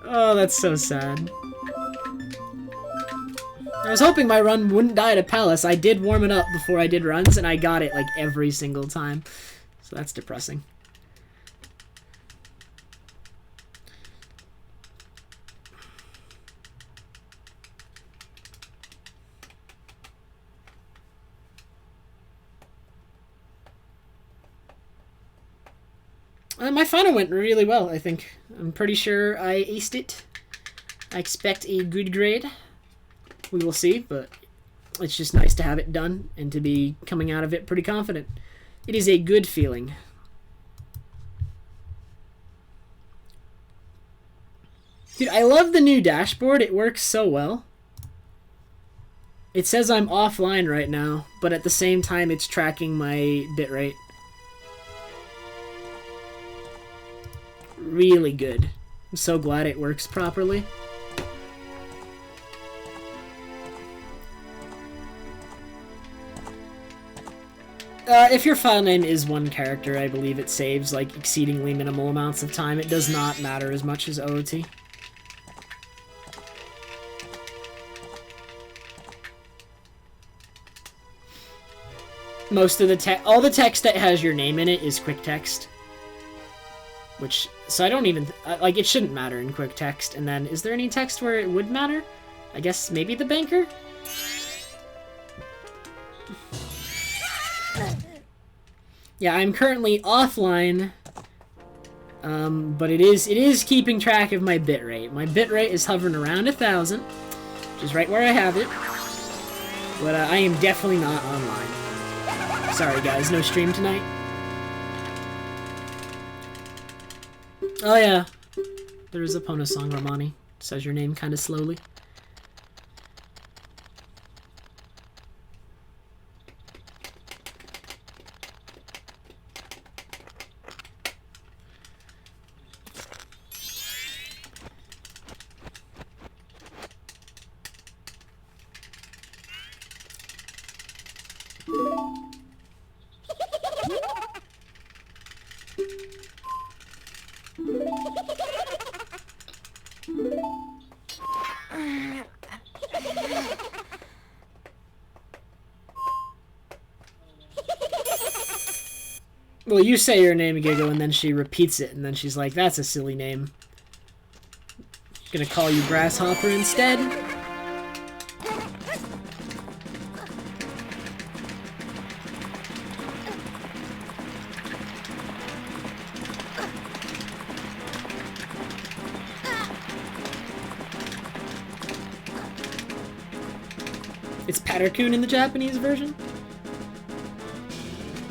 Oh, that's so sad. I was hoping my run wouldn't die to Palace. I did warm it up before I did runs, and I got it like every single time. So that's depressing. My final went really well, I think. I'm pretty sure I aced it. I expect a good grade. We will see, but it's just nice to have it done and to be coming out of it pretty confident. It is a good feeling. Dude, I love the new dashboard. It works so well. It says I'm offline right now, but at the same time it's tracking my bitrate. Really good. I'm so glad it works properly. If your file name is one character, I believe it saves like exceedingly minimal amounts of time. It does not matter as much as OOT. Most of the text, all the text that has your name in it is quick text. Which, so I don't even, like, it shouldn't matter in quick text. And then, is there any text where it would matter? I guess maybe the banker? Yeah, I'm currently offline, but it is keeping track of my bitrate. My bitrate is hovering around 1,000, which is right where I have it. But I am definitely not online. Sorry guys, no stream tonight. Oh yeah, there is a Pona song, Romani. Says your name kind of slowly. Well, you say your name, Gigo, and then she repeats it, and then she's like, that's a silly name. Gonna call you Grasshopper instead? It's Pattercoon in the Japanese version?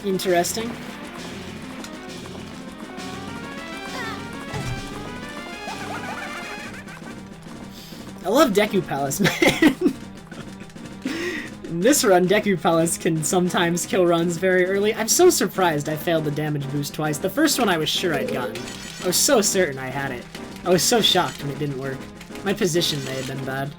Interesting. I love Deku Palace, man. In this run, Deku Palace can sometimes kill runs very early. I'm so surprised I failed the damage boost twice. The first one I was sure I'd gotten. I was so certain I had it. I was so shocked when it didn't work. My position may have been bad.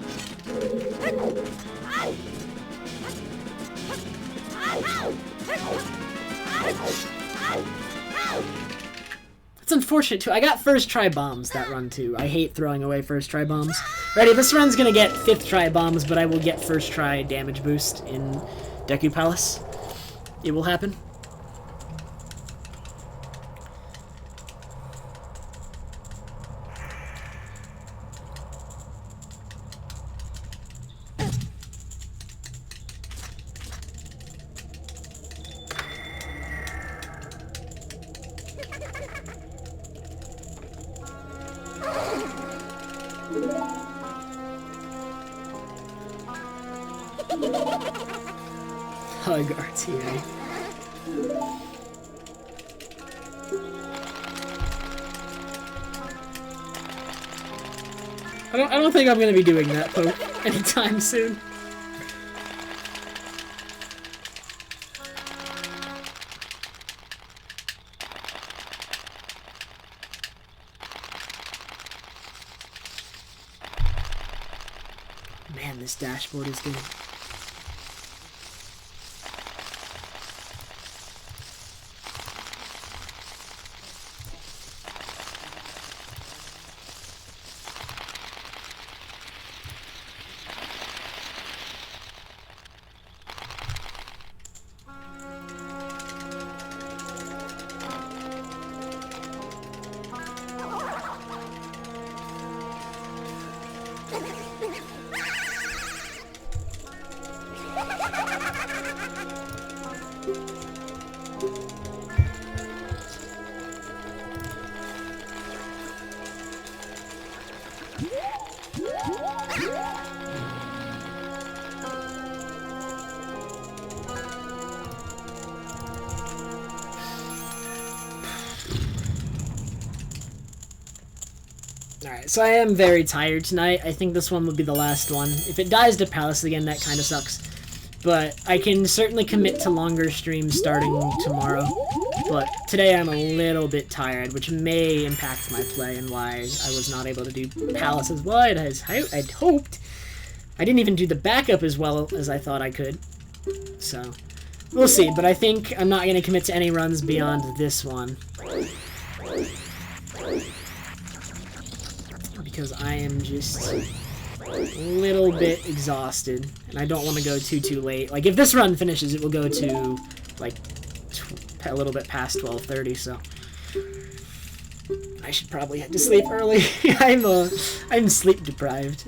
It's unfortunate too. I got first try bombs that run too. I hate throwing away first try bombs. Ready, this run's gonna get 5th try bombs, but I will get first try damage boost in Deku Palace. It will happen. Hug RTA. I don't think I'm gonna be doing that poke anytime soon. Man, this dashboard is good. Alright, so I am very tired tonight. I think this one will be the last one. If it dies to Palace again, that kind of sucks. But I can certainly commit to longer streams starting tomorrow. But today I'm a little bit tired, which may impact my play and why I was not able to do Palace as well as I'd hoped. I didn't even do the backup as well as I thought I could. So, we'll see. But I think I'm not going to commit to any runs beyond this one. Because I am just a little bit exhausted, and I don't want to go too late. Like, if this run finishes, it will go to, like, a little bit past 12:30, so I should probably head to sleep early. I'm sleep deprived.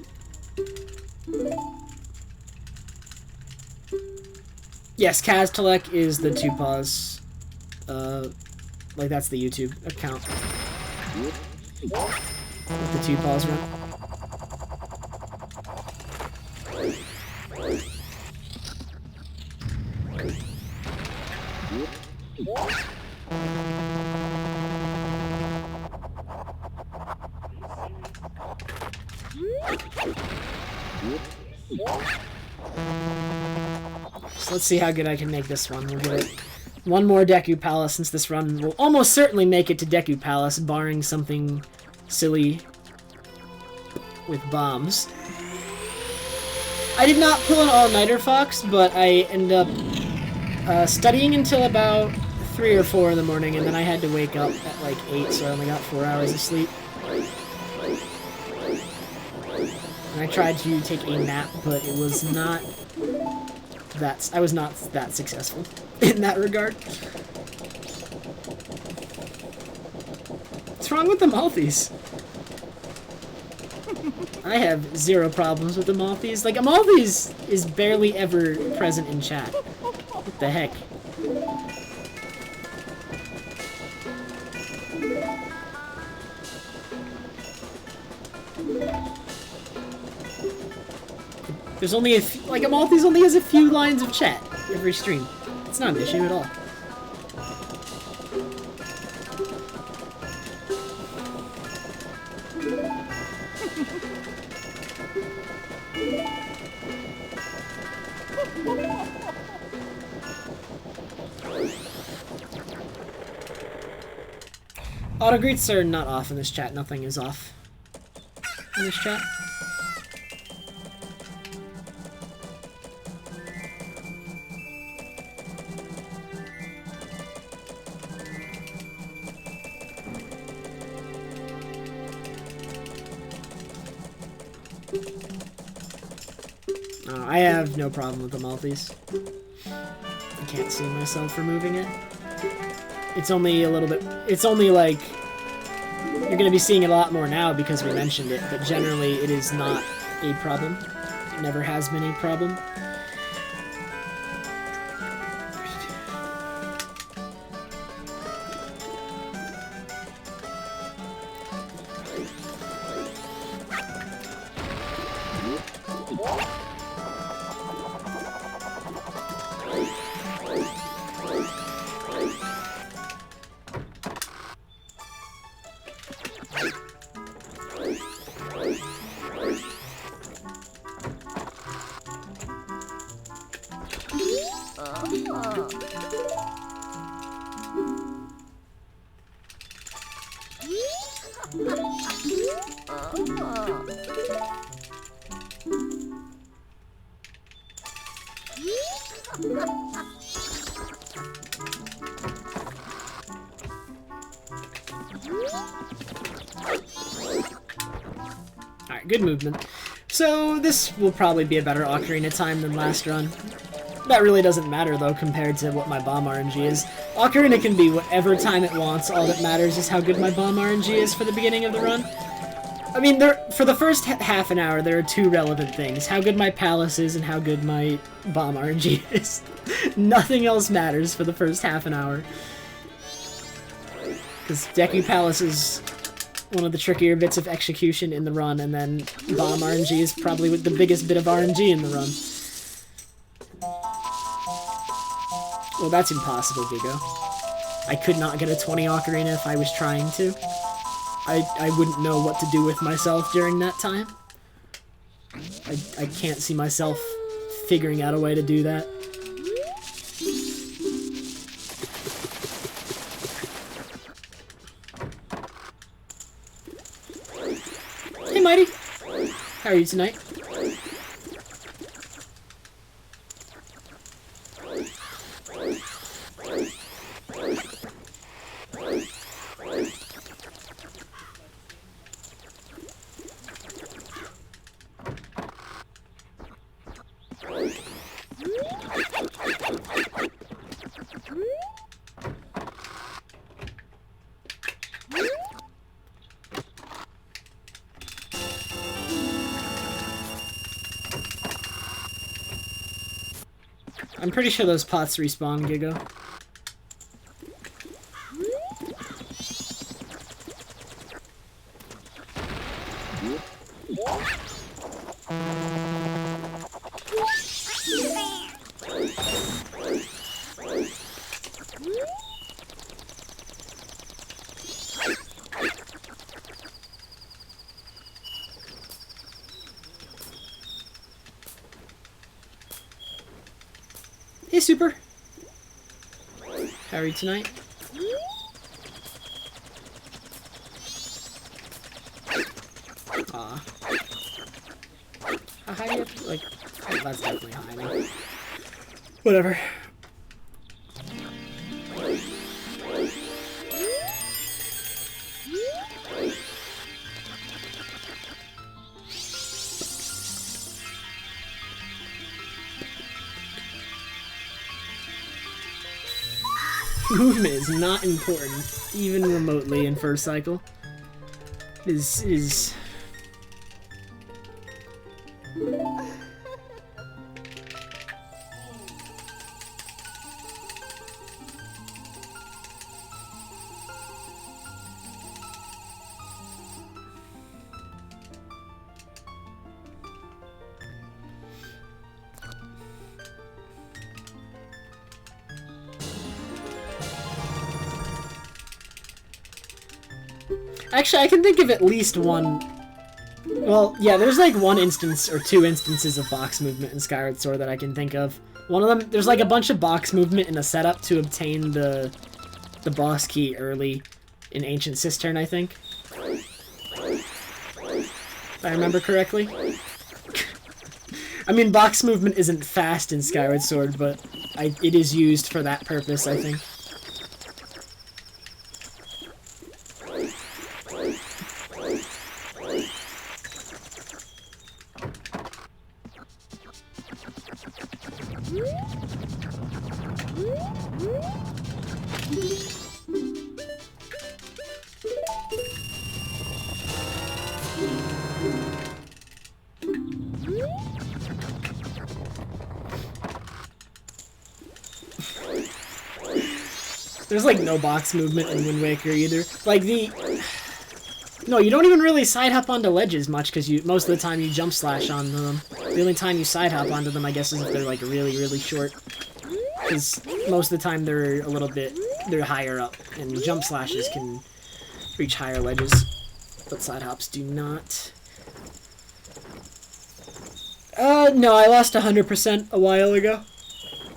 Yes, Kaztalek is the 2paws. Like, that's the YouTube account. With the 2paws run. So let's see how good I can make this one. We'll give it one more Deku Palace, since this run will almost certainly make it to Deku Palace, barring something silly with bombs. I did not pull an all-nighter, Fox, but I ended up studying until about 3 or 4 in the morning, and then I had to wake up at like 8, so I only got 4 hours of sleep. And I tried to take a nap, but it was not that... I was not that successful in that regard. What's wrong with the Maltese? I have 0 problems with the Maltese. Like, Amalthes is barely ever present in chat. What the heck? There's only a few, like, Amalthes only has a few lines of chat every stream. It's not an issue at all. Autogreets are not off in this chat. Nothing is off in this chat. I have no problem with the Maltese. I can't see myself removing it. It's only a little bit... It's only like... You're gonna be seeing it a lot more now because we mentioned it, but generally it is not a problem. It never has been a problem. Alright, good movement. So this will probably be a better Ocarina time than last run. That really doesn't matter though compared to what my bomb RNG is. Ocarina can be whatever time it wants, all that matters is how good my bomb RNG is for the beginning of the run. I mean, for the first half an hour, there are 2 relevant things. How good my Palace is and how good my bomb RNG is. Nothing else matters for the first half an hour. Because Deku Palace is one of the trickier bits of execution in the run, and then bomb RNG is probably the biggest bit of RNG in the run. Well, that's impossible, Vigo. I could not get a 20 Ocarina if I was trying to. I wouldn't know what to do with myself during that time. I can't see myself figuring out a way to do that. Hey, Mighty! How are you tonight? I'm pretty sure those pots respawn, Gigo. Hey, Super. How are you tonight? Aw. How high do you have to, like... Oh, that's definitely high now. Whatever. Movement is not important, even remotely in first cycle. Is Actually, I can think of at least one... Well, yeah, there's like one instance or two instances of box movement in Skyward Sword that I can think of. One of them, there's like a bunch of box movement in the setup to obtain the boss key early in Ancient Cistern, I think. If I remember correctly. I mean, box movement isn't fast in Skyward Sword, but it is used for that purpose, I think. There's like no box movement in Wind Waker either. Like no, you don't even really side hop onto ledges much because most of the time you jump slash onto them. The only time you side hop onto them, I guess, is if they're like really, really short. Because most of the time they're they're higher up, and jump slashes can reach higher ledges, but side hops do not. No, I lost 100% a while ago.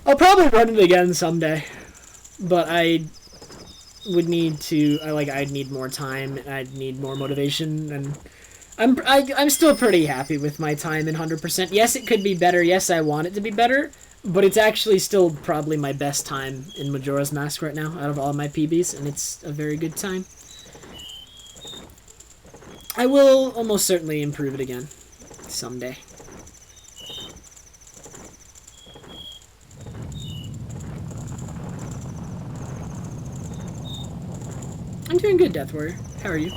I'll probably run it again someday, but I would need to. I'd need more time. I'd need more motivation, and I'm still pretty happy with my time in 100%. Yes, it could be better. Yes, I want it to be better, but it's actually still probably my best time in Majora's Mask right now out of all my PBs, and it's a very good time. I will almost certainly improve it again someday. I'm doing good, Death Warrior. How are you?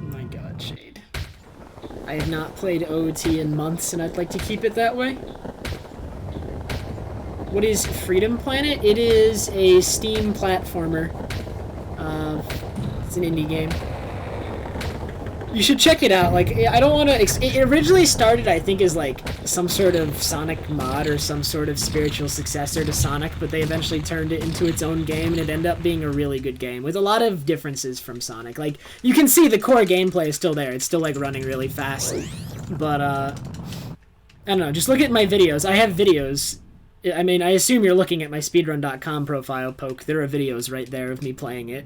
My God, Shade. I have not played OT in months, and I'd like to keep it that way. What is Freedom Planet? It is a Steam platformer. It's an indie game. You should check it out. Like, I don't want to... It originally started, I think, as, like, some sort of Sonic mod or some sort of spiritual successor to Sonic, but they eventually turned it into its own game, and it ended up being a really good game, with a lot of differences from Sonic. Like, you can see the core gameplay is still there. It's still, like, running really fast. But, I don't know. Just look at my videos. I have videos. I mean, I assume you're looking at my Speedrun.com profile, Poke. There are videos right there of me playing it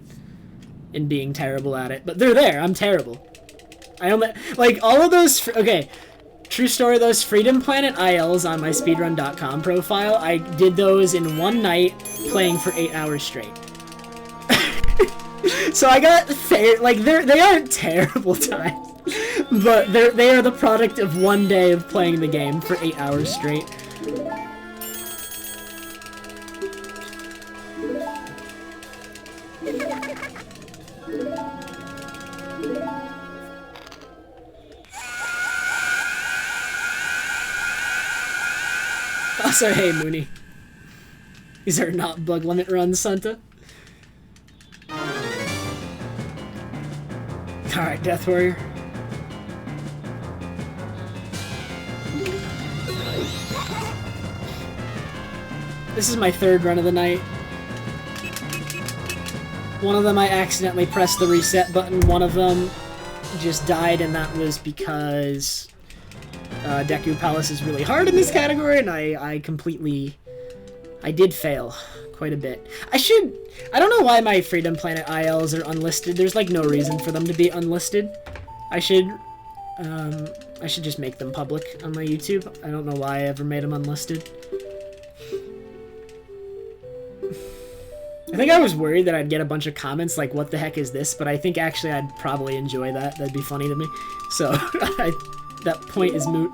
and being terrible at it. But they're there. I'm terrible. I only, like, all of those, okay, true story, those Freedom Planet ILs on my Speedrun.com profile, I did those in one night, playing for 8 hours straight. So I got fair, like, they aren't terrible times, but they are the product of one day of playing the game for 8 hours straight. Also, hey, Mooney. These are not bug limit runs, Santa. Alright, Death Warrior. This is my third run of the night. One of them I accidentally pressed the reset button, one of them just died, and that was because Deku Palace is really hard in this category, and I did fail quite a bit. I don't know why my Freedom Planet ILs are unlisted. There's like no reason for them to be unlisted. I should just make them public on my YouTube. I don't know why I ever made them unlisted. I think I was worried that I'd get a bunch of comments like, what the heck is this? But I think actually I'd probably enjoy that. That'd be funny to me. So, that point is moot.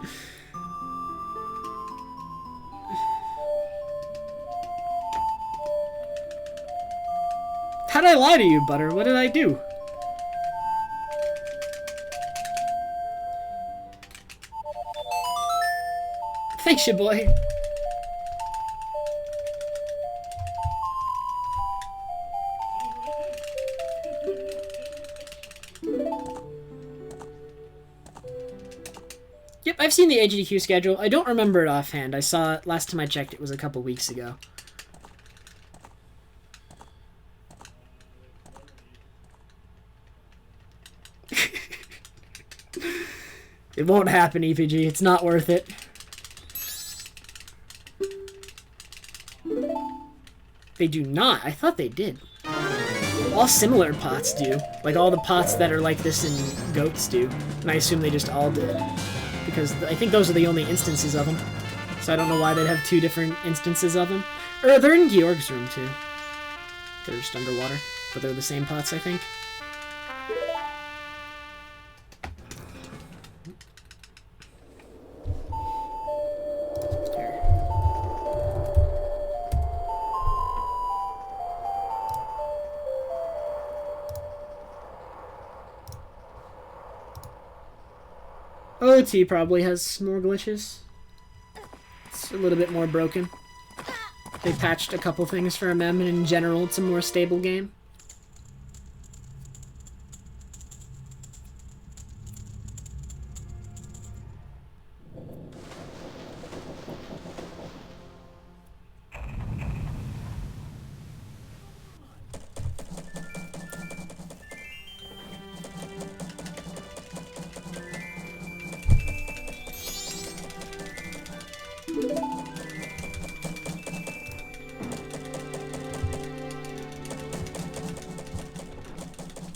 How'd I lie to you, Butter? What did I do? Thanks, your boy. Yep, I've seen the AGDQ schedule. I don't remember it offhand. I saw it last time I checked. It was a couple weeks ago. It won't happen, EPG. It's not worth it. They do not. I thought they did. All similar pots do. Like, all the pots that are like this in Goats do. And I assume they just all did. Because I think those are the only instances of them. So I don't know why they'd have two different instances of them. Or they're in Georg's room, too. They're just underwater. But they're the same pots, I think. OT probably has more glitches. It's a little bit more broken. They patched a couple things for MM, and in general, it's a more stable game.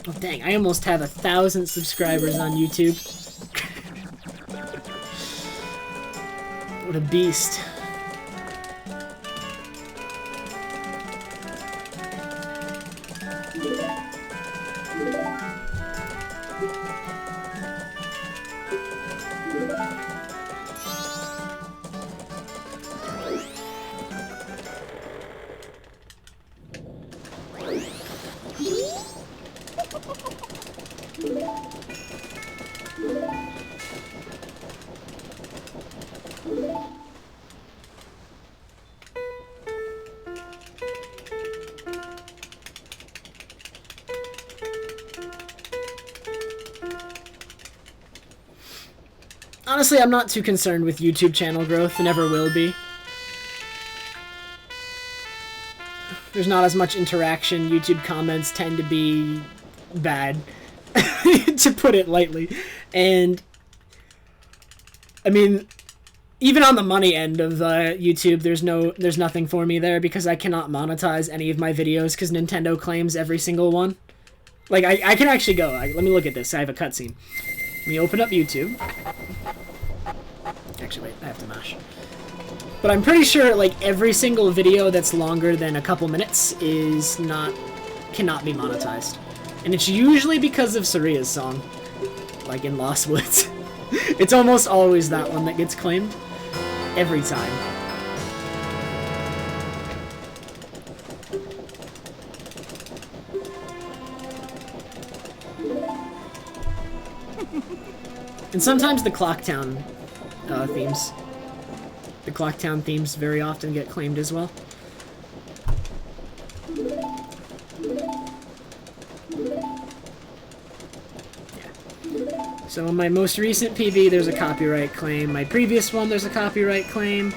Oh, dang, I almost have 1,000 subscribers on YouTube. What a beast. Honestly, I'm not too concerned with YouTube channel growth, never will be. There's not as much interaction. YouTube comments tend to be bad, to put it lightly. And, I mean, even on the money end of YouTube, there's nothing for me there because I cannot monetize any of my videos because Nintendo claims every single one. Like, I can actually go. Let me look at this. I have a cutscene. Let me open up YouTube. Actually, wait, I have to mash. But I'm pretty sure, like, every single video that's longer than a couple minutes cannot be monetized. And it's usually because of Saria's song, like in Lost Woods. It's almost always that one that gets claimed. Every time. And sometimes the Clocktown themes. The Clocktown themes very often get claimed as well. Yeah. So on my most recent PB, there's a copyright claim. My previous one, there's a copyright claim.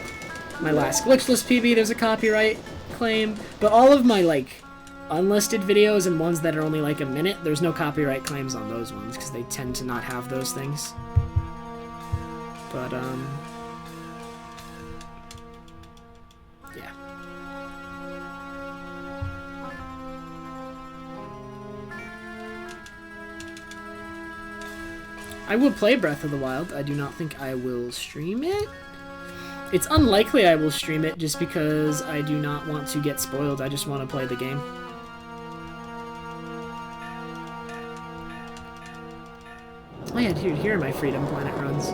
My last Glitchless PB, there's a copyright claim. But all of my, like, unlisted videos and ones that are only like a minute, there's no copyright claims on those ones because they tend to not have those things. But, yeah. I will play Breath of the Wild. I do not think I will stream it. It's unlikely I will stream it just because I do not want to get spoiled. I just want to play the game. Oh yeah, dude, here are my Freedom Planet runs.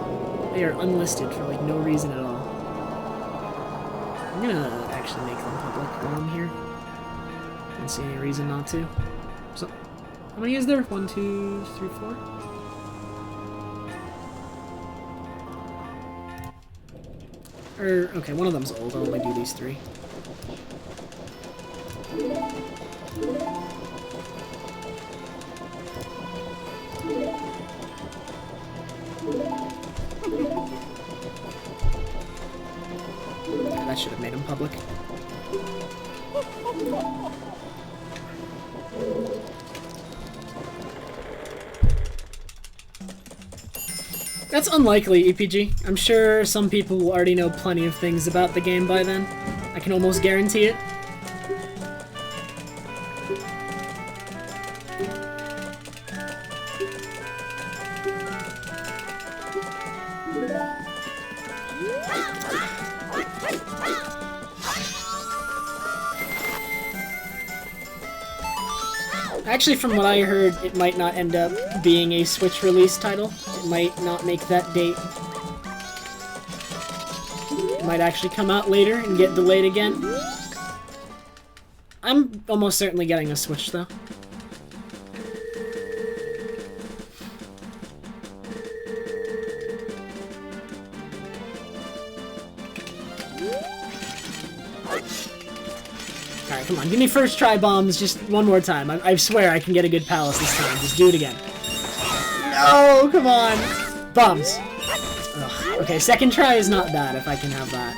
They are unlisted for, like, no reason at all. I'm gonna actually make them public while I'm here. I don't see any reason not to. So, how many is there? 1, 2, 3, 4? Okay, one of them's old. I'll only do these 3. Yeah, that should have made him public. That's unlikely, EPG. I'm sure some people will already know plenty of things about the game by then. I can almost guarantee it. Actually, from what I heard, it might not end up being a Switch release title. It might not make that date. It might actually come out later and get delayed again. I'm almost certainly getting a Switch, though. Alright, come on, give me first try bombs just one more time. I swear I can get a good palace this time. Just do it again. No, come on! Bombs! Ugh. Okay, second try is not bad if I can have that.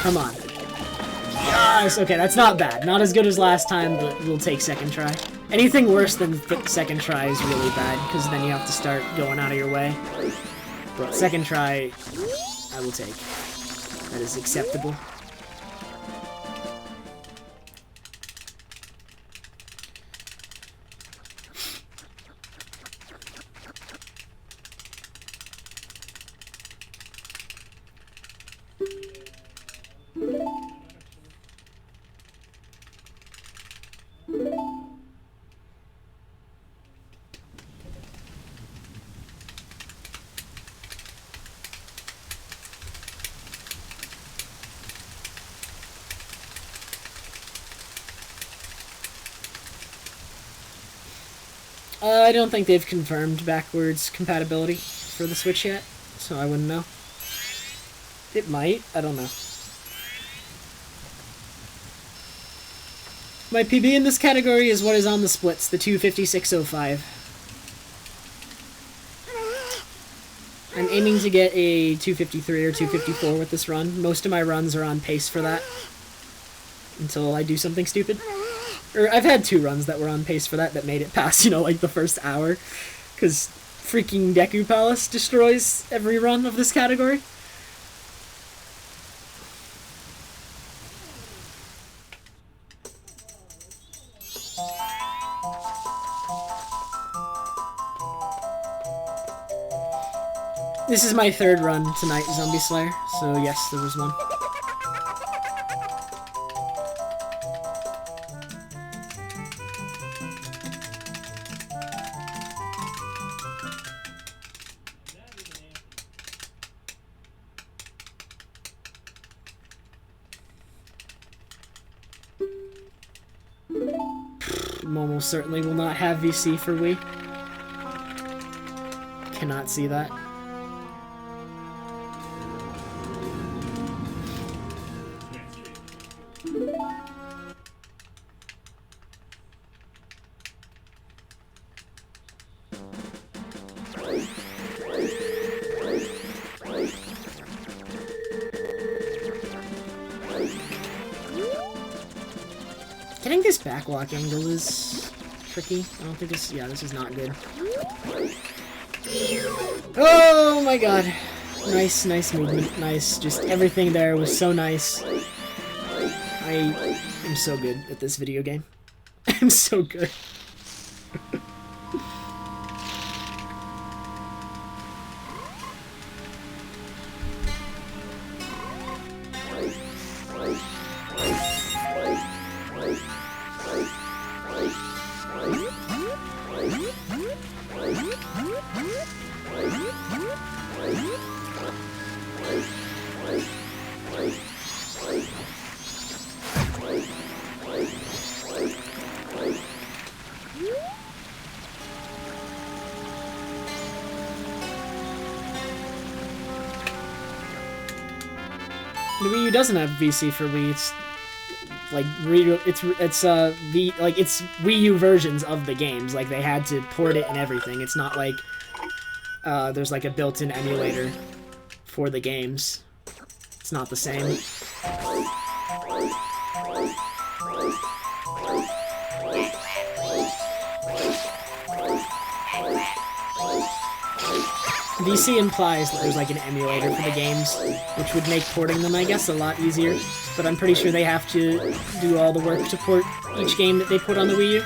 Come on. Yes! Okay, that's not bad. Not as good as last time, but we'll take second try. Anything worse than second try is really bad, because then you have to start going out of your way. But second try, I will take. That is acceptable. I don't think they've confirmed backwards compatibility for the Switch yet, so I wouldn't know. It might, I don't know. My PB in this category is what is on the splits, the 25605. aiming to get a 253 or 254 with this run. Most of my runs are on pace for that. Until I do something stupid. Or I've had 2 runs that were on pace for that made it past, you know, like the first hour. Because freaking Deku Palace destroys every run of this category. This is my 3rd run tonight, Zombie Slayer, so yes, there was one. Momo certainly will not have VC for Wii. Cannot see that. Getting this backwalk angle is tricky. I don't think this... Yeah, this is not good. Oh my god. Nice, nice movement. Nice. Just everything there was so nice. I am so good at this video game. I'm so good. The Wii U doesn't have VC for Wii. It's like it's Wii U versions of the games. Like they had to port it and everything. It's not like there's like a built-in emulator for the games. It's not the same. VC implies that there's like an emulator for the games, which would make porting them, I guess, a lot easier. But I'm pretty sure they have to do all the work to port each game that they put on the Wii U.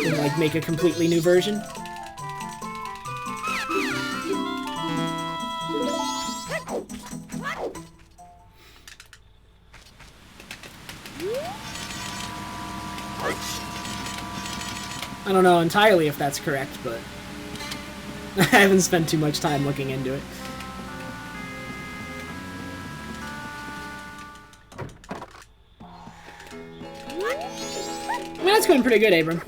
And like make a completely new version. I don't know entirely if that's correct, but I haven't spent too much time looking into it. I mean, that's going pretty good, Abram.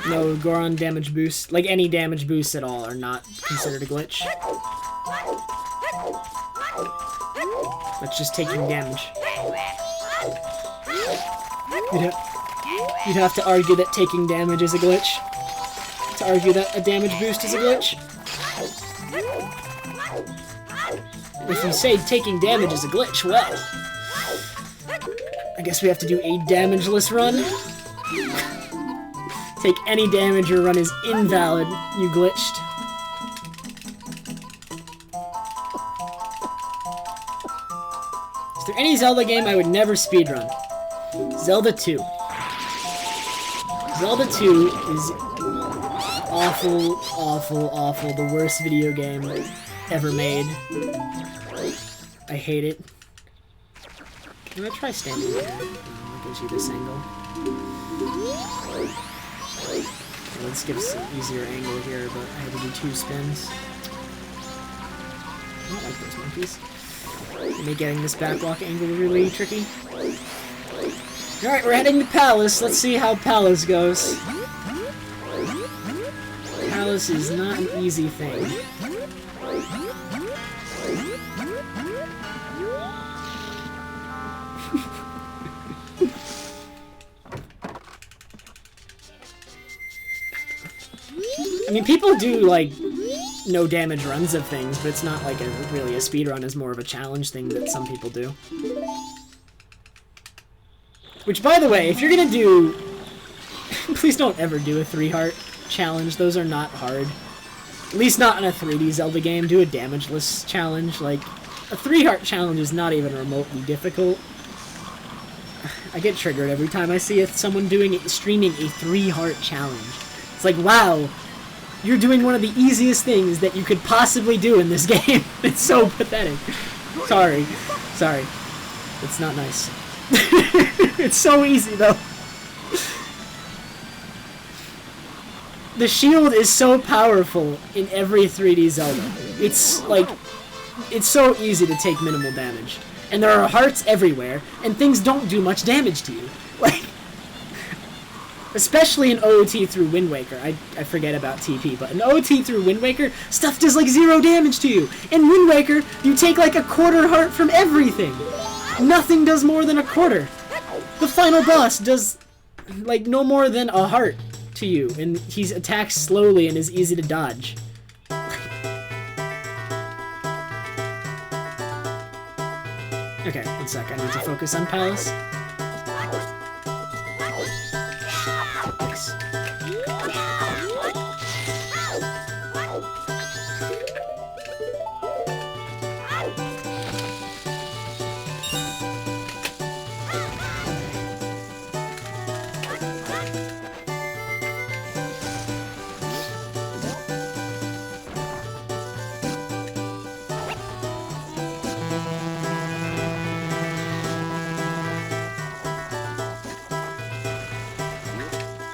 No Goron damage boost, like any damage boosts at all, are not considered a glitch. That's just taking damage. You'd have to argue that taking damage is a glitch. To argue that a damage boost is a glitch. If you say taking damage is a glitch, well, I guess we have to do a damageless run. Take any damage, your run is invalid, you glitched. Is there any Zelda game I would never speedrun? Zelda 2. Zelda 2 is awful, awful, awful. The worst video game ever made. I hate it. I'm gonna try standing here. That gives you this angle. Let's give us an easier angle here, but I had to do 2 spins. I don't like those monkeys. They make getting this backwalk angle really tricky. Alright, we're heading to Palace. Let's see how Palace goes. Palace is not an easy thing. I mean, people do, like, no damage runs of things, but it's not like really a speedrun. It's more of a challenge thing that some people do. Which, by the way, if you're gonna do... please don't ever do a 3-heart challenge. Those are not hard. At least not in a 3D Zelda game. Do a damageless challenge. Like, a 3-heart challenge is not even remotely difficult. I get triggered every time I see someone streaming a 3-heart challenge. It's like, wow, you're doing one of the easiest things that you could possibly do in this game. It's so pathetic. Sorry. Sorry. It's not nice. It's so easy, though. The shield is so powerful in every 3D Zelda. It's, like, it's so easy to take minimal damage. And there are hearts everywhere, and things don't do much damage to you. Like, especially in OOT through Wind Waker. I forget about TP, but in OOT through Wind Waker, stuff does, like, 0 damage to you. In Wind Waker, you take, like, a quarter heart from everything. Nothing does more than a quarter. The final boss does, like, no more than a heart to you, and he attacks slowly and is easy to dodge. Okay, one sec, I need to focus on Palace. Nice.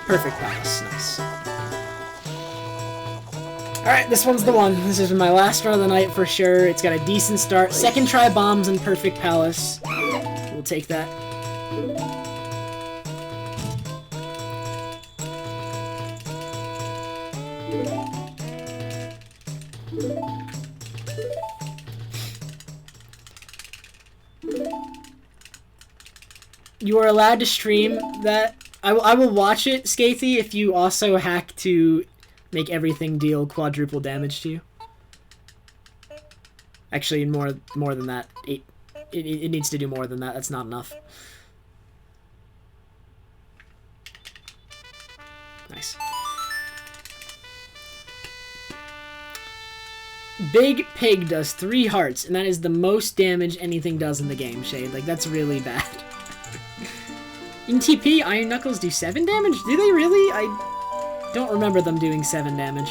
Perfect Palace, nice. Alright, this one's the one. This is my last run of the night for sure. It's got a decent start. Second try bombs and Perfect Palace. We'll take that. You are allowed to stream that. I will watch it, Skathy, if you also hack to make everything deal quadruple damage to you. Actually, more than that. It needs to do more than that. That's not enough. Nice. Big Pig does 3 hearts, and that is the most damage anything does in the game, Shade. Like, that's really bad. In TP, Iron Knuckles do 7 damage? Do they really? I don't remember them doing 7 damage.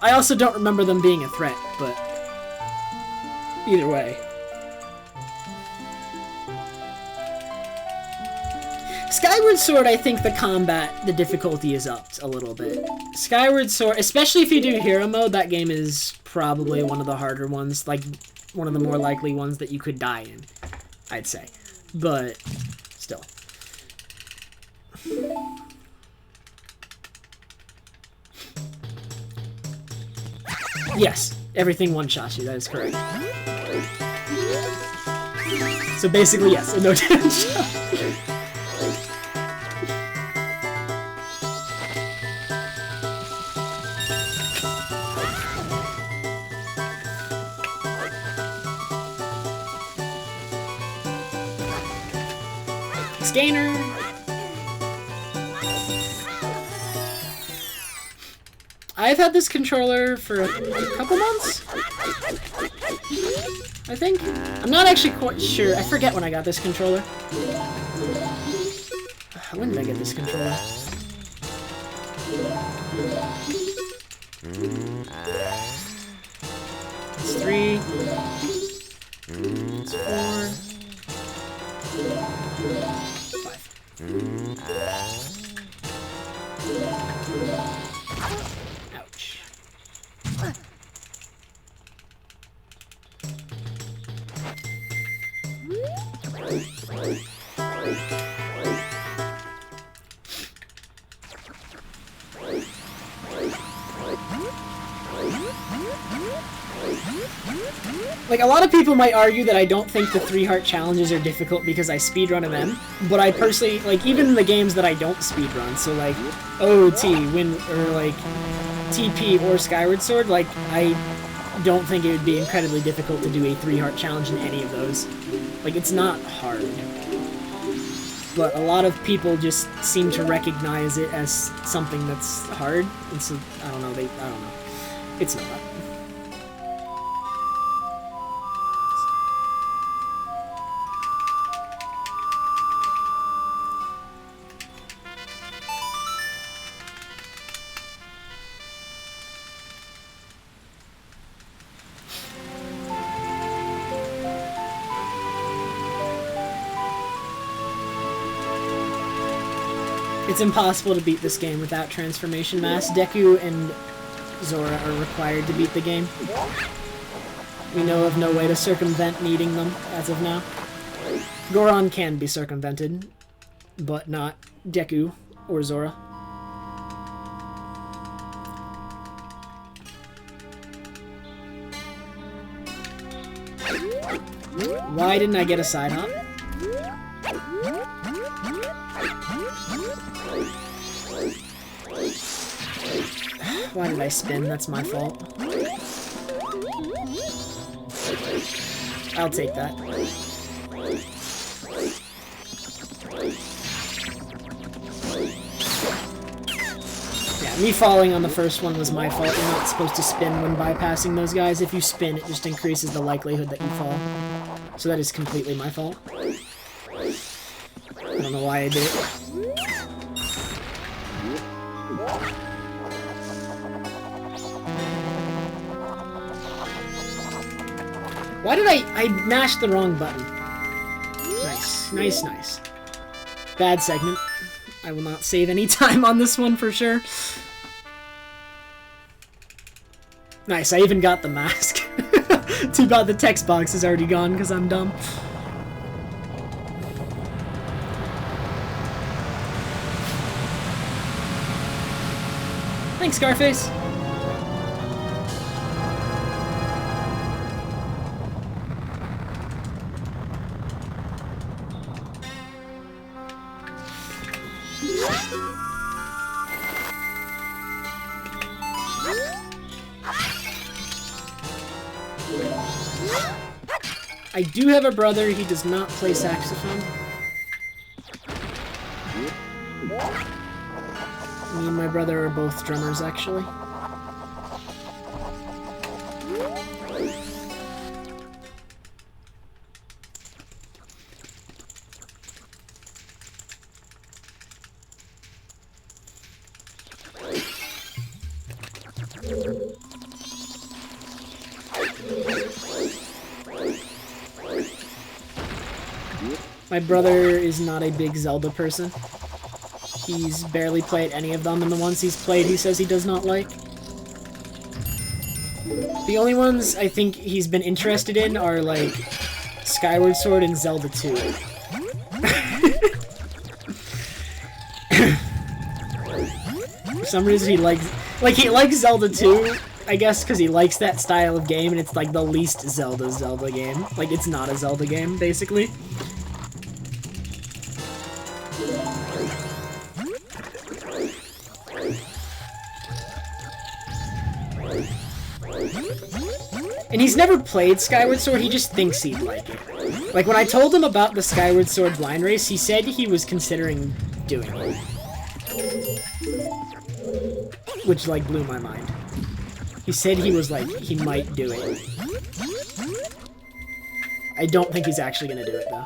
I also don't remember them being a threat, but either way. Skyward Sword, I think the difficulty is upped a little bit. Skyward Sword, especially if you do Hero Mode, that game is probably one of the harder ones, like one of the more likely ones that you could die in, I'd say. But still. Yes, everything one-shots you, that is correct. So basically, yes, a no damage shot. Scanner! I've had this controller for a couple months, I think. I'm not actually quite sure. I forget when I got this controller. When did I get this controller? It's 3. It's 4. 5. Ouch. Like, a lot of people might argue that I don't think the 3-heart challenges are difficult because I speedrun them, but I personally, like, even the games that I don't speedrun, so like OOT, or like TP or Skyward Sword, like, I don't think it would be incredibly difficult to do a 3-heart challenge in any of those. Like, it's not hard. But a lot of people just seem to recognize it as something that's hard, and so, I don't know, I don't know. It's not. It's impossible to beat this game without Transformation Mask. Deku and Zora are required to beat the game. We know of no way to circumvent needing them, as of now. Goron can be circumvented, but not Deku or Zora. Why didn't I get a side hop? Why did I spin? That's my fault. I'll take that. Yeah, me falling on the first one was my fault. You're not supposed to spin when bypassing those guys. If you spin, it just increases the likelihood that you fall. So that is completely my fault. I don't know why I did it. Why did I mashed the wrong button? Nice, nice, nice. Bad segment. I will not save any time on this one for sure. Nice, I even got the mask. Too bad the text box is already gone because I'm dumb. Thanks, Scarface. I do have a brother, he does not play saxophone. Me and my brother are both drummers, actually. My brother is not a big Zelda person. He's barely played any of them, and the ones he's played he says he does not like. The only ones I think he's been interested in are, like, Skyward Sword and Zelda 2. For some reason he likes Zelda 2, I guess because he likes that style of game, and it's like the least Zelda game. Like, it's not a Zelda game, basically. And he's never played Skyward Sword, he just thinks he'd like it. Like, when I told him about the Skyward Sword blind race, he said he was considering doing it. Which, like, blew my mind. He said he was like, he might do it. I don't think he's actually gonna do it, though.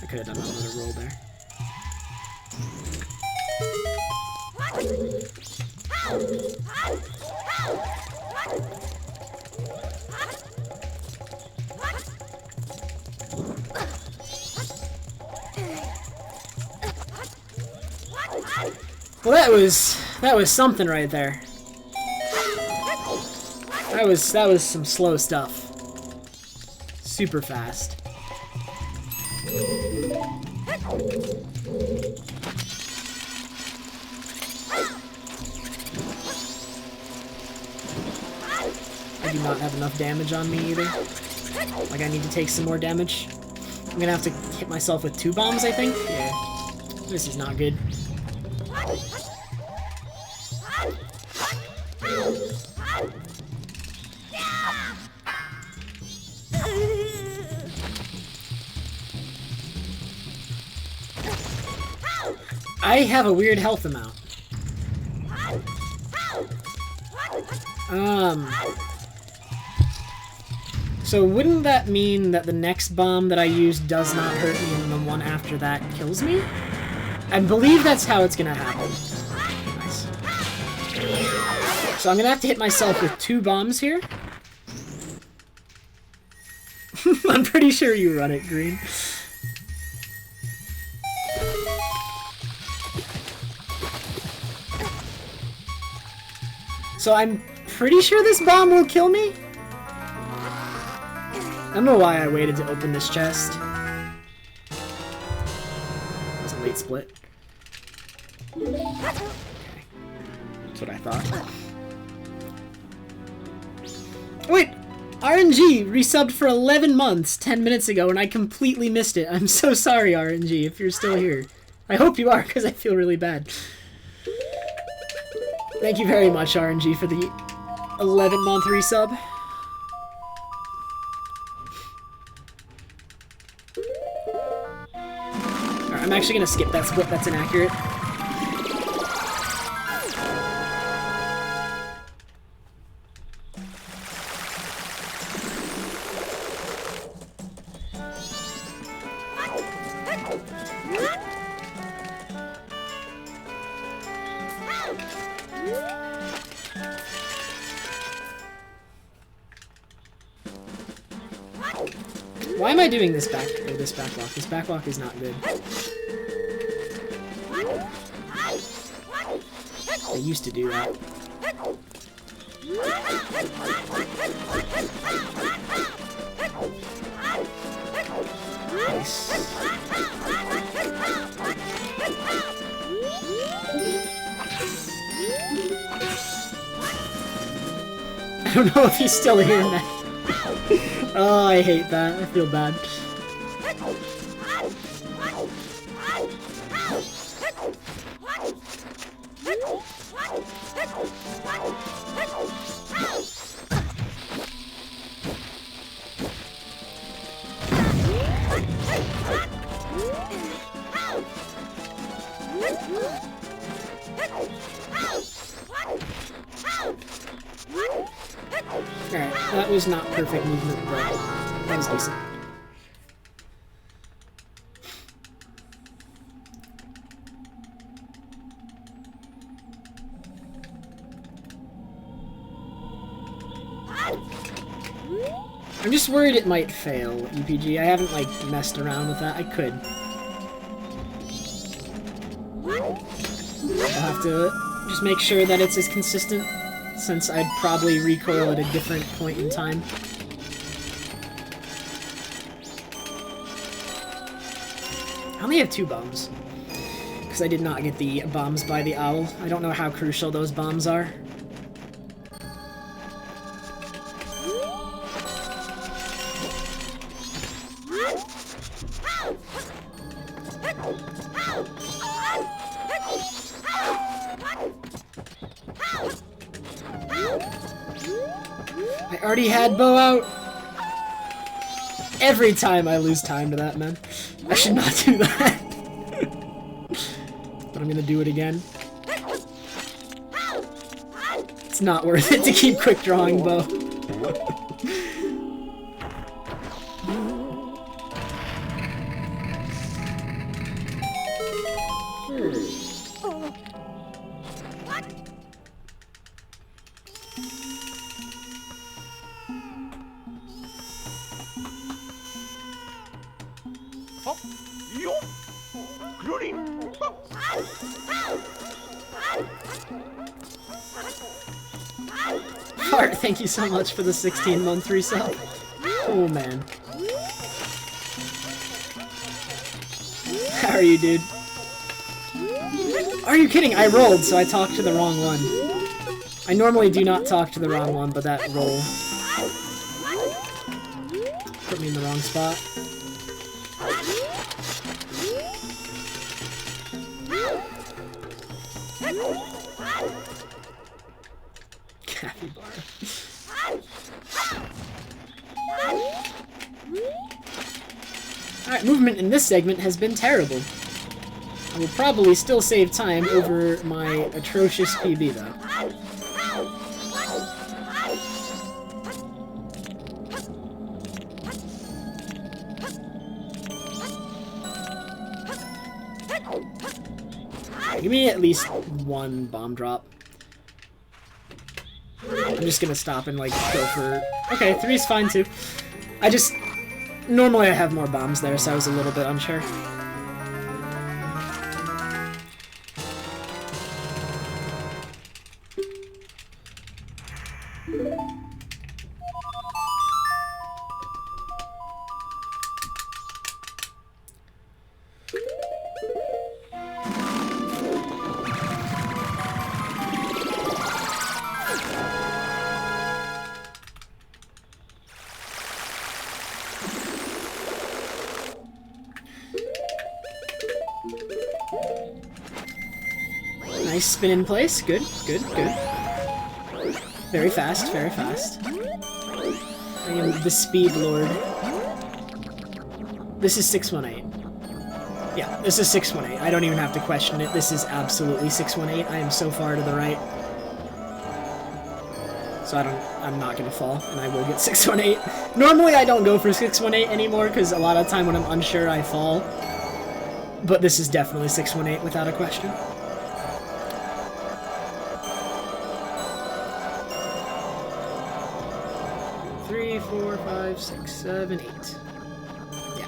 I could have done another roll there. Well, that was something right there. That was some slow stuff. Super fast. I do not have enough damage on me either. Like, I need to take some more damage. I'm gonna have to hit myself with 2 bombs, I think? Yeah. This is not good. I have a weird health amount. So wouldn't that mean that the next bomb that I use does not hurt me and the one after that kills me? I believe that's how it's gonna happen. Nice. So I'm gonna have to hit myself with 2 bombs here. I'm pretty sure you run it, Green. So I'm pretty sure this bomb will kill me? I don't know why I waited to open this chest. It was a late split. Okay. That's what I thought. Wait! RNG resubbed for 11 months 10 minutes ago and I completely missed it. I'm so sorry, RNG, if you're still here. I hope you are, because I feel really bad. Thank you very much, RNG, for the 11-month resub. Alright, I'm actually gonna skip that split, that's inaccurate. Why am I doing this backwalk? This backwalk is not good. I used to do that. Nice. I don't know if he's still here, man. Oh, I hate that. I feel bad. Alright, that was not perfect movement, but that was decent. I'm just worried it might fail, EPG. I haven't, like, messed around with that. I could. I'll have to just make sure that it's as consistent, since I'd probably recoil at a different point in time. I only have 2 bombs, because I did not get the bombs by the owl. I don't know how crucial those bombs are. I already had bow out. Every time I lose time to that, man. I should not do that. But I'm gonna do it again. It's not worth it to keep quick drawing bow. Heart, thank you so much for the 16-month resub. Oh, man. How are you, dude? Are you kidding? I rolled, so I talked to the wrong one. I normally do not talk to the wrong one, but that roll Put me in the wrong spot. Capybara. Alright, movement in this segment has been terrible. I will probably still save time over my atrocious PB, though. Give me at least one bomb drop. I'm just gonna stop and, like, go for... Okay, 3's fine, too. Normally I have more bombs there, so I was a little bit unsure. Nice spin in place. Good, good, good. Very fast, very fast. I am the speed lord. This is 618. Yeah, this is 618. I don't even have to question it. This is absolutely 618. I am so far to the right. So I'm not gonna fall, and I will get 618. Normally I don't go for 618 anymore, because a lot of the time when I'm unsure I fall. But this is definitely 618 without a question. 3, 4, 5, 6, 7, 8. Yeah.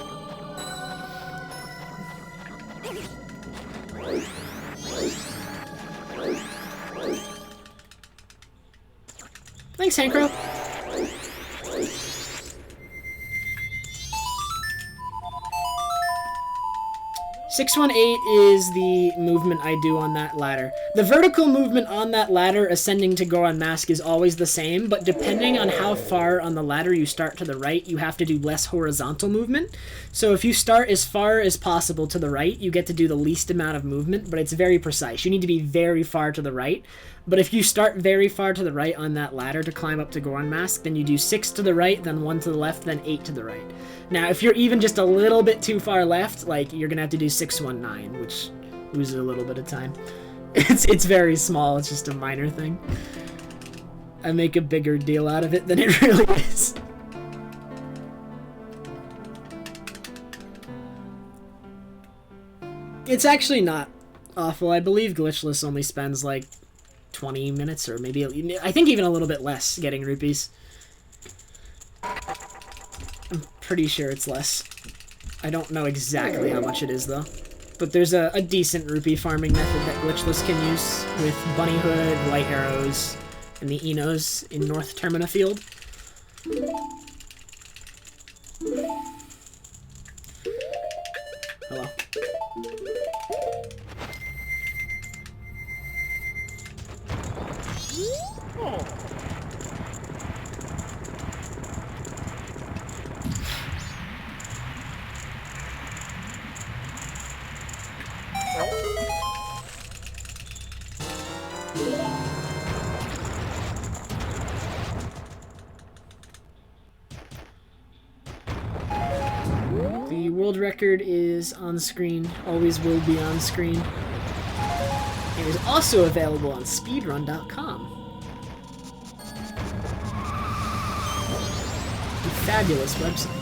Thanks, Hankro. .618 is the movement I do on that ladder. The vertical movement on that ladder ascending to Goron Mask is always the same, but depending on how far on the ladder you start to the right, you have to do less horizontal movement. So if you start as far as possible to the right, you get to do the least amount of movement, but it's very precise. You need to be very far to the right. But if you start very far to the right on that ladder to climb up to Goron Mask, then you do 6 to the right, then 1 to the left, then 8 to the right. Now, if you're even just a little bit too far left, like, you're gonna have to do 619, which loses a little bit of time. It's very small, it's just a minor thing. I make a bigger deal out of it than it really is. It's actually not awful. I believe Glitchless only spends, like, 20 minutes, or maybe, I think even a little bit less getting rupees. I'm pretty sure it's less. I don't know exactly how much it is, though. But there's a decent rupee farming method that Glitchless can use with Bunny Hood, Light Arrows, and the Enos in North Termina Field. Hello. The world record is on screen, always will be on screen. It is also available on Speedrun.com. A fabulous website.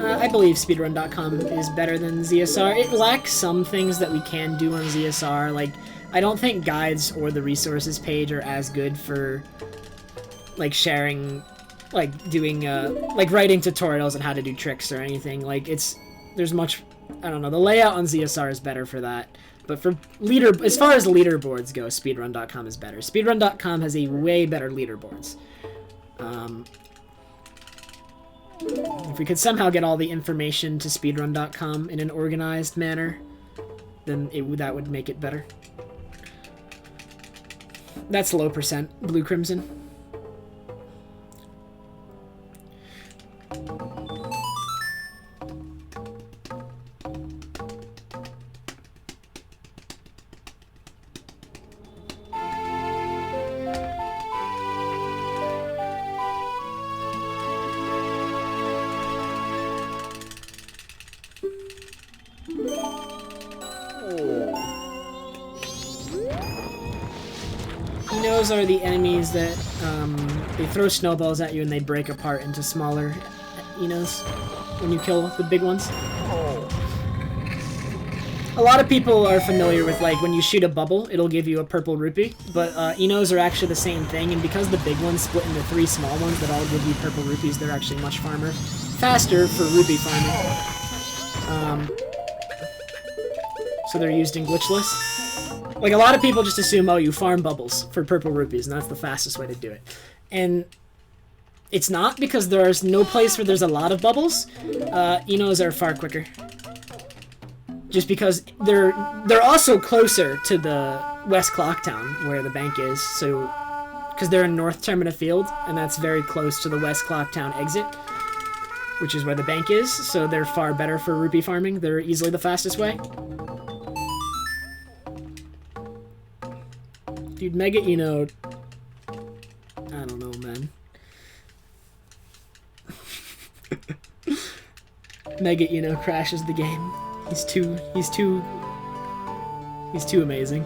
I believe Speedrun.com is better than ZSR. It lacks some things that we can do on ZSR. Like, I don't think guides or the resources page are as good for, like, sharing like doing like writing tutorials on how to do tricks or anything. Like there's much, I don't know, the layout on ZSR is better for that. But for as far as leaderboards go, speedrun.com is better. Speedrun.com has a way better leaderboards. If we could somehow get all the information to speedrun.com in an organized manner, then that would make it better. That's low percent, Blue Crimson. Those are the enemies that they throw snowballs at you and they break apart into smaller Enos when you kill the big ones. A lot of people are familiar with, like, when you shoot a bubble, it'll give you a purple rupee, but Enos are actually the same thing, and because the big ones split into 3 small ones that all give you purple rupees, they're actually much faster for rupee farming. So they're used in Glitchless. Like, a lot of people just assume, oh, you farm bubbles for purple rupees, and that's the fastest way to do it. And it's not, because there's no place where there's a lot of bubbles. Enos are far quicker. Just because they're also closer to the West Clock Town, where the bank is, so... Because they're in North Termina Field, and that's very close to the West Clock Town exit, which is where the bank is, so they're far better for rupee farming. They're easily the fastest way. Dude, Mega Eno... I don't know, man. Mega Eno crashes the game. He's too amazing.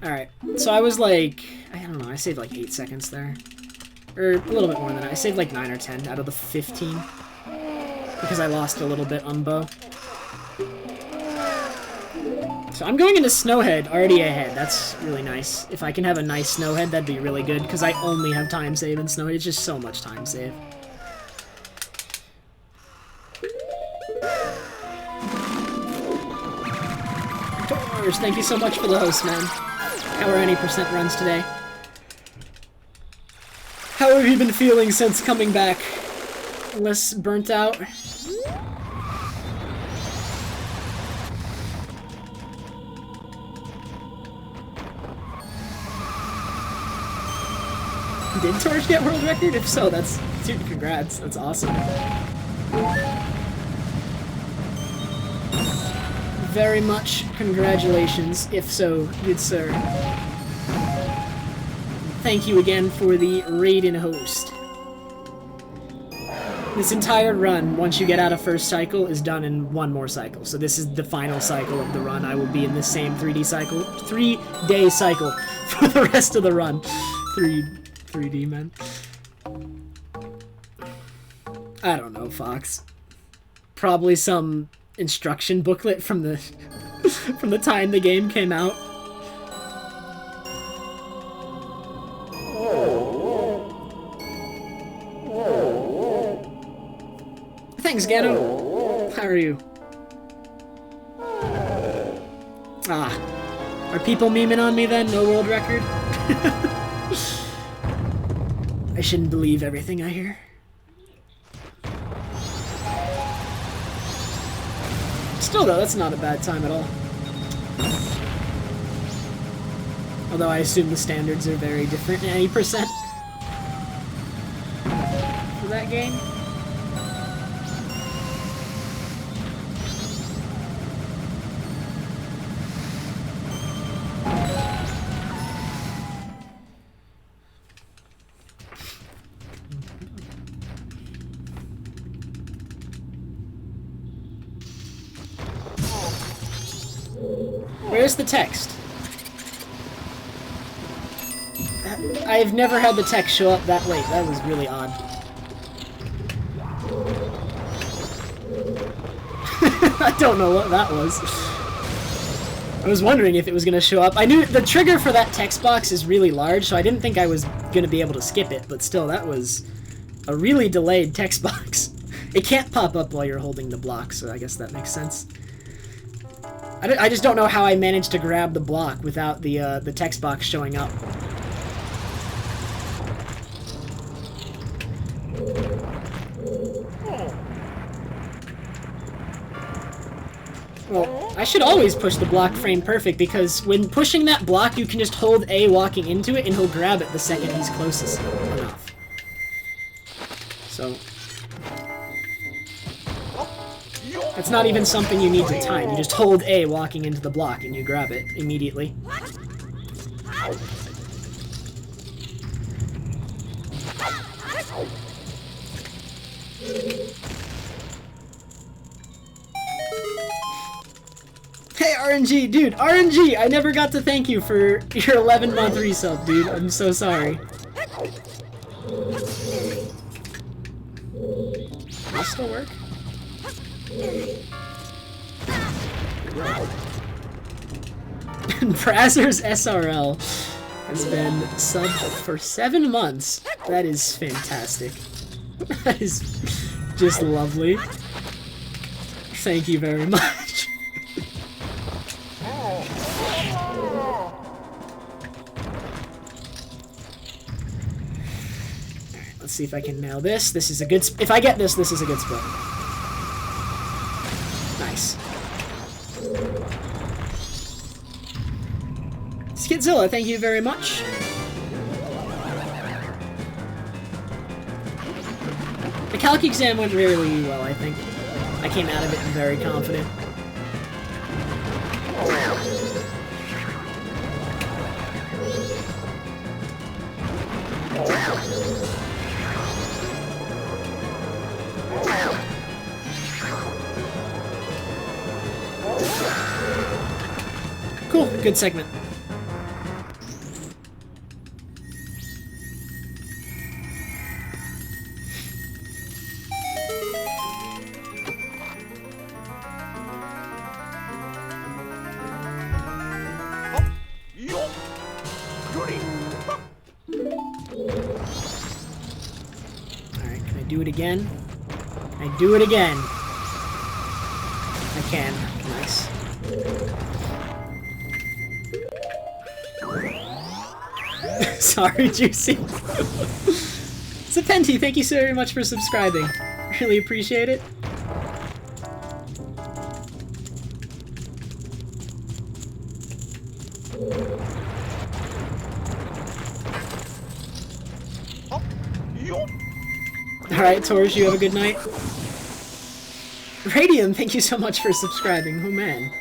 Alright, so I was like, I don't know, I saved like 8 seconds there. Or a little bit more than that. I saved like 9 or 10 out of the 15. Because I lost a little bit on bow. So I'm going into Snowhead already ahead. That's really nice. If I can have a nice Snowhead, that'd be really good. Because I only have time save in Snowhead. It's just so much time save. Doors, thank you so much for the host, man. How are any percent runs today? How have you been feeling since coming back? Less burnt out? Did Torch get world record? If so, that's... Dude, congrats. That's awesome. Very much congratulations, if so, good sir. Thank you again for the raid and host. This entire run, once you get out of first cycle, is done in one more cycle. So this is the final cycle of the run. I will be in the same 3D cycle, 3-day cycle for the rest of the run. 3D, man. I don't know, Fox. Probably some instruction booklet from the from the time the game came out. Thanks, Ghetto. How are you? Ah. Are people memeing on me then? No world record? I shouldn't believe everything I hear. Still though, that's not a bad time at all. Although I assume the standards are very different in 80% for that game. There's the text. I've never had the text show up that late. That was really odd. I don't know what that was. I was wondering if it was going to show up. I knew the trigger for that text box is really large, so I didn't think I was going to be able to skip it, but still, that was a really delayed text box. It can't pop up while you're holding the block, so I guess that makes sense. I just don't know how I managed to grab the block without the text box showing up. Well, I should always push the block frame perfect, because when pushing that block, you can just hold A walking into it, and he'll grab it the second he's closest enough. So... it's not even something you need to time. You just hold A walking into the block, and you grab it immediately. Hey, RNG! Dude, RNG! I never got to thank you for your 11-month resub, dude. I'm so sorry. Does this still work? Brazzers SRL has been subbed for 7 months. That is fantastic. That is just lovely. Thank you very much. Let's see if I can nail this. This is a good if I get this, this is a good split. Nice. Skidzilla, thank you very much. The calc exam went really well, I think. I came out of it very confident. Cool, good segment. Alright, can I do it again? Can I do it again? I can. Nice. Sorry, Juicy. Zapenti, thank you so very much for subscribing. Really appreciate it. Alright, Torres, you have a good night. Radium, thank you so much for subscribing. Oh, man.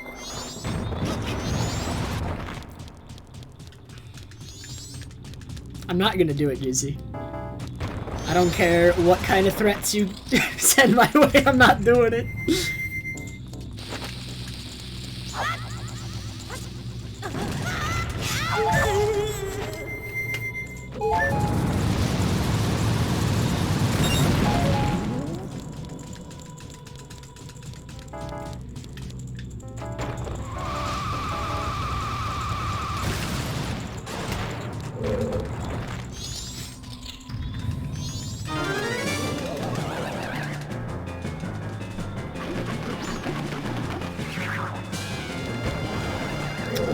I'm not gonna do it, Juicy. I don't care what kind of threats you send my way, I'm not doing it.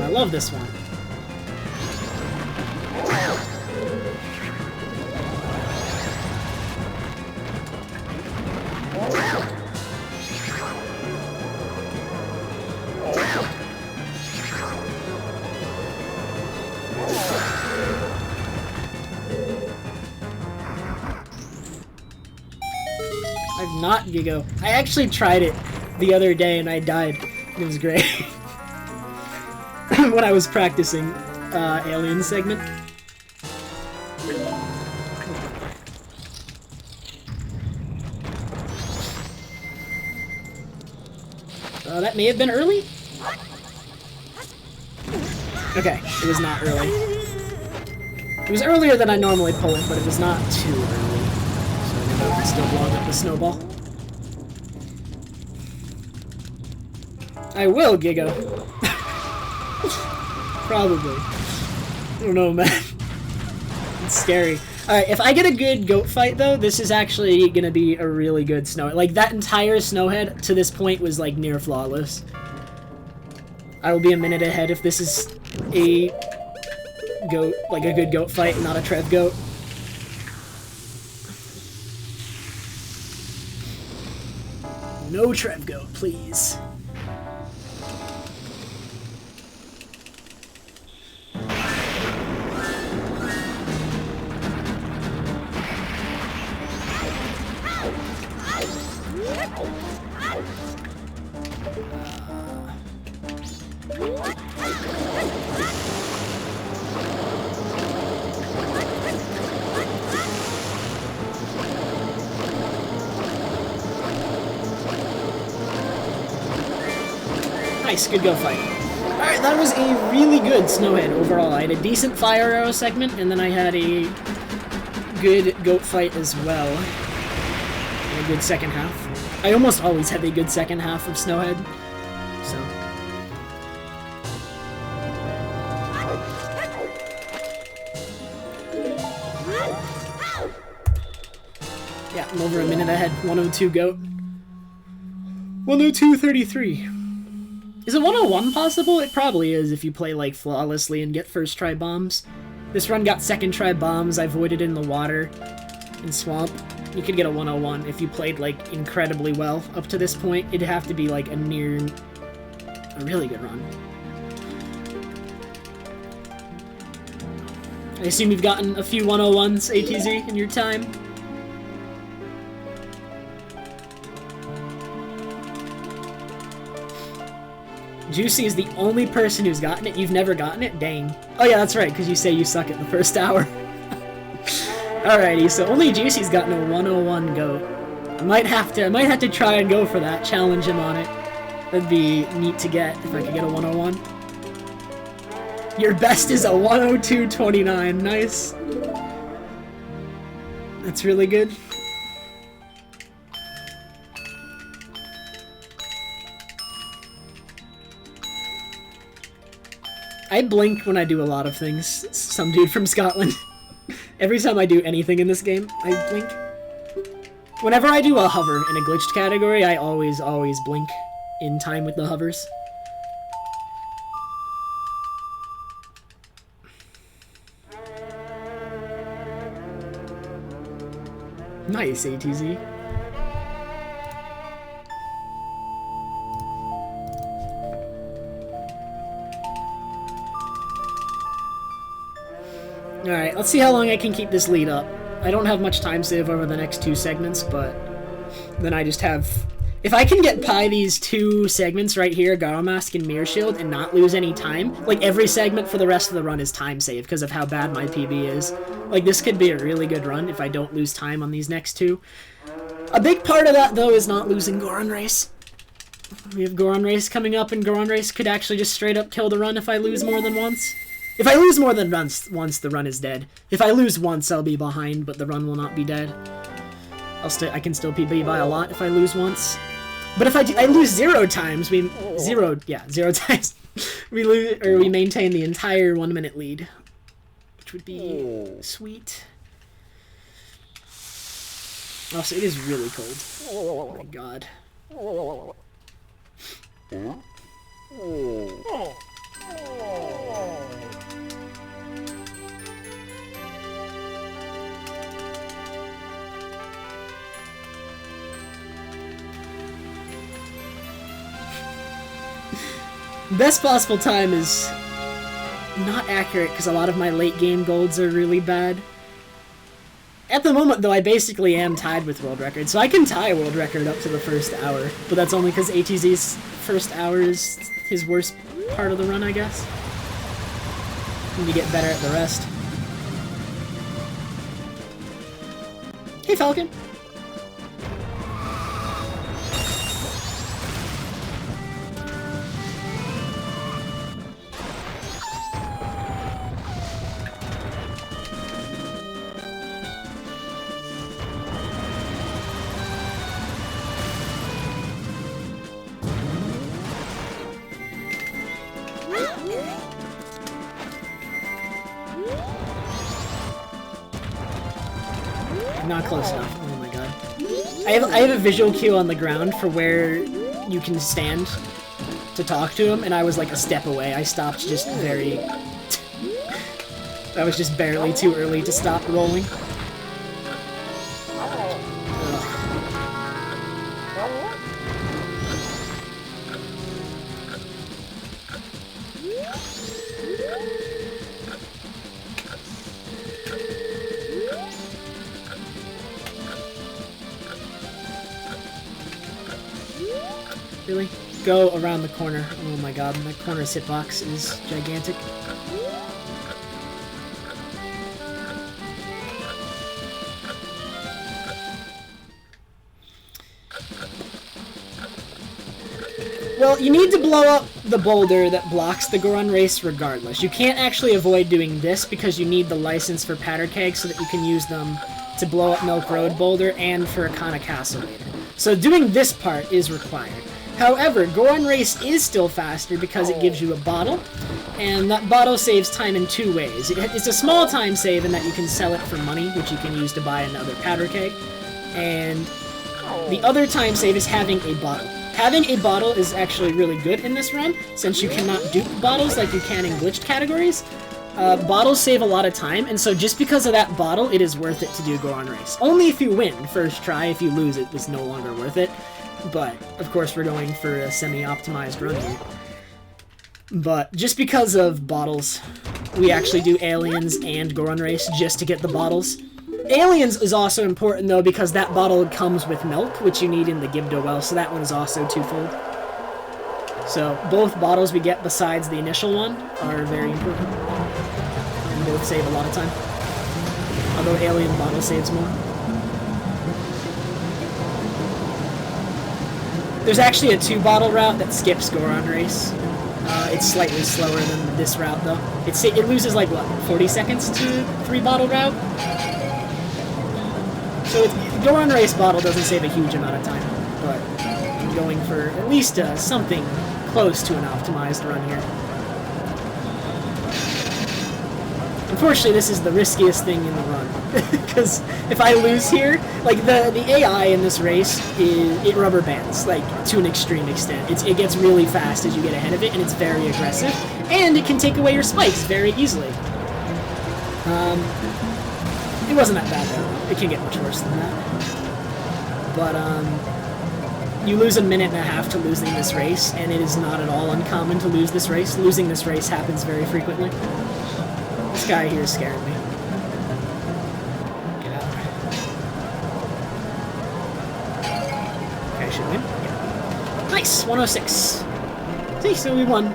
I love this one. I'm not Gigo. I actually tried it the other day and I died. It was great. When I was practicing Alien segment. That may have been early? Okay, it was not early. It was earlier than I normally pull it, but it was not too early. So I know I can still blow up the snowball. I will, Gigo. Probably. I don't know, man. It's scary. Alright, if I get a good goat fight, though, this is actually gonna be a really good snow. Like, that entire snowhead to this point was, like, near flawless. I will be a minute ahead if this is a goat, like a good goat fight, not a Trev goat. No Trev goat, please. Nice, good go fight. Alright, that was a really good snowhead overall. I had a decent fire arrow segment, and then I had a good goat fight as well. And a good second half. I almost always have a good second half of snowhead, so. Yeah, I'm over a minute ahead. 102 goat. 102.33. Is it 101 possible? It probably is if you play, like, flawlessly and get first try bombs. This run got second try bombs. I avoided in the water and swamp. You could get a 101 if you played, like, incredibly well up to this point. It'd have to be, like, a really good run. I assume you've gotten a few 101s, ATZ, in your time? Juicy is the only person who's gotten it. You've never gotten it? Dang. Oh yeah, that's right, because you say you suck at the first hour. Alrighty, so only Juicy's gotten a 101 goat. I might have to try and go for that, challenge him on it. That'd be neat to get if I could get a 101. Your best is a 102.29. Nice. That's really good. I blink when I do a lot of things. Some dude from Scotland. Every time I do anything in this game, I blink. Whenever I do a hover in a glitched category, I always blink in time with the hovers. Nice, ATZ. Alright, let's see how long I can keep this lead up. I don't have much time save over the next two segments, but then I just have... If I can get by these two segments right here, Garo Mask and Mirror Shield, and not lose any time, like every segment for the rest of the run is time save because of how bad my PB is. Like, this could be a really good run if I don't lose time on these next two. A big part of that, though, is not losing Goron Race. We have Goron Race coming up, and Goron Race could actually just straight up kill the run if I lose more than once. If I lose more than once, the run is dead. If I lose once, I'll be behind, but the run will not be dead. I can still PB by a lot if I lose once. But if I lose 0 times, zero times, we maintain the entire 1 minute lead, which would be sweet. Also, it is really cold. Oh my god. Best possible time is not accurate because a lot of my late game golds are really bad. At the moment, though, I basically am tied with world record, so I can tie world record up to the first hour, but that's only because ATZ's first hour is his worst part of the run, I guess. And you get better at the rest. Hey, Falcon! not close enough. Oh my god. I have a visual cue on the ground for where you can stand to talk to him, and I was like a step away. I stopped just very... I was just barely too early to stop rolling. Really? Go around the corner. Oh my god, my corner's hitbox is gigantic. Well, you need to blow up the boulder that blocks the Goron race regardless. You can't actually avoid doing this because you need the license for powder kegs so that you can use them to blow up Milk Road Boulder and for Akana Castle later. So doing this part is required. However, Goron Race is still faster because it gives you a bottle, and that bottle saves time in two ways. It's a small time save in that you can sell it for money, which you can use to buy another powder keg, and the other time save is having a bottle. Having a bottle is actually really good in this run, since you cannot dupe bottles like you can in glitched categories. Bottles save a lot of time, and so just because of that bottle, it is worth it to do Goron Race. Only if you win first try. If you lose, it was no longer worth it. But, of course, we're going for a semi-optimized run here. But, just because of bottles, we actually do Aliens and Goron Race just to get the bottles. Aliens is also important, though, because that bottle comes with milk, which you need in the Gibdo well, so that one is also twofold. So, both bottles we get besides the initial one are very important. And both save a lot of time. Although Alien bottle saves more. There's actually a 2-bottle route that skips Goron Race. It's slightly slower than this route, though. It loses, like, what, 40 seconds to 3-bottle route? So Goron Race bottle doesn't save a huge amount of time, but I'm going for at least something close to an optimized run here. Unfortunately, this is the riskiest thing in the run, because if I lose here, like, the AI in this race, it rubber bands, like, to an extreme extent. It gets really fast as you get ahead of it, and it's very aggressive, and it can take away your spikes very easily. It wasn't that bad, though. It can get much worse than that. But, you lose a minute and a half to losing this race, and it is not at all uncommon to lose this race. Losing this race happens very frequently. This guy here is scaring me. Get out. Okay, I should win. Yeah. Nice! 106. See, so we won.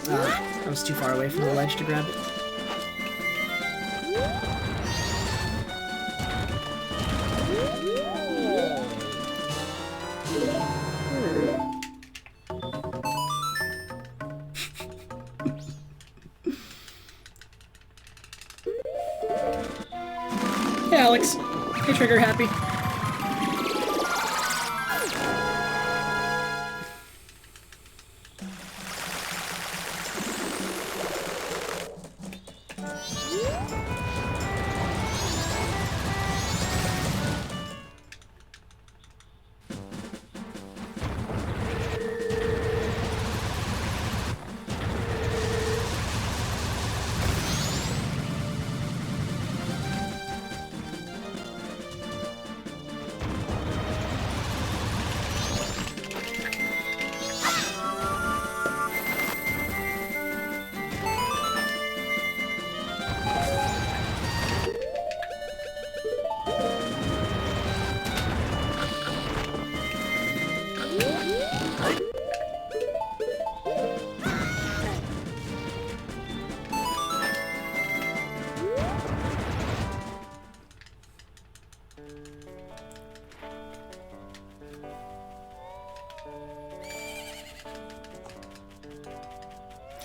I was too far away from the ledge to grab it. Hey, Alex. Hey, Trigger Happy.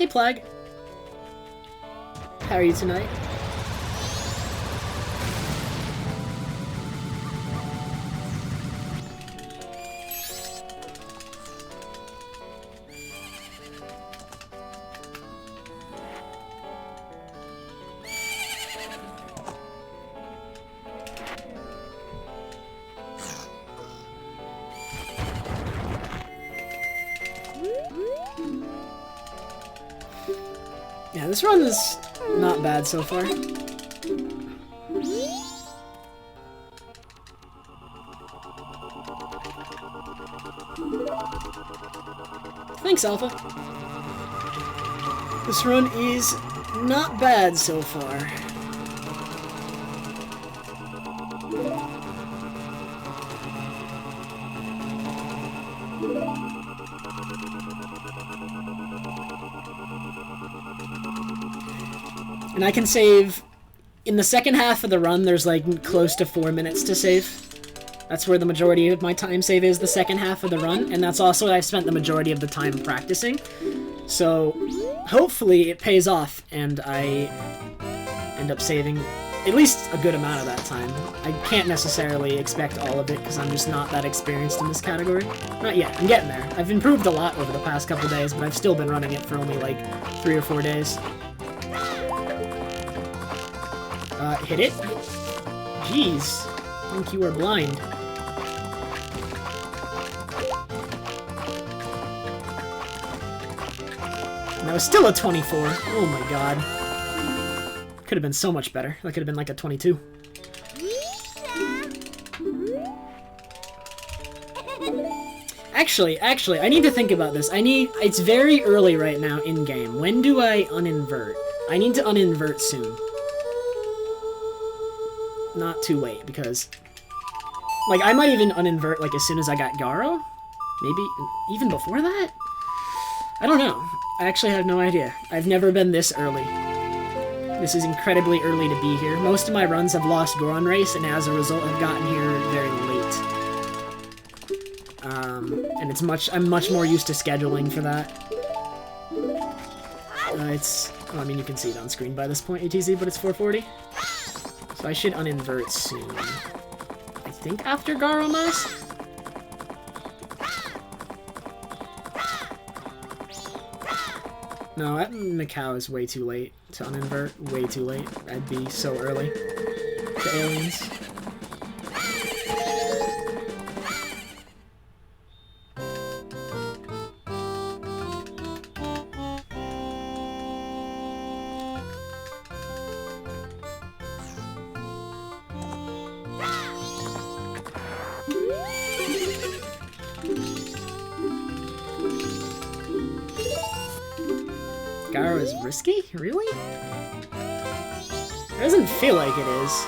Hey, Plague. How are you tonight? Yeah, this run is not bad so far. Thanks, Alpha. This run is not bad so far. And I can save... In the second half of the run, there's like close to 4 minutes to save. That's where the majority of my time save is, the second half of the run, and that's also what I've spent the majority of the time practicing. So, hopefully it pays off, and I end up saving at least a good amount of that time. I can't necessarily expect all of it, because I'm just not that experienced in this category. Not yet, I'm getting there. I've improved a lot over the past couple days, but I've still been running it for only like 3 or 4 days. Hit it? Jeez. I think you were blind. And that was still a 24. Oh my god. Could have been so much better. That could have been like a 22. Actually, I need to think about this. It's very early right now in-game. When do I uninvert? I need to uninvert soon. Not too late, because... Like, I might even uninvert, like, as soon as I got Garo? Maybe even before that? I don't know. I actually have no idea. I've never been this early. This is incredibly early to be here. Most of my runs have lost Goron Race, and as a result, have gotten here very late. And I'm much more used to scheduling for that. Well, I mean, you can see it on screen by this point, ATZ, but it's 4:40. So I should uninvert soon. I think after Garo Mask? No, that Macau is way too late to uninvert. Way too late. I'd be so early. The aliens. Garo is risky? Really? It doesn't feel like it is.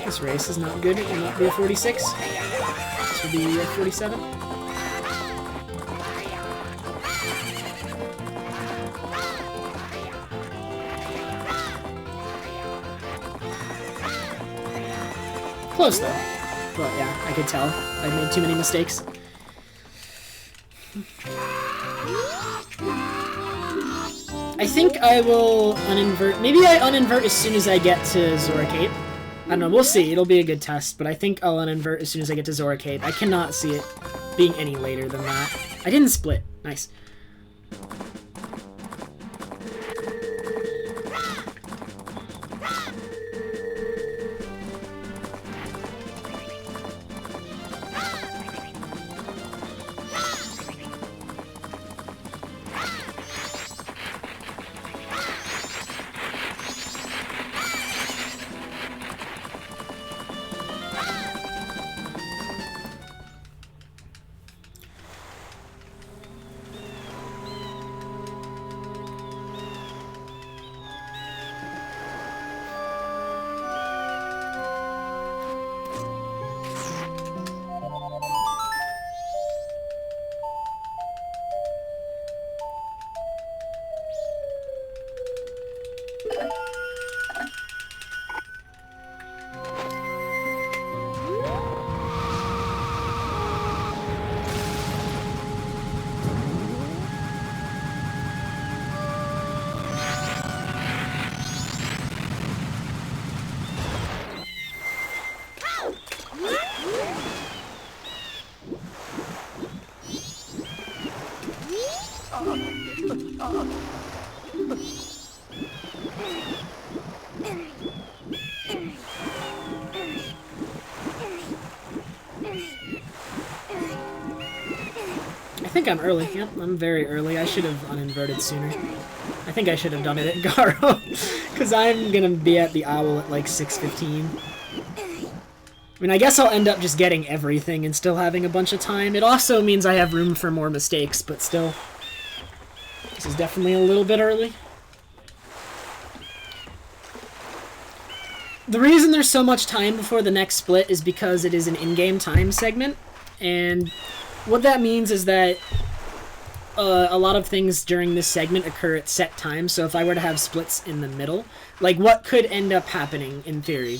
This race is not good. It will not be a 46. This will be a 47. Close though. But yeah, I could tell. I made too many mistakes. I think I will uninvert. Maybe I uninvert as soon as I get to Zora Cape. I don't know, we'll see. It'll be a good test, but I think I'll uninvert as soon as I get to Zora Cape. I cannot see it being any later than that. I didn't split. Nice. think I'm early. Yep, I'm very early. I should have uninverted sooner. I think I should have done it at Garo, because I'm gonna be at the Owl at like 6:15. I mean, I guess I'll end up just getting everything and still having a bunch of time. It also means I have room for more mistakes, but still. This is definitely a little bit early. The reason there's so much time before the next split is because it is an in-game time segment, and what that means is that a lot of things during this segment occur at set times, so if I were to have splits in the middle, like what could end up happening in theory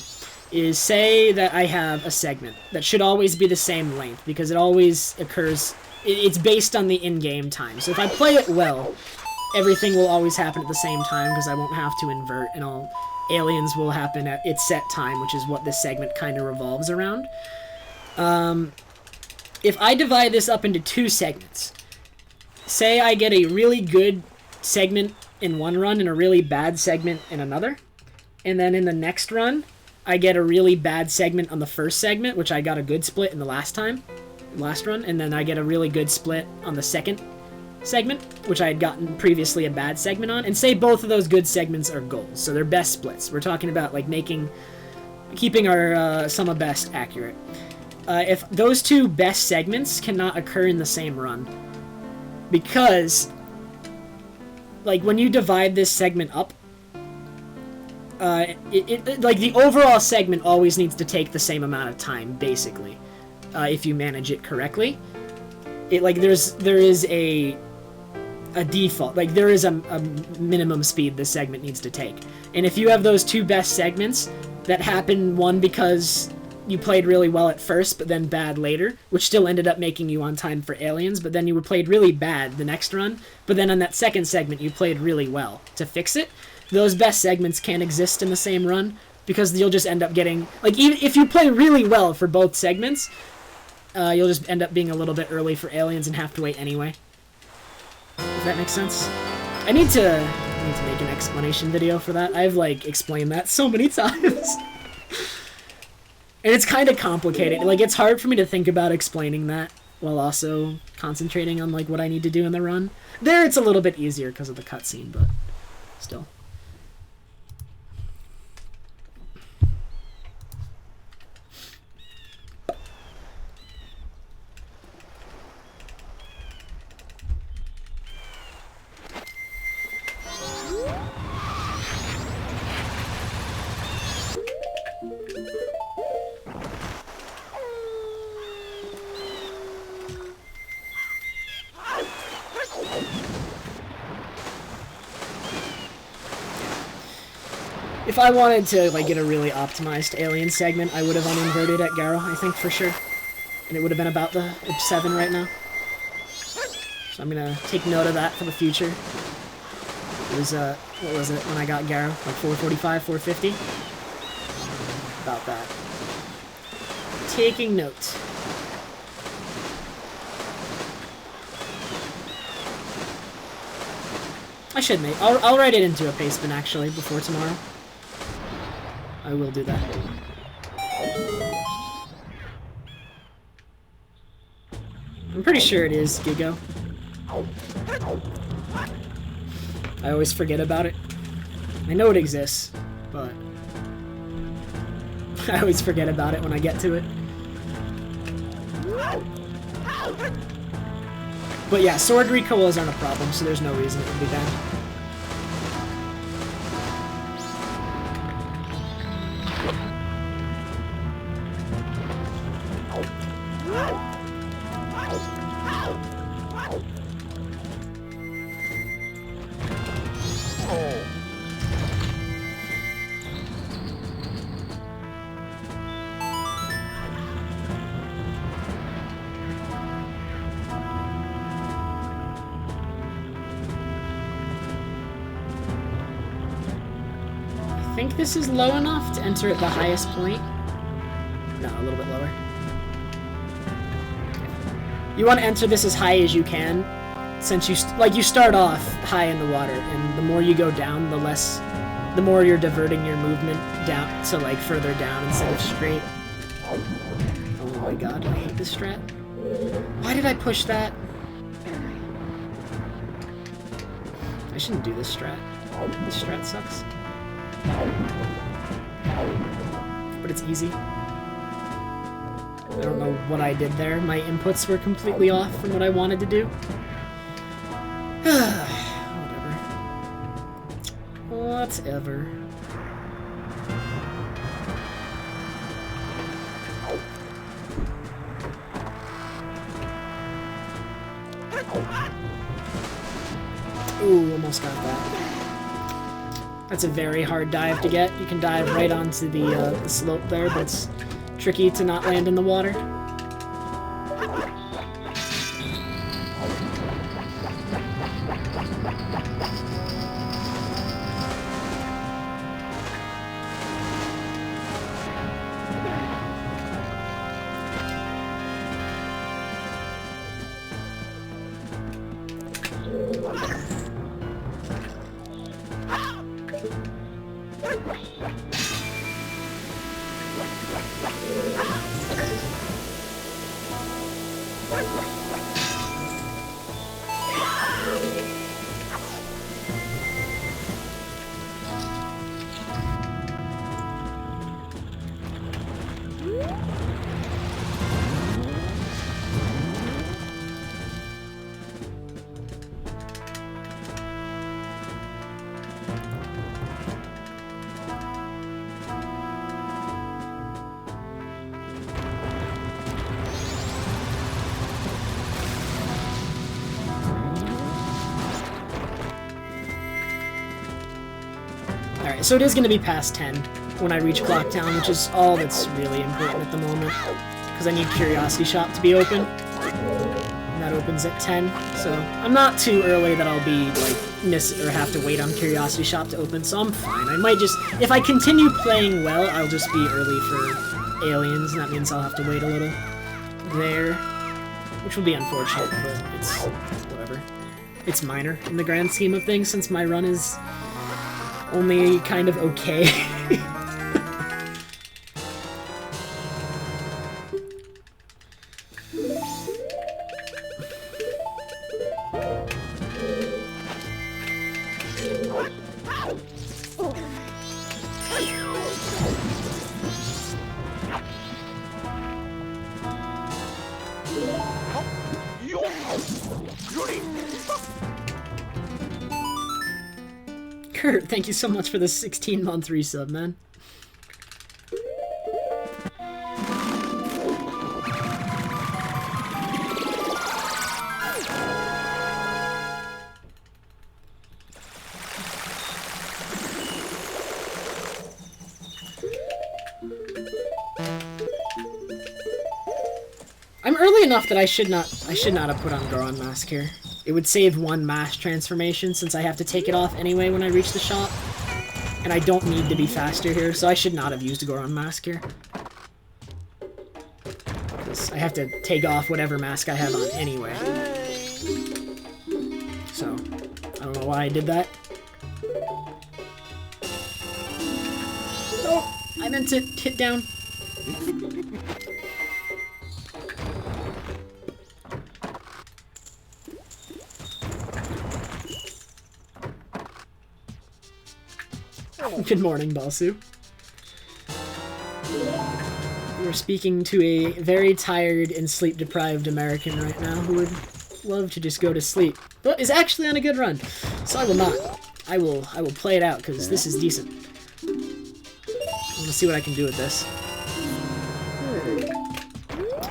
is, say that I have a segment that should always be the same length because it always occurs, it's based on the in-game time. So if I play it well, everything will always happen at the same time because I won't have to invert, and all aliens will happen at its set time, which is what this segment kind of revolves around. If I divide this up into 2 segments, say I get a really good segment in one run and a really bad segment in another, and then in the next run, I get a really bad segment on the first segment, which I got a good split in the last run, and then I get a really good split on the second segment, which I had gotten previously a bad segment on, and say both of those good segments are goals, so they're best splits. We're talking about like keeping our sum of best accurate. If those 2 best segments cannot occur in the same run, because like when you divide this segment up, like the overall segment always needs to take the same amount of time, basically, if you manage it correctly. There is a default, like there is a minimum speed this segment needs to take, and if you have those 2 best segments that happen, one because you played really well at first but then bad later, which still ended up making you on time for aliens, but then you were played really bad the next run, but then on that second segment you played really well to fix it, those best segments can't exist in the same run because you'll just end up getting, like, even if you play really well for both segments, you'll just end up being a little bit early for aliens and have to wait anyway. If that makes sense. I need to make an explanation video for that. I've like explained that so many times. And it's kind of complicated. Like, it's hard for me to think about explaining that while also concentrating on like what I need to do in the run. There it's a little bit easier because of the cutscene, but still. If I wanted to like get a really optimized alien segment, I would have uninverted at Garo, I think, for sure. And it would have been about the 7 right now. So I'm gonna take note of that for the future. It was, what was it when I got Garo? Like 445, 450? About that. Taking note. I should make. I'll write it into a pastebin actually before tomorrow. I will do that. I'm pretty sure it is Gigo. I always forget about it. I know it exists, but I always forget about it when I get to it. But yeah, sword recoils aren't a problem, so there's no reason it would be bad. I think this is low enough to enter at the highest point. No, a little bit lower. You want to enter this as high as you can, since you start off high in the water, and the more you go down, the more you're diverting your movement down to like further down instead of straight. Oh my god, I hate this strat. Why did I push that? shouldn't do this strat. This strat sucks. But it's easy. I don't know what I did there. My inputs were completely off from what I wanted to do. Whatever. Ooh, almost got that. That's a very hard dive to get. You can dive right onto the slope there, but it's tricky to not land in the water. Alright, so it is going to be past 10 when I reach Clock Town, which is all that's really important at the moment. Because I need Curiosity Shop to be open. And that opens at 10, so I'm not too early that I'll be, like, miss or have to wait on Curiosity Shop to open, so I'm fine. I might just, if I continue playing well, I'll just be early for Aliens, and that means I'll have to wait a little there. Which will be unfortunate, but it's whatever. It's minor in the grand scheme of things, since my run is only kind of okay. Kurt, thank you so much for the 16-month resub, man. I'm early enough that I should not have put on Goron Mask here. It would save one mask transformation since I have to take it off anyway when I reach the shop. And I don't need to be faster here, so I should not have used a Goron Mask here. Because I have to take off whatever mask I have on anyway. So, I don't know why I did that. Oh, I meant to hit down. Good morning, Balsu. We're speaking to a very tired and sleep-deprived American right now who would love to just go to sleep, but is actually on a good run. So I will not. I will play it out because this is decent. I'm gonna see what I can do with this.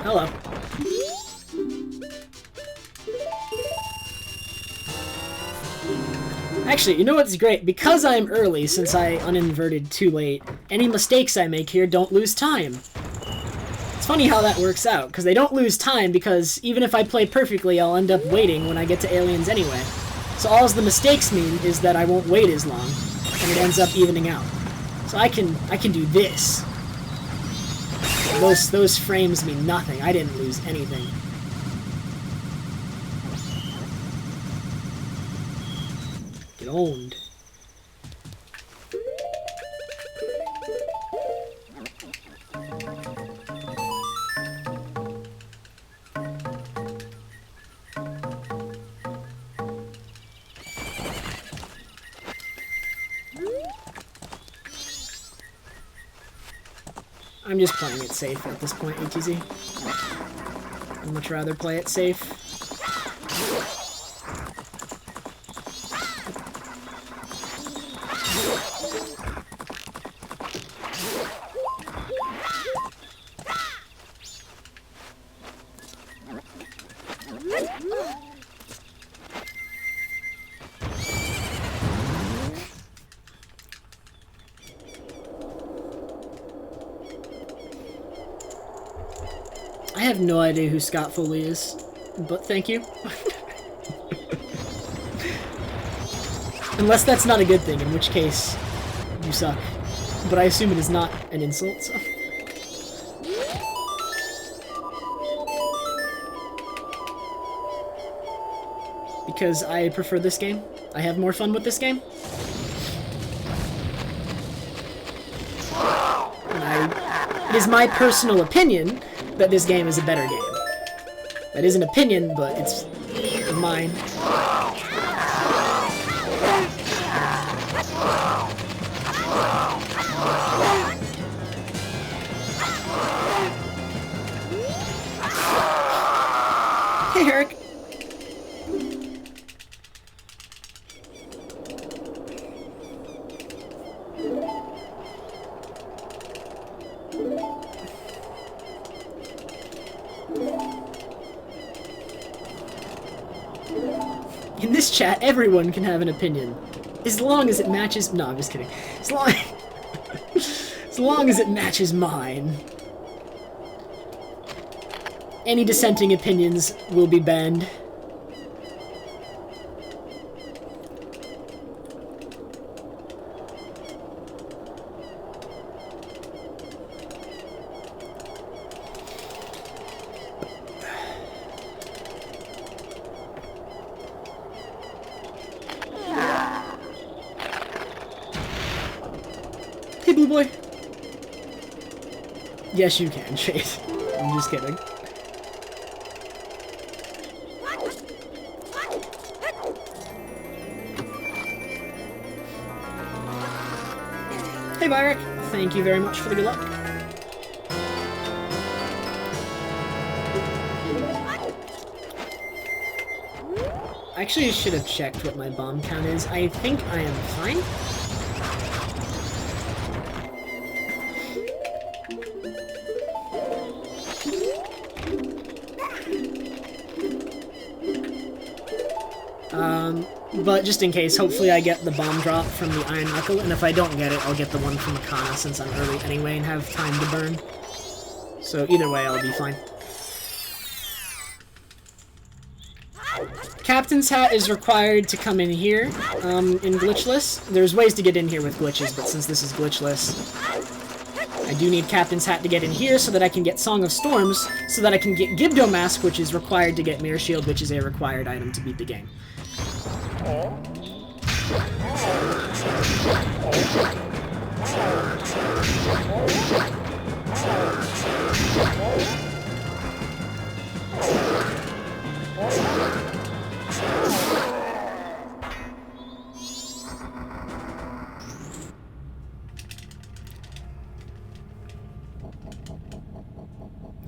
Hello. Actually, you know what's great? Because I'm early, since I uninverted too late, any mistakes I make here don't lose time. It's funny how that works out, because they don't lose time, because even if I play perfectly, I'll end up waiting when I get to Aliens anyway. So all the mistakes mean is that I won't wait as long, and it ends up evening out. So I can do this. Those frames mean nothing. I didn't lose anything. Owned. I'm just playing it safe at this point, ATZ. I'd much rather play it safe. I have no idea who Scott Foley is, but thank you. Unless that's not a good thing, in which case, you suck. But I assume it is not an insult, so... Because I prefer this game. I have more fun with this game. And it is my personal opinion that this game is a better game. That is an opinion, but it's mine. Hey, Eric. In this chat, everyone can have an opinion. As long as it matches... No, I'm just kidding. As long... as long as it matches mine. Any dissenting opinions will be banned. Hey, Blue Boy. Yes, you can, Chase. I'm just kidding. Hey, Byrick. Thank you very much for the good luck. I actually should have checked what my bomb count is. I think I am fine. But just in case, hopefully I get the bomb drop from the Iron Knuckle, and if I don't get it, I'll get the one from Akana since I'm early anyway and have time to burn. So either way, I'll be fine. Captain's Hat is required to come in here, in Glitchless. There's ways to get in here with glitches, but since this is Glitchless, I do need Captain's Hat to get in here so that I can get Song of Storms, so that I can get Gibdo Mask, which is required to get Mirror Shield, which is a required item to beat the game.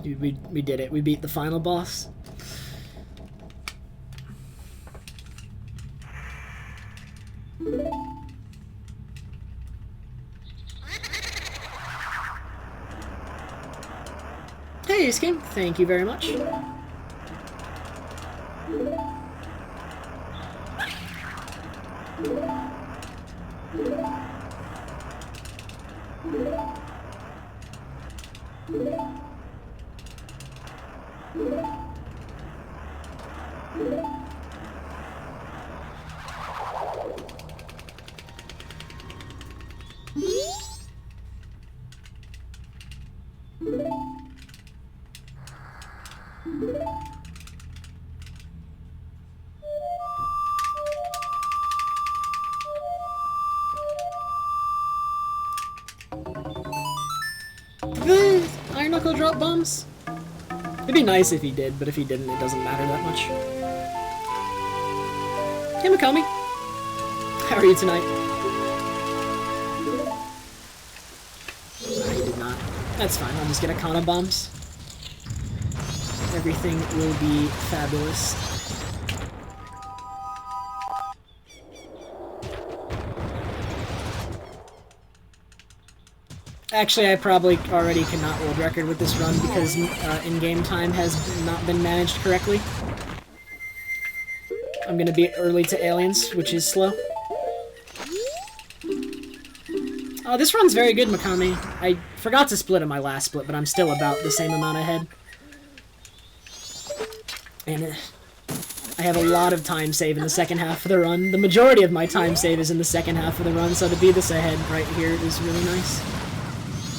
Dude, we did it. We beat the final boss. Hey, Ace King. Thank you very much. The Iron Knuckle drop bombs? It'd be nice if he did, but if he didn't, it doesn't matter that much. Hey, Mikami. How are you tonight? No, he did not. That's fine, I'll just get Akana bombs. Everything will be fabulous. Actually, I probably already cannot world record with this run because in-game time has not been managed correctly. I'm gonna be early to aliens, which is slow. Oh, this run's very good, Mikami. I forgot to split in my last split, but I'm still about the same amount ahead. And I have a lot of time save in the second half of the run. The majority of my time save is in the second half of the run, so to be this ahead right here is really nice.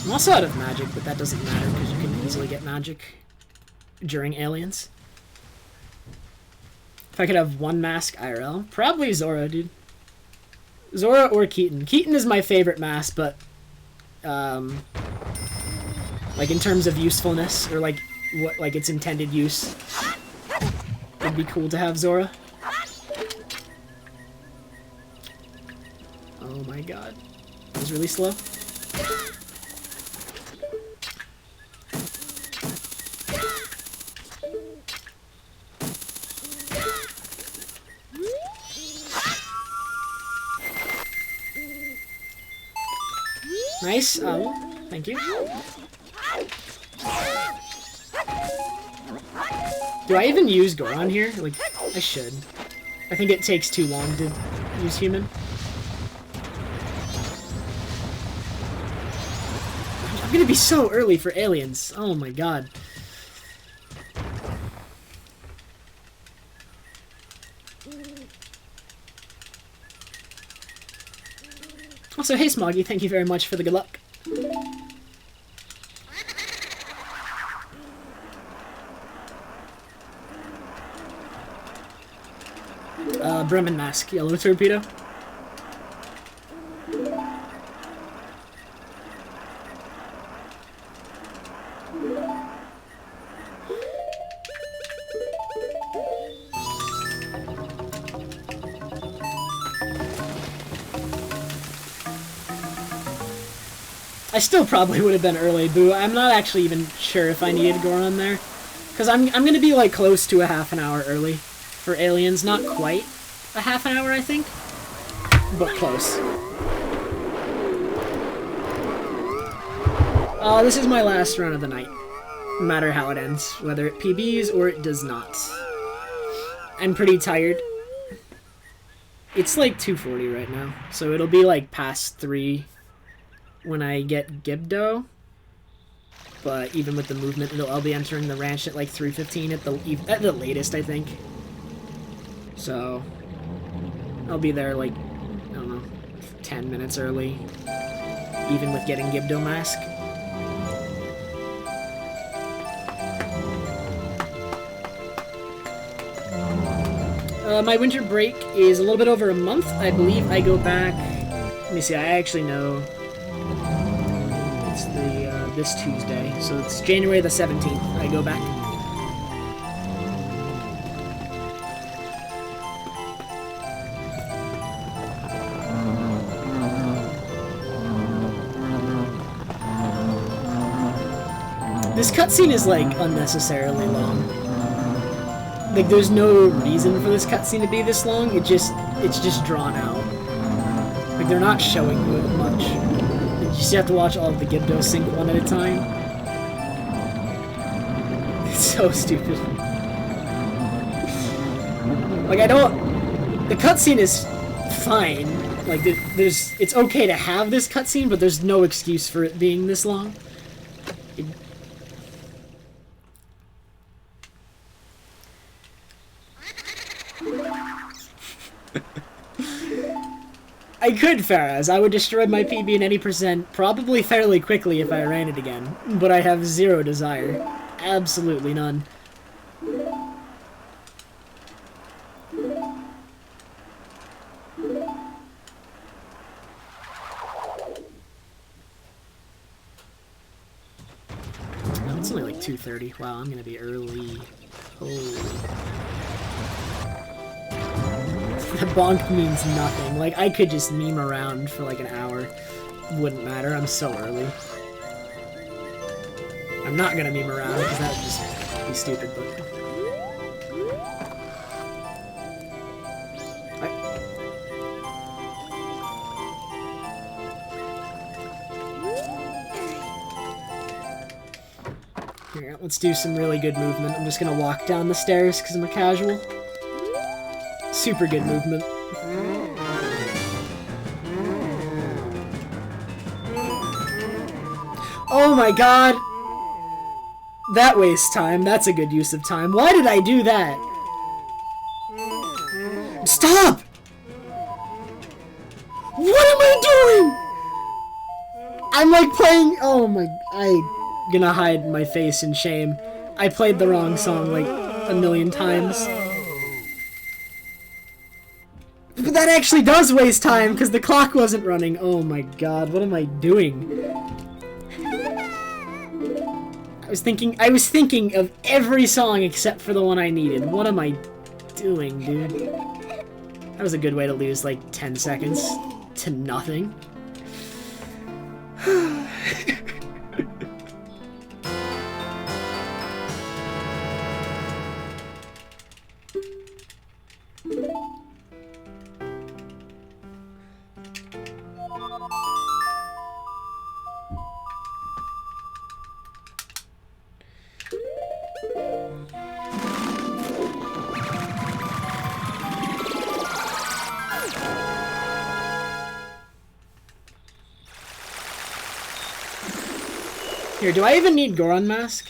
I'm also out of magic, but that doesn't matter because you can easily get magic during aliens. If I could have one mask IRL, probably Zora, dude. Zora or Keaton. Keaton is my favorite mask, but like in terms of usefulness or like what its intended use, it'd be cool to have Zora. Oh my god, it was really slow. Nice. Oh, thank you. Do I even use Goron here? Like, I should. I think it takes too long to use human. I'm gonna be so early for aliens. Oh my god. Also, hey Smoggy, thank you very much for the good luck. Bremen mask, yellow torpedo. I still probably would have been early, Boo. I'm not actually even sure if I needed Goron there. Because I'm gonna be like close to a half an hour early for aliens. Not quite a half an hour, I think. But close. This is my last run of the night. No matter how it ends. Whether it PBs or it does not. I'm pretty tired. It's like 2:40 right now. So it'll be like past 3 when I get Gibdo, but even with the movement, I'll be entering the ranch at like 3:15 at the latest, I think. So I'll be there like, I don't know, 10 minutes early, even with getting Gibdo mask. My winter break is a little bit over a month. I believe I go back. Let me see. I actually know. It's this Tuesday, so it's January the 17th. I go back. This cutscene is like unnecessarily long. Like there's no reason for this cutscene to be this long. It's just drawn out. Like they're not showing you it much. You just have to watch all of the Gibdo sync one at a time. It's so stupid. Like the cutscene is fine. Like it's okay to have this cutscene, but there's no excuse for it being this long. I could, Faraz. I would destroy my PB in any percent, probably fairly quickly if I ran it again. But I have zero desire. Absolutely none. Oh, it's only like 2:30. Wow, I'm gonna be early. Holy. The bonk means nothing. Like, I could just meme around for like an hour. Wouldn't matter, I'm so early. I'm not gonna meme around, because that would just be stupid, but... Here, let's do some really good movement. I'm just gonna walk down the stairs, because I'm a casual. Super good movement. Oh my god! That wastes time. That's a good use of time. Why did I do that? Stop! What am I doing? I'm like playing... Oh my... I'm gonna hide my face in shame. I played the wrong song like a million times. But that actually does waste time because the clock wasn't running. Oh my god, what am I doing? I was thinking of every song except for the one I needed. What am I doing, dude? That was a good way to lose like 10 seconds to nothing. Here, do I even need Goron Mask?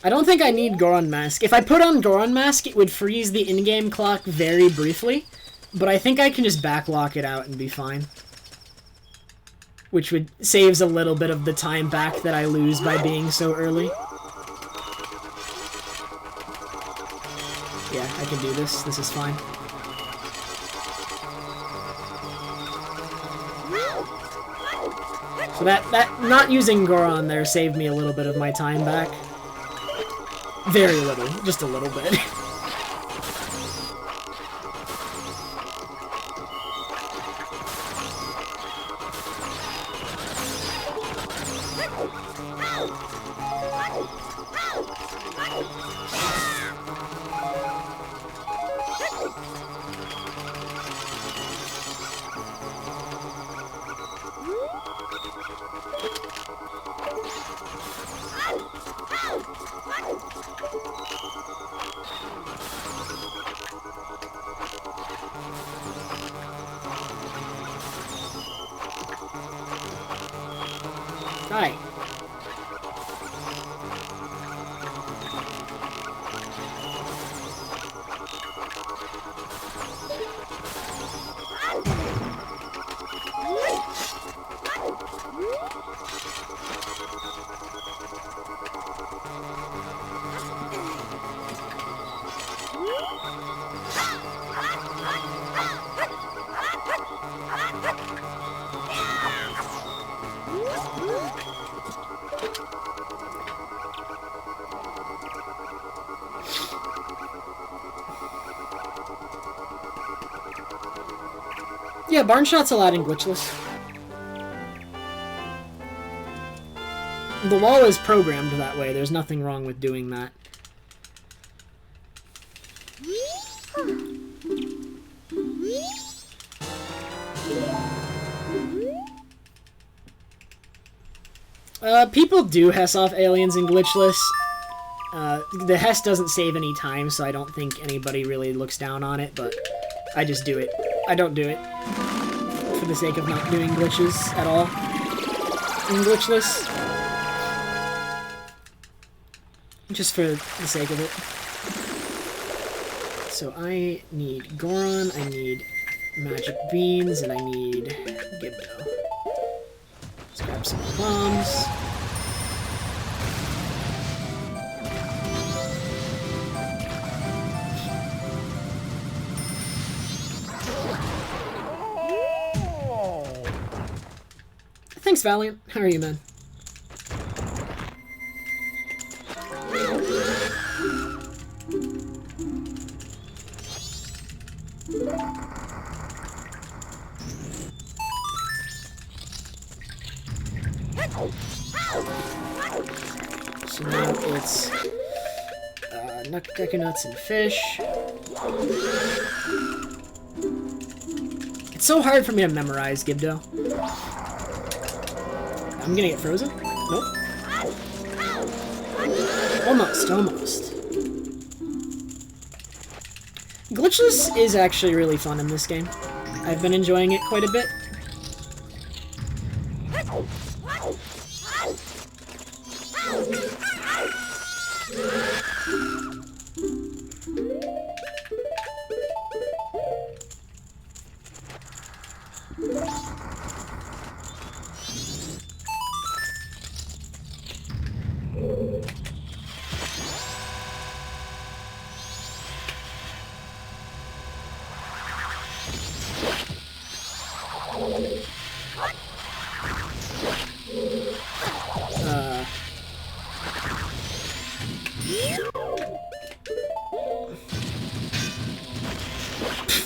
I don't think I need Goron Mask. If I put on Goron Mask, it would freeze the in-game clock very briefly, but I think I can just backlock it out and be fine. Which would saves a little bit of the time back that I lose by being so early. Yeah, I can do this. This is fine. So that not using Goron there saved me a little bit of my time back. Very little, just a little bit. Hi. Yeah, barn shot's allowed in Glitchless. The wall is programmed that way. There's nothing wrong with doing that. People do Hess off aliens in Glitchless. The Hess doesn't save any time, so I don't think anybody really looks down on it, but I just do it. I don't do it for the sake of not doing glitches at all in Glitchless. Just for the sake of it. So I need Goron, I need magic beans, and I need Gibdo. Let's grab some bombs. Thanks, Valiant. How are you, man? So now it's Deku Nuts and Fish. It's so hard for me to memorize Gibdo. I'm gonna get frozen? Nope. Almost, almost. Glitchless is actually really fun in this game. I've been enjoying it quite a bit.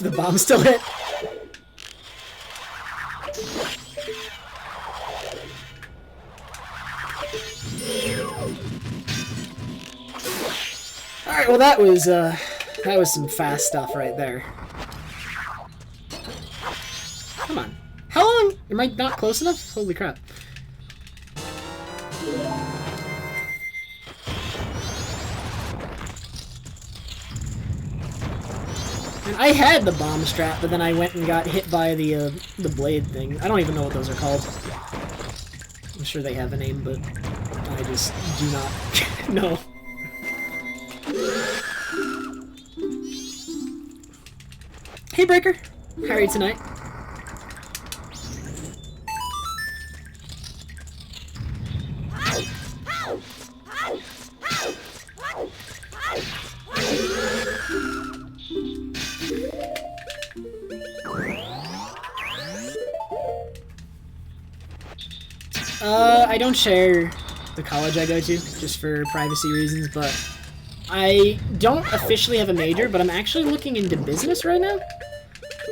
The bomb still hit. Alright, well that was some fast stuff right there. Come on. How long? Am I not close enough? Holy crap. And I had the bomb strap, but then I went and got hit by the blade thing. I don't even know what those are called. I'm sure they have a name, but I just do not know. Hey Breaker, how are you tonight? I don't share the college I go to, just for privacy reasons, but I don't officially have a major, but I'm actually looking into business right now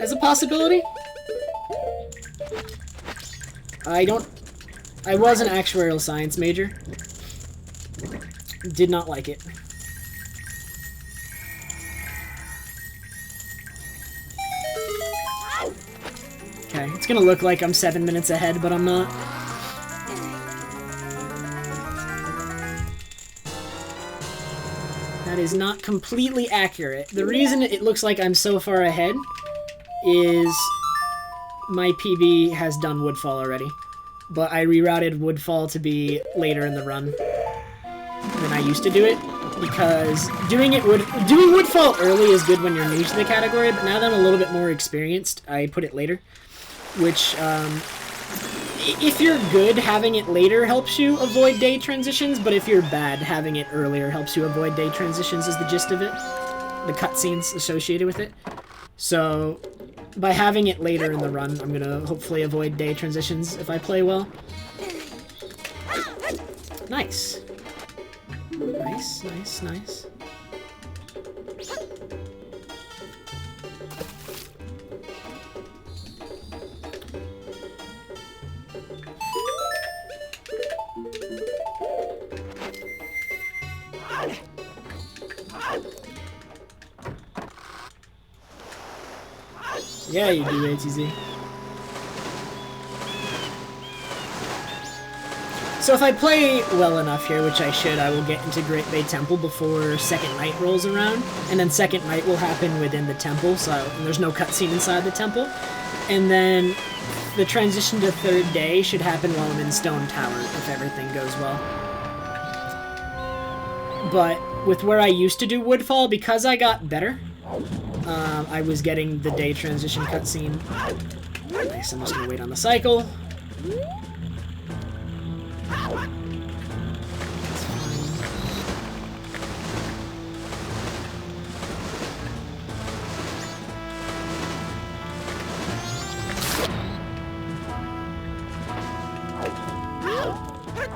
as a possibility. I was an actuarial science major. Did not like it. Okay, it's gonna look like I'm 7 minutes ahead, but I'm not. That is not completely accurate. The reason it looks like I'm so far ahead is my PB has done Woodfall already. But I rerouted Woodfall to be later in the run than I used to do it, because doing Woodfall early is good when you're new to the category, but now that I'm a little bit more experienced, I put it later, which, if you're good, having it later helps you avoid day transitions, but if you're bad, having it earlier helps you avoid day transitions is the gist of it. The cutscenes associated with it. So, by having it later in the run, I'm gonna hopefully avoid day transitions if I play well. Nice. Nice, nice, nice. Yeah, you do, ATZ. So if I play well enough here, which I should, I will get into Great Bay Temple before Second Night rolls around, and then Second Night will happen within the temple, so there's no cutscene inside the temple. And then the transition to Third Day should happen while I'm in Stone Tower, if everything goes well. But with where I used to do Woodfall, because I got better, I was getting the day transition cutscene. Nice, I'm just gonna wait on the cycle.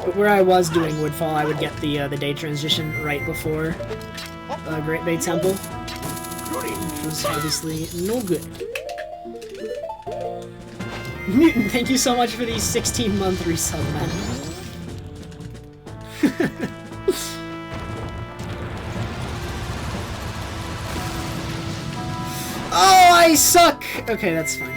But where I was doing Woodfall, I would get the day transition right before Great Bay Temple, which was obviously no good. Mutant, thank you so much for the 16-month resub, man. Oh, I suck! Okay, that's fine.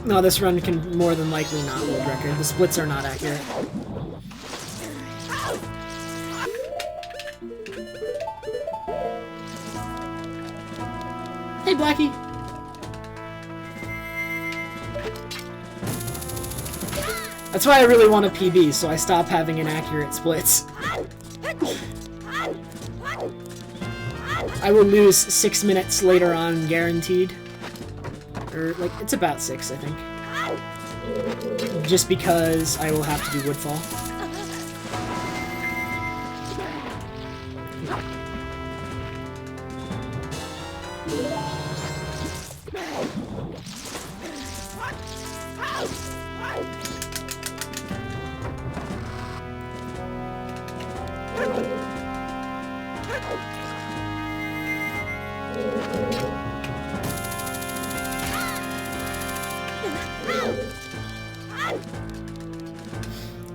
No, this run can more than likely not hold record. The splits are not accurate. Hey, Blackie! That's why I really want a PB, so I stop having inaccurate splits. I will lose 6 minutes later on, guaranteed. Or, like, it's about 6, I think. Just because I will have to do Woodfall.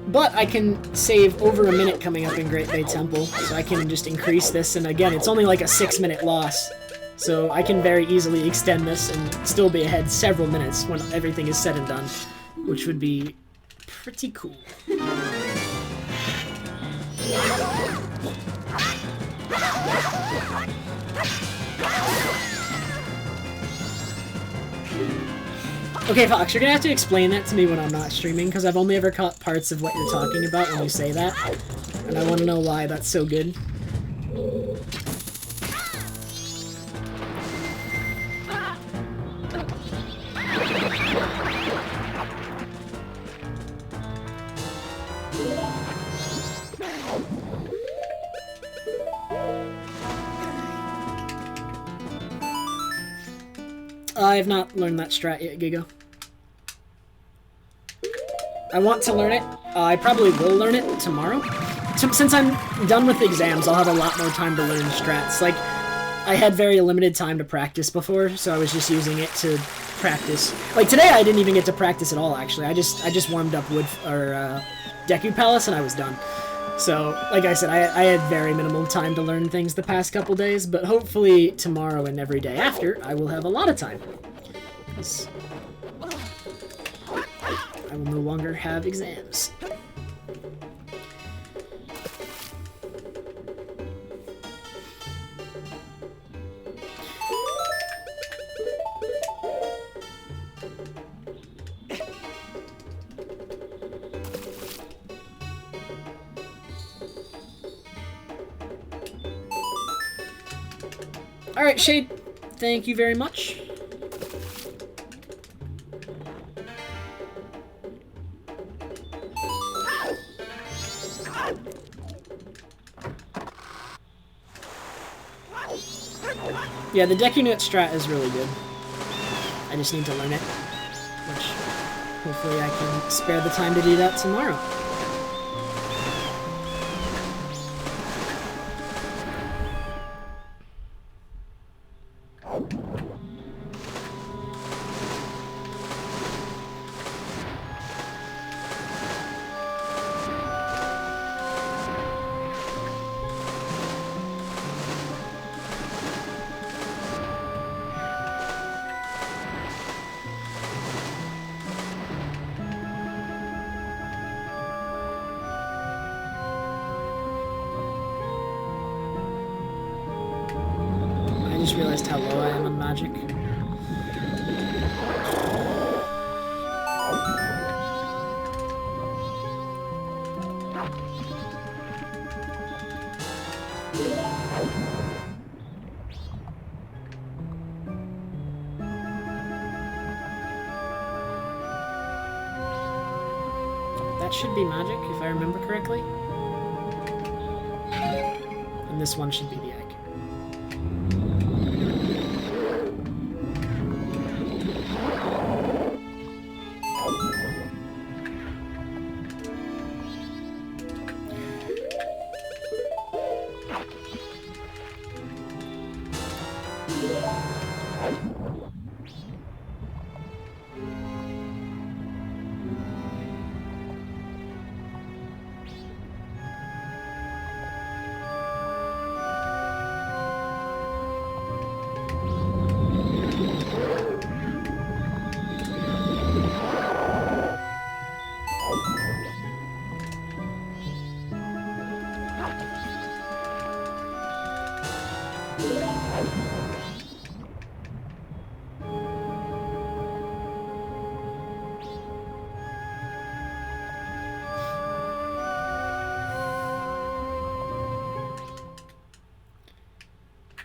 But I can save over a minute coming up in Great Bay Temple, so I can just increase this, and again, it's only like a 6-minute loss, so I can very easily extend this and still be ahead several minutes when everything is said and done, which would be pretty cool. Okay, Fox, you're gonna have to explain that to me when I'm not streaming, because I've only ever caught parts of what you're talking about when you say that, and I want to know why that's so good. I have not learned that strat yet, Gigo. I want to learn it. I probably will learn it tomorrow. Since I'm done with exams, I'll have a lot more time to learn strats. Like, I had very limited time to practice before, so I was just using it to practice. Like, today I didn't even get to practice at all, actually. I just warmed up Deku Palace, and I was done. So, like I said, I had very minimal time to learn things the past couple days, but hopefully tomorrow and every day after, I will have a lot of time. Because I will no longer have exams. Alright, Shade, thank you very much. Yeah, the Deku Nut strat is really good. I just need to learn it, which hopefully I can spare the time to do that tomorrow. I just realized how low I am on magic. That should be magic, if I remember correctly. And this one should be the egg.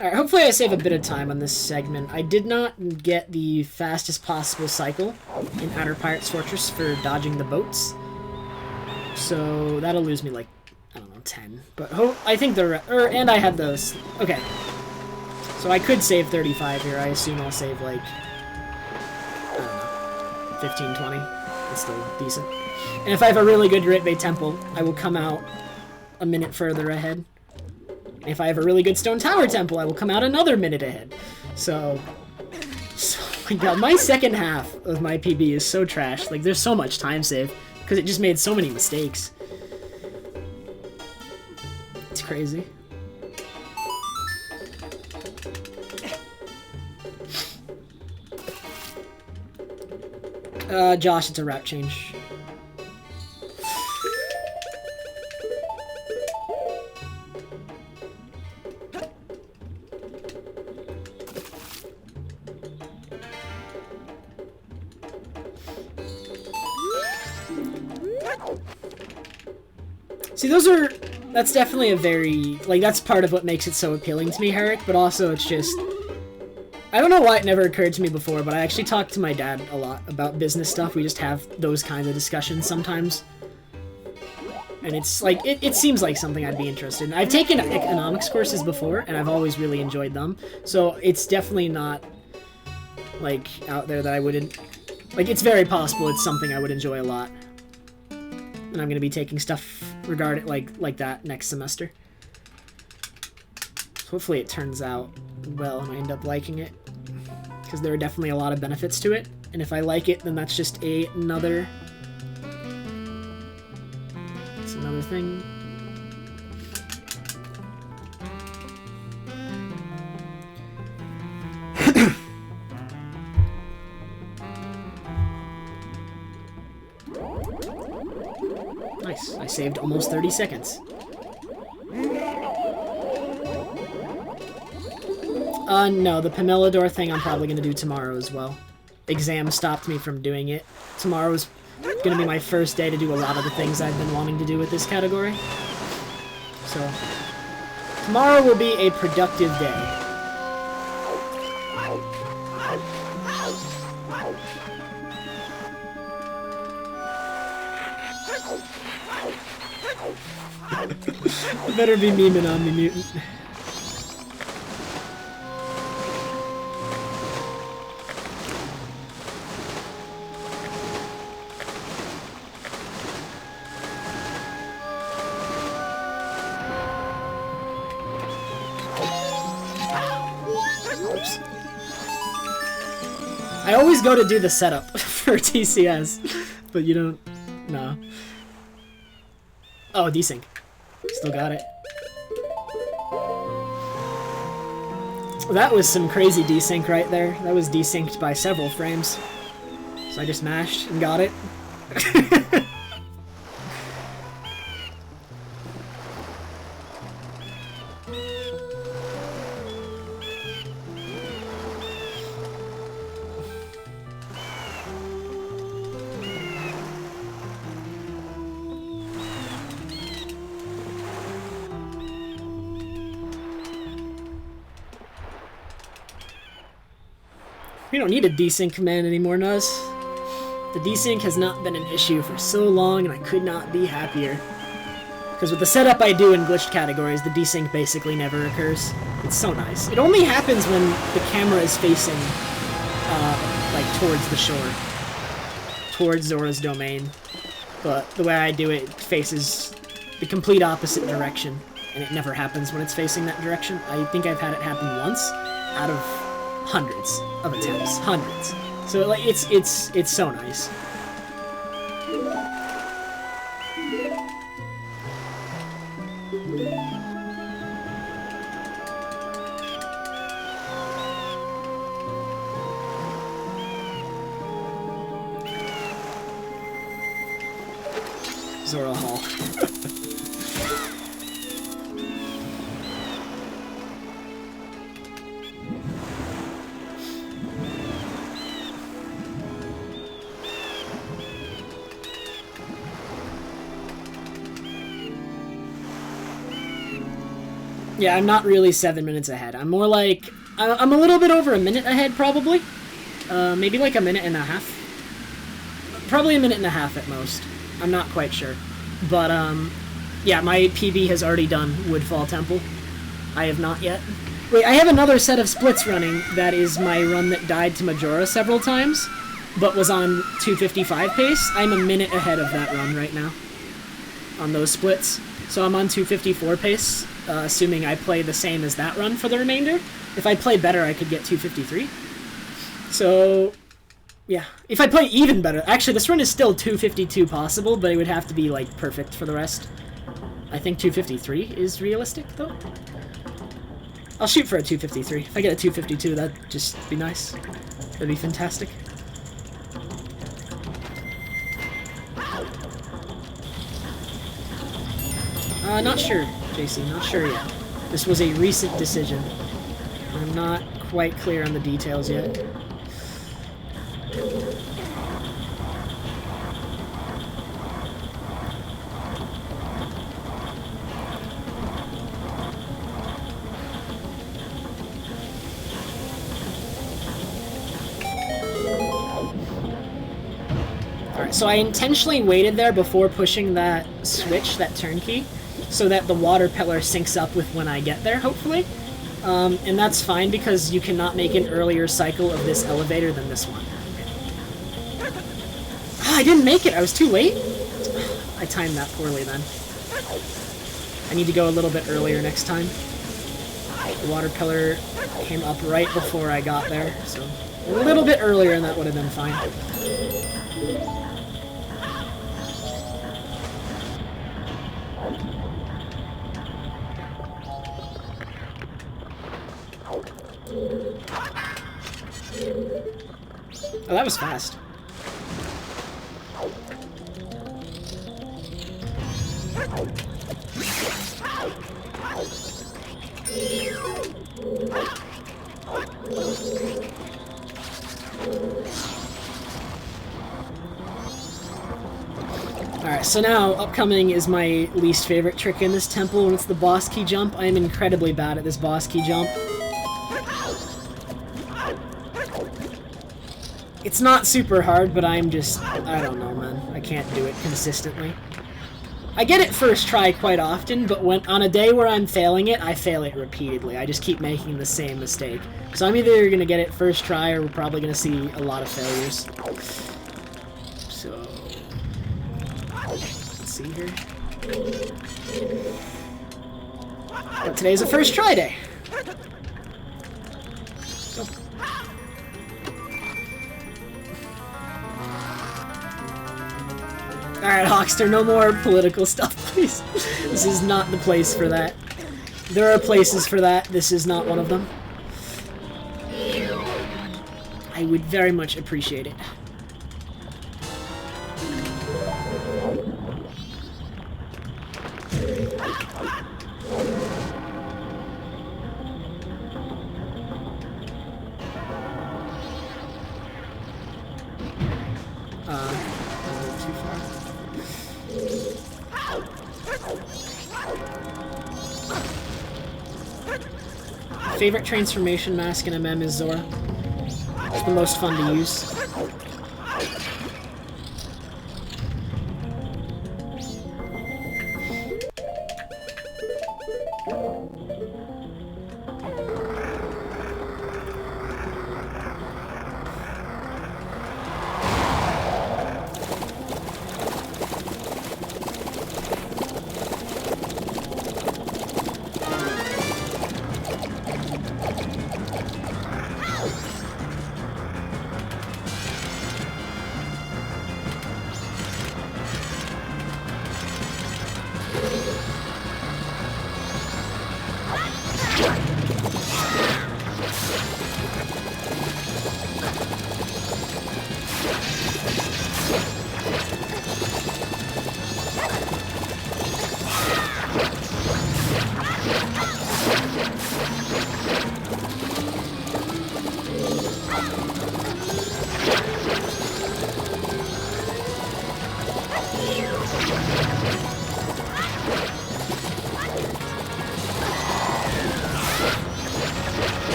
Alright, hopefully I save a bit of time on this segment. I did not get the fastest possible cycle in Outer Pirates Fortress for dodging the boats. So that'll lose me like, I don't know, 10. But I think and I have those. Okay. So I could save 35 here. I assume I'll save like, I don't know, 15, 20. It's still decent. And if I have a really good Ritbe Temple, I will come out a minute further ahead. If I have a really good Stone Tower Temple, I will come out another minute ahead. So my god, my second half of my PB is so trash. Like, there's so much time save, because it just made so many mistakes. It's crazy. Josh, it's a route change. See, that's definitely a very, like, that's part of what makes it so appealing to me, Herrick, but also it's just, I don't know why it never occurred to me before, but I actually talk to my dad a lot about business stuff. We just have those kinds of discussions sometimes. And it's, like, it seems like something I'd be interested in. I've taken economics courses before, and I've always really enjoyed them, so it's definitely not, like, out there that I wouldn't, like, it's very possible it's something I would enjoy a lot. And I'm going to be taking stuff regarding like that next semester. So hopefully it turns out well and I end up liking it, because there are definitely a lot of benefits to it, and if I like it, then that's just another thing. Nice. I saved almost 30 seconds. No, the Pamelador thing I'm probably going to do tomorrow as well. Exam stopped me from doing it. Tomorrow's going to be my first day to do a lot of the things I've been wanting to do with this category. So, tomorrow will be a productive day. You better be memeing on me, mutant. Oops. I always go to do the setup for TCS, but you don't. No. Oh, desync. Still got it. That was some crazy desync right there. That was desynced by several frames. So I just mashed and got it. We don't need a desync command anymore, Nuz. The desync has not been an issue for so long, and I could not be happier. Because with the setup I do in glitched categories, the desync basically never occurs. It's so nice. It only happens when the camera is facing, like, towards the shore. Towards Zora's domain. But the way I do it, it faces the complete opposite direction, and it never happens when it's facing that direction. I think I've had it happen once, out of hundreds of attempts, hundreds. So like it's so nice. Zora Hall. Yeah, I'm not really 7 minutes ahead. I'm more like... I'm a little bit over a minute ahead, probably. Maybe like a minute and a half. Probably a minute and a half at most. I'm not quite sure. But, yeah, my PB has already done Woodfall Temple. I have not yet. Wait, I have another set of splits running. That is my run that died to Majora several times, but was on 255 pace. I'm a minute ahead of that run right now on those splits. So I'm on 254 pace, assuming I play the same as that run for the remainder. If I play better, I could get 253. So... yeah, if I play even better... Actually, this run is still 252 possible, but it would have to be, like, perfect for the rest. I think 253 is realistic, though. I'll shoot for a 253. If I get a 252, that'd just be nice. That'd be fantastic. Not sure, JC. Not sure yet. This was a recent decision. I'm not quite clear on the details yet. Alright, so I intentionally waited there before pushing that switch, that turnkey, so that the water pillar syncs up with when I get there, hopefully. And that's fine because you cannot make an earlier cycle of this elevator than this one. Ah, I didn't make it! I was too late? I timed that poorly then. I need to go a little bit earlier next time. The water pillar came up right before I got there, so a little bit earlier and that would have been fine. Oh, that was fast. Alright, so now, upcoming is my least favorite trick in this temple, and it's the boss key jump. I am incredibly bad at this boss key jump. It's not super hard, but I'm just... I don't know, man. I can't do it consistently. I get it first try quite often, but when on a day where I'm failing it, I fail it repeatedly. I just keep making the same mistake. So I'm either going to get it first try, or we're probably going to see a lot of failures. So... let's see here. But today's a first try day. Go. Alright, Hawkster, no more political stuff, please. This is not the place for that. There are places for that. This is not one of them. I would very much appreciate it. Favorite transformation mask in MM is Zora. It's the most fun to use.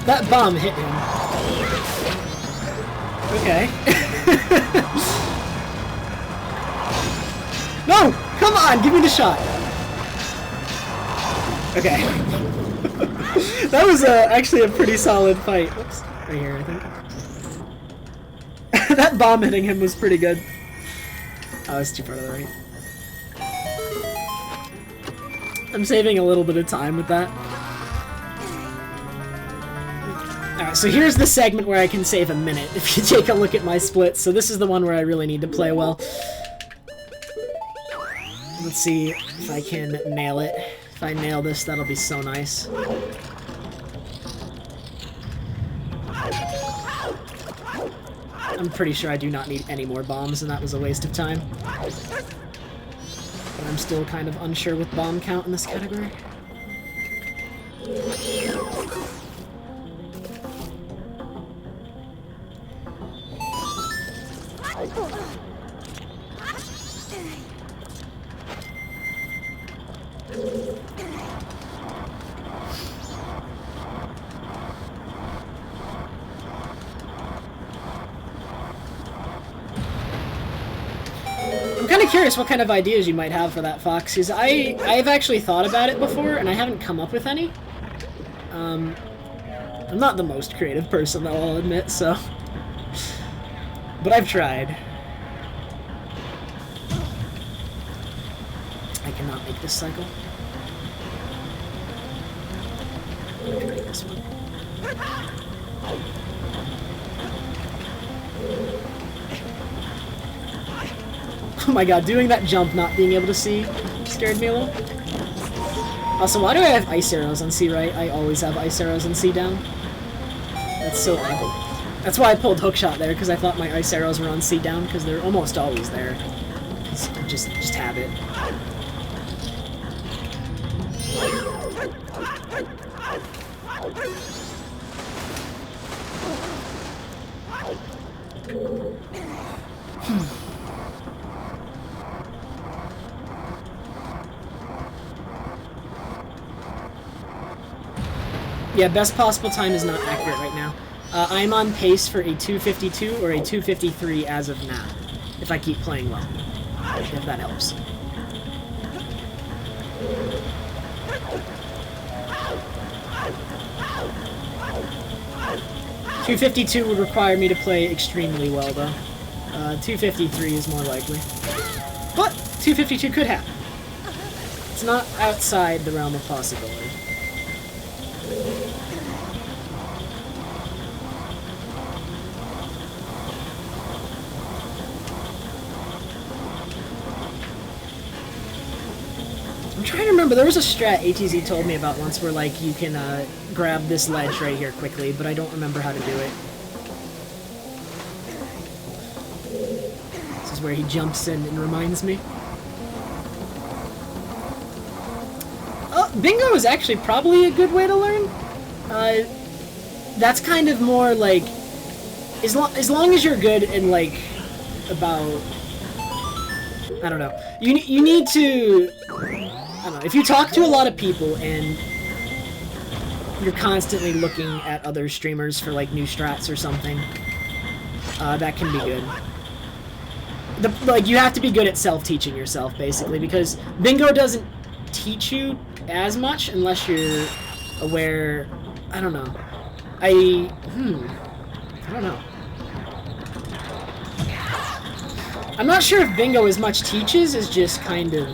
That bomb hit him. Okay. No! Come on! Give me the shot! Okay. That was actually a pretty solid fight. Whoops. Right here, I think. That bomb hitting him was pretty good. Oh, it's too far to the right. I'm saving a little bit of time with that. Alright, so here's the segment where I can save a minute if you take a look at my splits. So this is the one where I really need to play well. Let's see if I can nail it. If I nail this, that'll be so nice. I'm pretty sure I do not need any more bombs, and that was a waste of time. But I'm still kind of unsure with bomb count in this category. I'm kind of curious what kind of ideas you might have for that, Fox, because I've actually thought about it before, and I haven't come up with any. I'm not the most creative person, though, I'll admit, so... But I've tried. I cannot make this cycle. I'm gonna make this one. Oh my god, doing that jump, not being able to see, scared me a little. Also, why do I have ice arrows on C right? I always have ice arrows on C down. That's so odd. That's why I pulled hookshot there, because I thought my ice arrows were on C down, because they're almost always there. Just have it. Yeah, best possible time is not accurate right now. I'm on pace for a 2:52 or a 2:53 as of now, if I keep playing well, if that helps. .252 would require me to play extremely well, though. 2:53 is more likely. But 2:52 could happen. It's not outside the realm of possibility. I'm trying to remember, there was a strat ATZ told me about once where, like, you can grab this ledge right here quickly, but I don't remember how to do it. This is where he jumps in and reminds me. Oh, bingo is actually probably a good way to learn. That's kind of more like, as long as you're good in, like, about, I don't know. You need to, I don't know, if you talk to a lot of people and you're constantly looking at other streamers for, like, new strats or something, that can be good. Like, you have to be good at self-teaching yourself, basically, because bingo doesn't teach you as much unless you're aware. I don't know. I don't know. I'm not sure if bingo as much teaches as just kind of...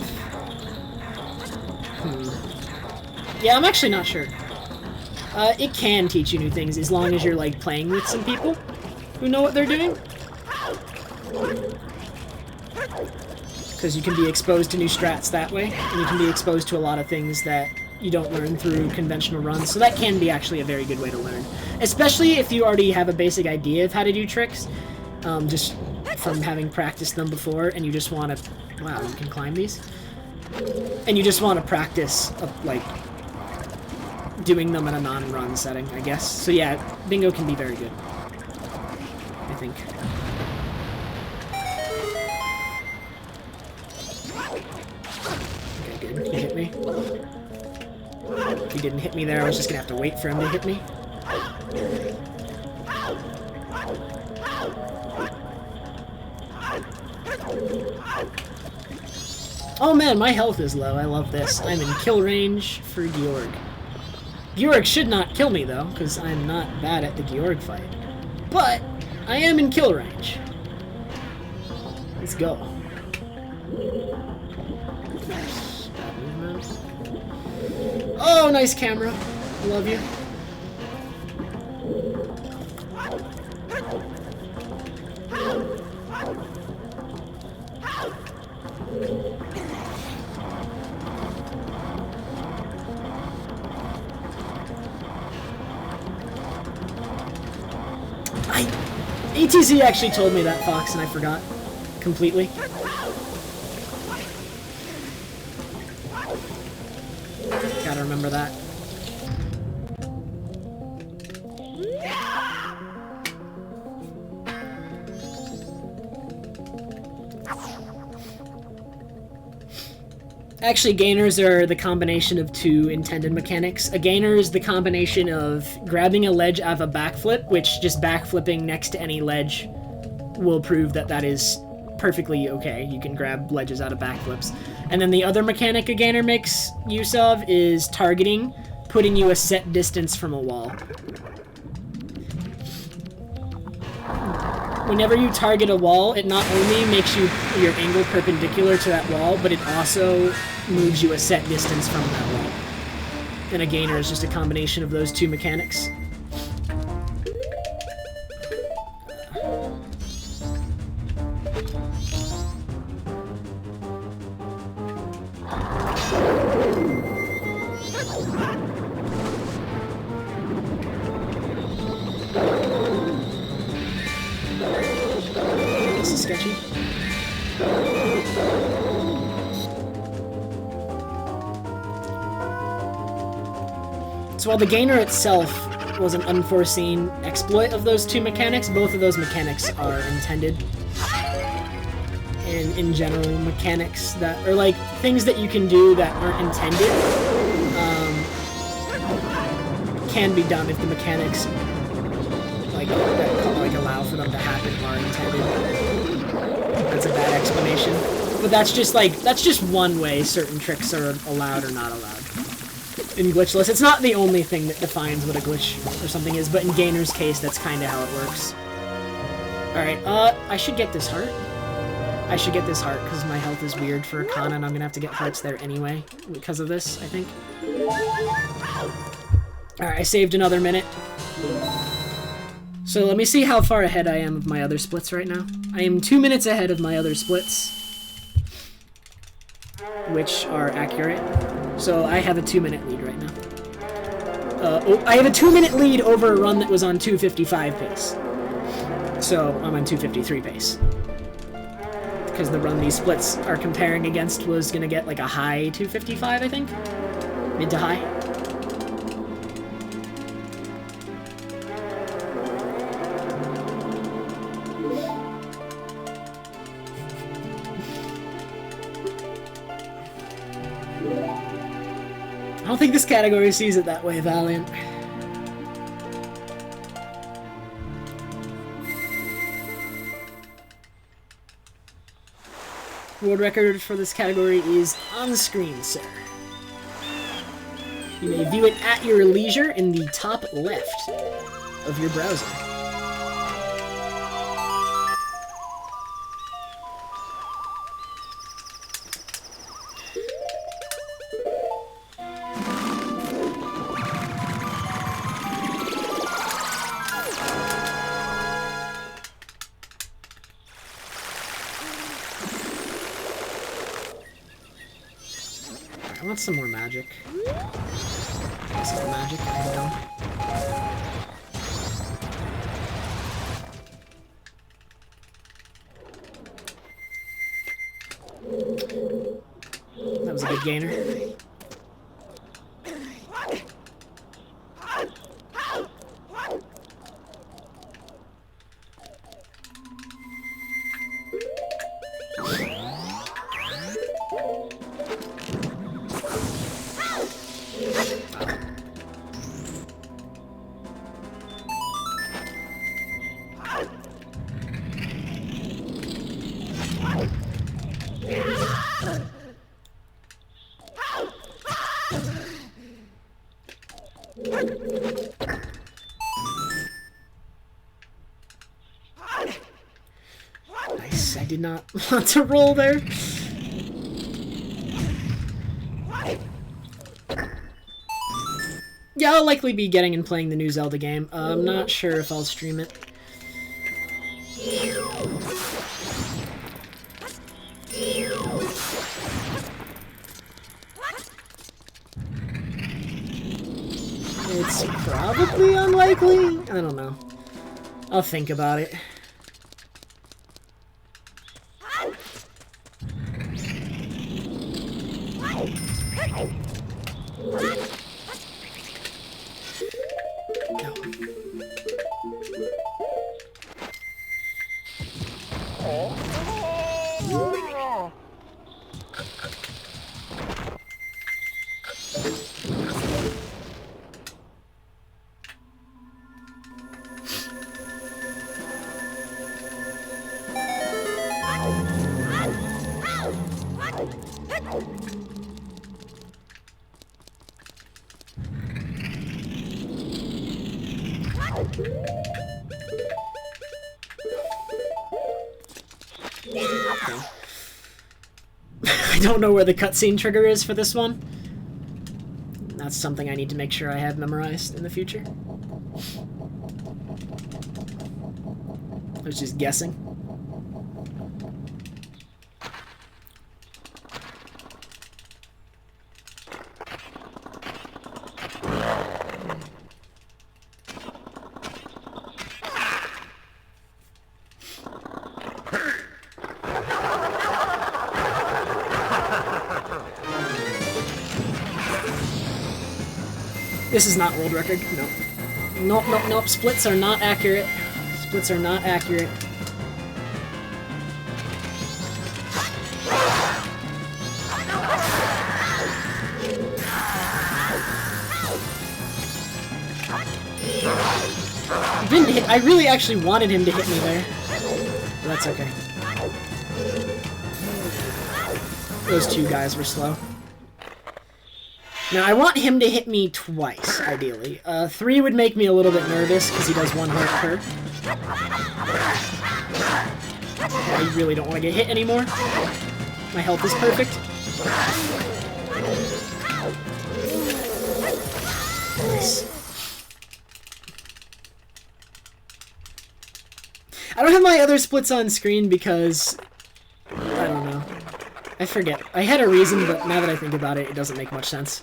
Yeah, I'm actually not sure. It can teach you new things as long as you're, like, playing with some people who know what they're doing. Because you can be exposed to new strats that way, and you can be exposed to a lot of things that you don't learn through conventional runs, so that can be actually a very good way to learn. Especially if you already have a basic idea of how to do tricks, just from having practiced them before, and you just want to... Wow, you can climb these? And you just want to practice, like, doing them in a non-run setting, I guess. So yeah, bingo can be very good, I think. Okay, good. He hit me. If he didn't hit me there, I was just gonna have to wait for him to hit me. Oh man, my health is low. I love this. I'm in kill range for Georg. Georg should not kill me though, because I'm not bad at the Georg fight. But I am in kill range. Let's go. Oh, nice camera. Love you. ATC actually told me that, Fox, and I forgot completely. Gotta remember that. Actually, gainers are the combination of two intended mechanics. A gainer is the combination of grabbing a ledge out of a backflip, which just backflipping next to any ledge will prove that that is perfectly okay. You can grab ledges out of backflips. And then the other mechanic a gainer makes use of is targeting, putting you a set distance from a wall. Whenever you target a wall, it not only makes your angle perpendicular to that wall, but it also moves you a set distance from that wall. And a gainer is just a combination of those two mechanics. This is sketchy. So while the gainer itself was an unforeseen exploit of those two mechanics, both of those mechanics are intended. And in general, mechanics that are like things that you can do that aren't intended can be done if the mechanics that allow for them to happen are intended. That's a bad explanation, but that's just one way certain tricks are allowed or not allowed. In Glitchless, it's not the only thing that defines what a glitch or something is, but in Gainer's case, that's kind of how it works. Alright, I should get this heart. I should get this heart, because my health is weird for Kana, and I'm gonna have to get hearts there anyway, because of this, I think. Alright, I saved another minute. So let me see how far ahead I am of my other splits right now. I am 2 minutes ahead of my other splits, which are accurate. So I have a 2-minute lead right now. I have a 2-minute lead over a run that was on 2:55 pace. So I'm on 2:53 pace. Because the run these splits are comparing against was going to get like a high 2:55, I think? Mid to high. I don't think this category sees it that way, Valiant. World record for this category is on screen, sir. You may view it at your leisure in the top left of your browser. I want some more magic. This is magic, I'm done. That was a good gainer. Nice, I did not want to roll there. Yeah, I'll likely be getting and playing the new Zelda game. I'm not sure if I'll stream it. It's probably unlikely. I don't know. I'll think about it. I don't know where the cutscene trigger is for this one. That's something I need to make sure I have memorized in the future. I was just guessing. This is not world record. No. Nope, nope, nope. Splits are not accurate. Splits are not accurate. I really actually wanted him to hit me there. But that's okay. Those two guys were slow. Now, I want him to hit me twice, ideally. 3 would make me a little bit nervous, because he does 1 hit per. I really don't want to get hit anymore. My health is perfect. Nice. I don't have my other splits on screen because... I don't know. I forget. I had a reason, but now that I think about it, it doesn't make much sense.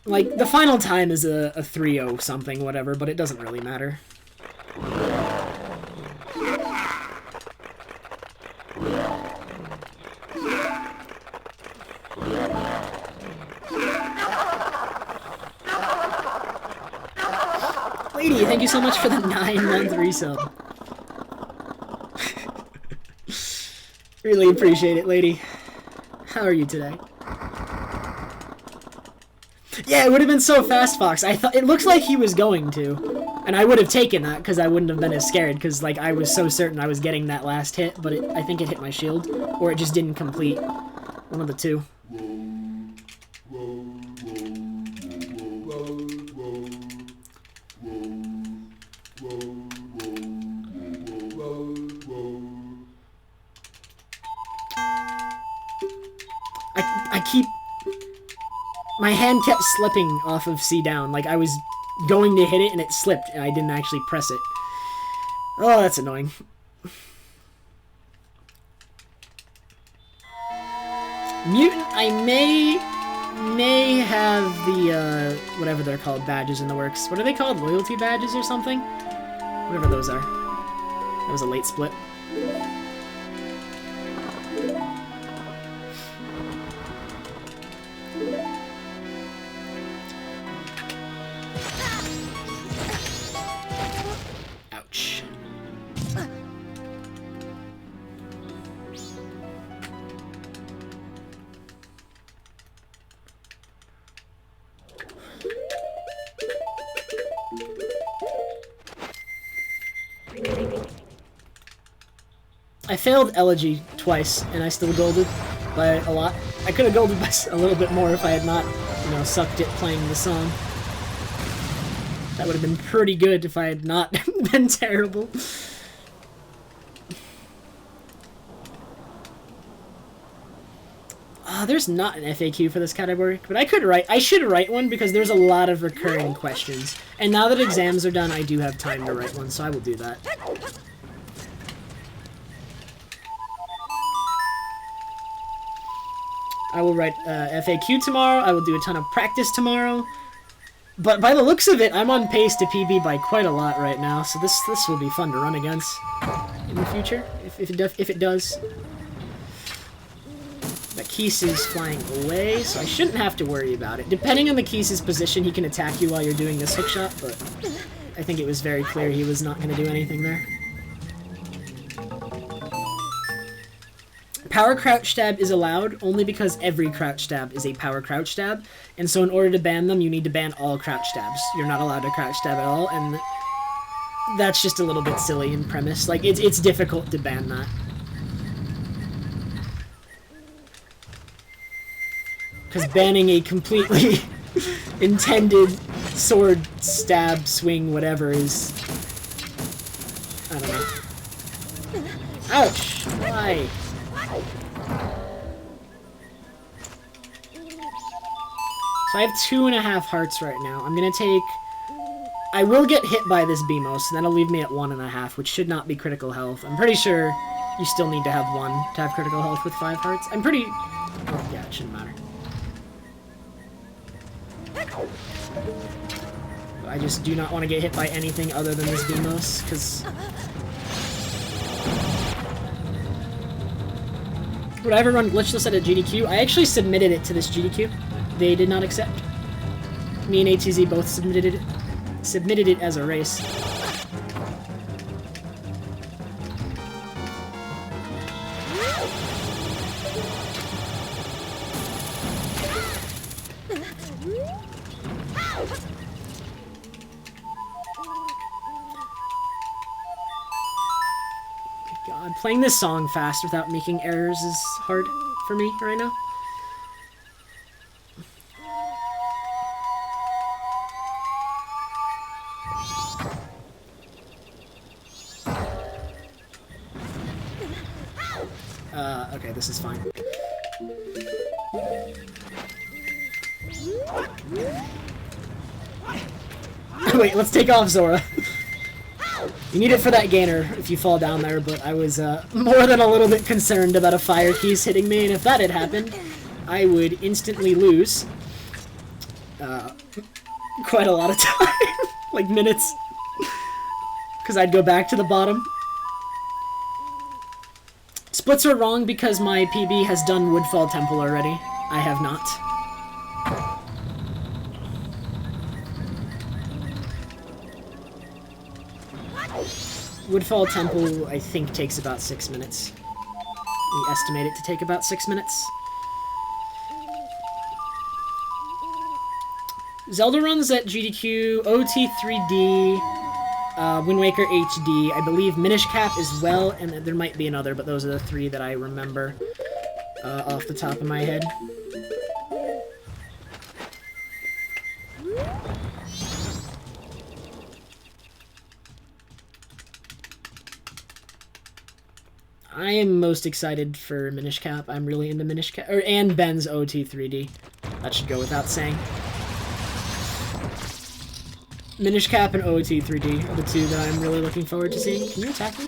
Like, the final time is a 3-0 something, whatever, but it doesn't really matter. Lady, thank you so much for the 9-month resub. Really appreciate it, lady. How are you today? Yeah, it would have been so fast, Fox. I thought it looks like he was going to, and I would have taken that because I wouldn't have been as scared because like I was so certain I was getting that last hit, but I think it hit my shield or it just didn't complete. One of the two. My hand kept slipping off of C down, like I was going to hit it and it slipped and I didn't actually press it. Oh, that's annoying. Mutant, I may have the, whatever they're called, badges in the works. What are they called? Loyalty badges or something? Whatever those are. That was a late split. Ouch. I failed Elegy twice, and I still golded by a lot. I could have golded by a little bit more if I had not, you know, sucked at playing the song. That would have been pretty good if I had not been terrible. There's not an FAQ for this category, but I should write one because there's a lot of recurring questions. And now that exams are done, I do have time to write one, so I will do that. I will write FAQ tomorrow. I will do a ton of practice tomorrow. But by the looks of it, I'm on pace to PB by quite a lot right now, so this will be fun to run against in the future, if it does. But Keese is flying away, so I shouldn't have to worry about it. Depending on the Keese's position, he can attack you while you're doing this hookshot, but I think it was very clear he was not going to do anything there. Power crouch stab is allowed only because every crouch stab is a power crouch stab, and so in order to ban them, you need to ban all crouch stabs. You're not allowed to crouch stab at all, and that's just a little bit silly in premise. Like, it's difficult to ban that. Because banning a completely intended sword, stab, swing, whatever is... I don't know. Ouch! Why? So I have 2.5 hearts right now. I'm gonna take... I will get hit by this BMO, so that'll leave me at 1.5, which should not be critical health. I'm pretty sure you still need to have 1 to have critical health with 5 hearts. I'm pretty... Oh, yeah, it shouldn't matter. But I just do not want to get hit by anything other than this BMOS, because... Would I ever run Glitchless at a GDQ? I actually submitted it to this GDQ. They did not accept. Me and ATZ both submitted it as a race. God, playing this song fast without making errors is hard for me right now. Okay, this is fine. Wait, let's take off Zora. You need it for that gainer if you fall down there, but I was more than a little bit concerned about a fire Keese hitting me, and if that had happened, I would instantly lose quite a lot of time. Like minutes. Because I'd go back to the bottom. Splits are wrong because my PB has done Woodfall Temple already. I have not. Woodfall Temple, I think, takes about 6 minutes. We estimate it to take about 6 minutes. Zelda runs at GDQ, OT3D, Wind Waker HD, I believe Minish Cap as well, and there might be another, but those are the 3 that I remember off the top of my head. I am most excited for Minish Cap. I'm really into Minish Cap, and Ben's OT3D. That should go without saying. Minish Cap and OT3D are the 2 that I'm really looking forward to seeing. Can you attack me?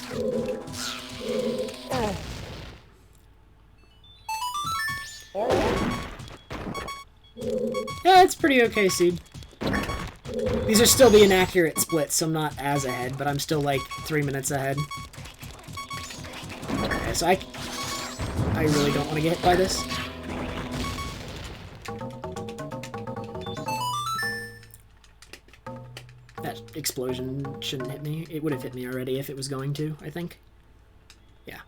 Yeah, it's pretty okay, Seed. These are still the inaccurate splits, so I'm not as ahead, but I'm still like 3 minutes ahead. Okay, so I really don't want to get hit by this. That explosion shouldn't hit me. It would have hit me already if it was going to, I think. Yeah.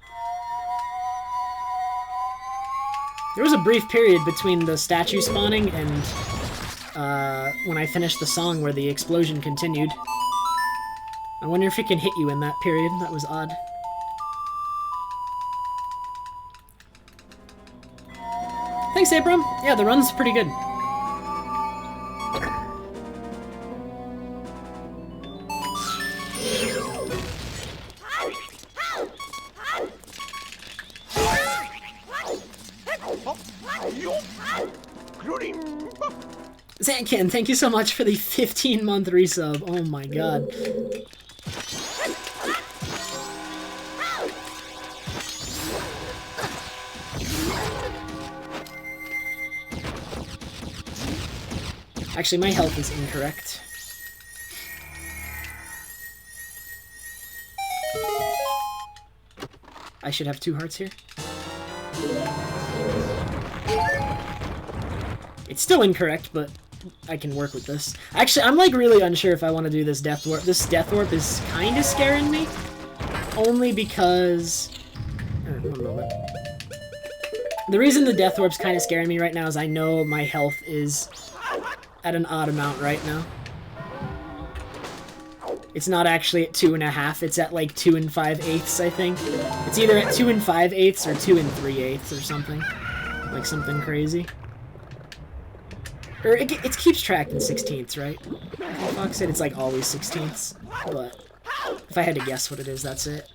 There was a brief period between the statue spawning and when I finished the song where the explosion continued. I wonder if it can hit you in that period. That was odd. Thanks, Abram. Yeah, the run's pretty good. Zankin, thank you so much for the 15-month resub. Oh my god. Actually, my health is incorrect. I should have 2 hearts here. It's still incorrect, but I can work with this. Actually, I'm like really unsure if I want to do this death warp. This death warp is kind of scaring me. Only because... one moment. The reason the death warp's kind of scaring me right now is I know my health is at an odd amount right now. It's not actually at 2.5, it's at like 2 5/8, I think. It's either at 2 5/8 or 2 3/8 or something. Like something crazy. Or it keeps track in 16ths, right? Fox said it's like always 16ths, but if I had to guess what it is, that's it.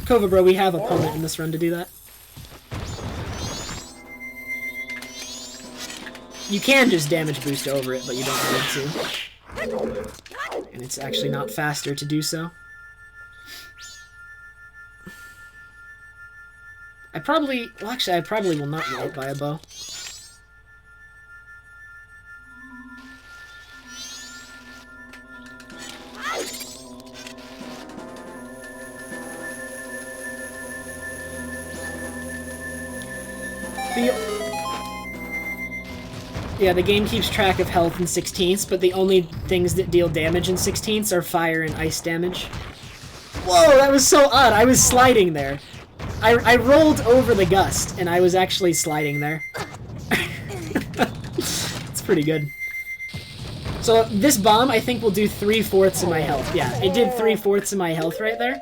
Kova, bro, we have opponent in this run to do that. You can just damage boost over it, but you don't need to. And it's actually not faster to do so. Well, actually, I probably will not get hit by a bow. Yeah, the game keeps track of health in 16ths, but the only things that deal damage in 16ths are fire and ice damage. Whoa, that was so odd. I was sliding there. I rolled over the gust, and I was actually sliding there. It's pretty good. So this bomb, I think, will do 3/4 of my health. Yeah, it did 3/4 of my health right there.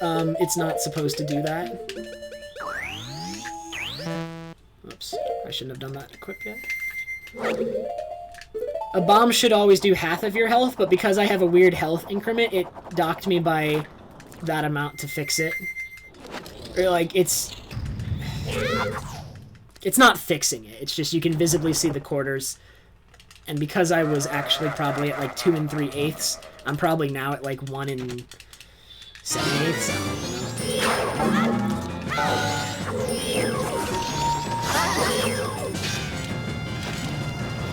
It's not supposed to do that. Oops, I shouldn't have done that equip yet. A bomb should always do half of your health, but because I have a weird health increment, it docked me by that amount to fix it. Or, like, it's not fixing it, it's just you can visibly see the quarters. And because I was actually probably at, like, 2 3/8, I'm probably now at, like, 1 7/8.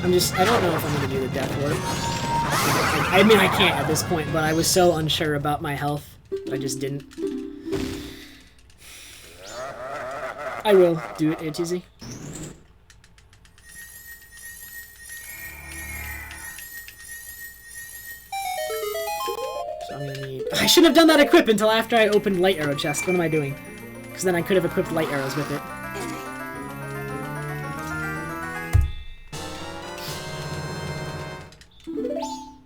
I don't know if I'm gonna do the death warp. I mean, I can't at this point, but I was so unsure about my health, I just didn't. I will do it, ATZ. So I'm gonna need... I shouldn't have done that equip until after I opened light arrow chest. What am I doing? Because then I could have equipped light arrows with it.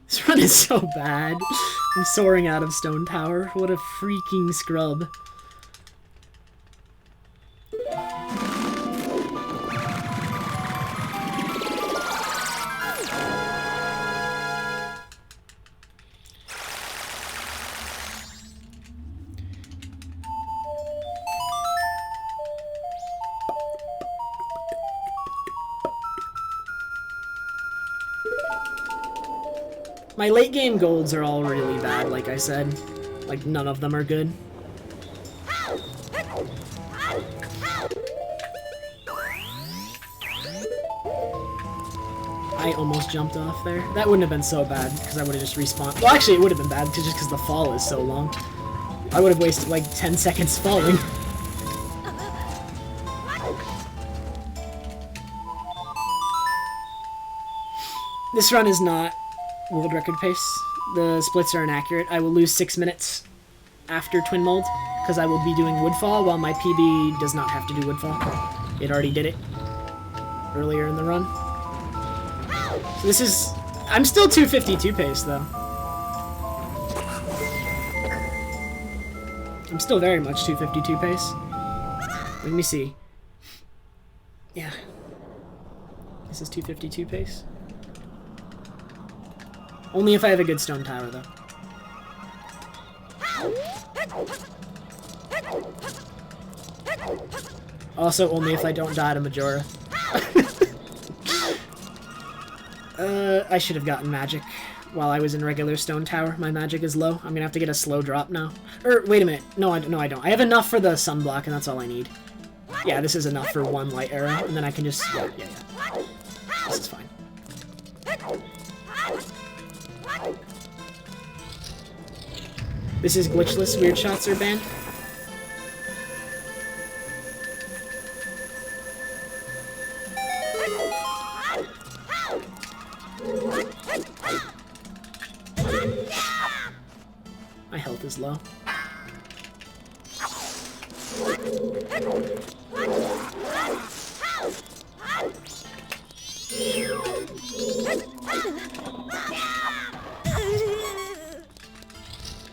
This run is so bad. I'm soaring out of Stone Tower. What a freaking scrub. My late game golds are all really bad, like I said. Like, none of them are good. I almost jumped off there. That wouldn't have been so bad, because I would have just respawned. Well, actually, it would have been bad, just because the fall is so long. I would have wasted, like, 10 seconds falling. This run is not world record pace. The splits are inaccurate. I will lose 6 minutes after Twin Mold, because I will be doing Woodfall, while my PB does not have to do Woodfall. It already did it earlier in the run. So this is... I'm still 252 pace, though. I'm still very much 252 pace. Let me see. Yeah. This is 252 pace. Only if I have a good stone tower, though. Also, only if I don't die to Majora. I should have gotten magic while I was in regular stone tower. My magic is low. I'm gonna have to get a slow drop now. Wait a minute. No, I don't. I have enough for the sunblock, and that's all I need. Yeah, this is enough for one light arrow, and then I can just... Yeah. This is fine. This is Glitchless. Weird shots are banned. My health is low.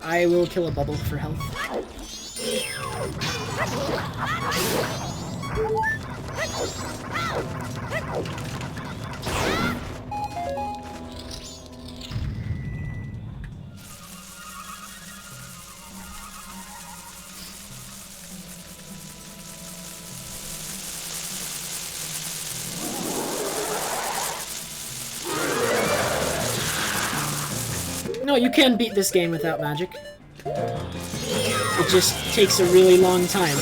I will kill a bubble for health. No, you can beat this game without magic. It just takes a really long time.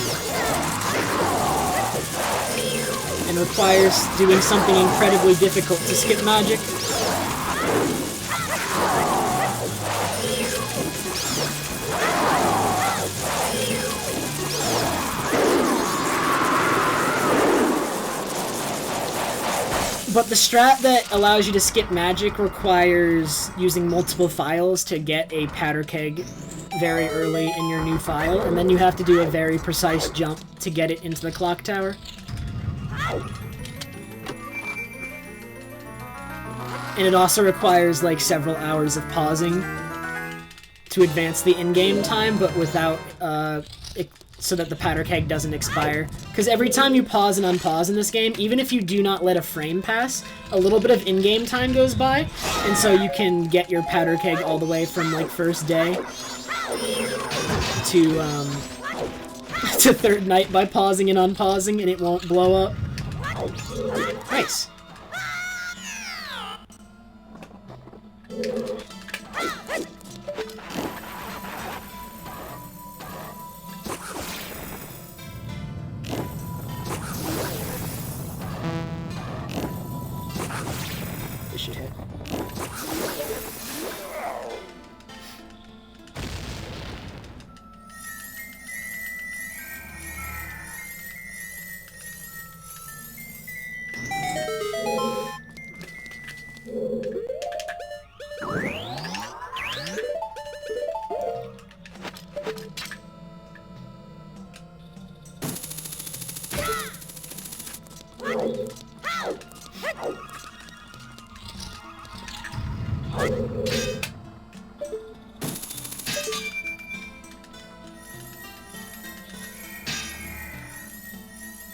And requires doing something incredibly difficult to skip magic. But the strat that allows you to skip magic requires using multiple files to get a powder keg very early in your new file, and then you have to do a very precise jump to get it into the clock tower. And it also requires like several hours of pausing to advance the in-game time, but without so that the powder keg doesn't expire. Because every time you pause and unpause in this game, even if you do not let a frame pass, a little bit of in-game time goes by, and so you can get your powder keg all the way from like first day to to third night by pausing and unpausing, and it won't blow up. Nice. This should hit.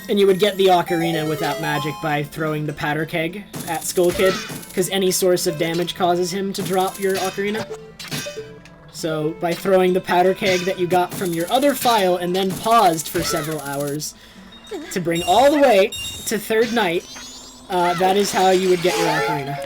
And you would get the ocarina without magic by throwing the powder keg at Skull Kid, because any source of damage causes him to drop your ocarina. So by throwing the powder keg that you got from your other file and then paused for several hours to bring all the way to third night, that is how you would get your ocarina.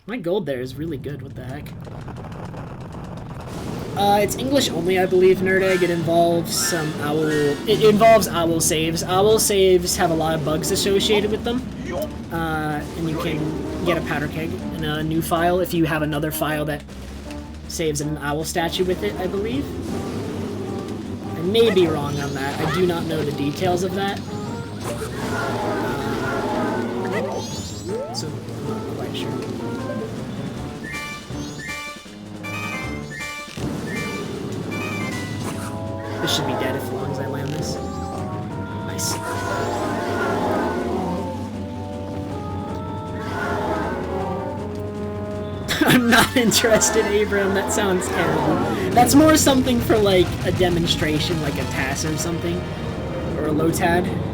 My gold there is really good, what the heck? It's English only, I believe, Nerd Egg. It involves some owl... It involves owl saves. Owl saves have a lot of bugs associated with them. And you can get a powder keg in a new file if you have another file that saves an owl statue with it, I believe. I may be wrong on that. I do not know the details of that. So, I'm not quite sure. This should be dead as long as I land this. Nice. I'm not interested, Abram. That sounds terrible. That's more something for, like, a demonstration, like a TAS or something. Or a LOTAD.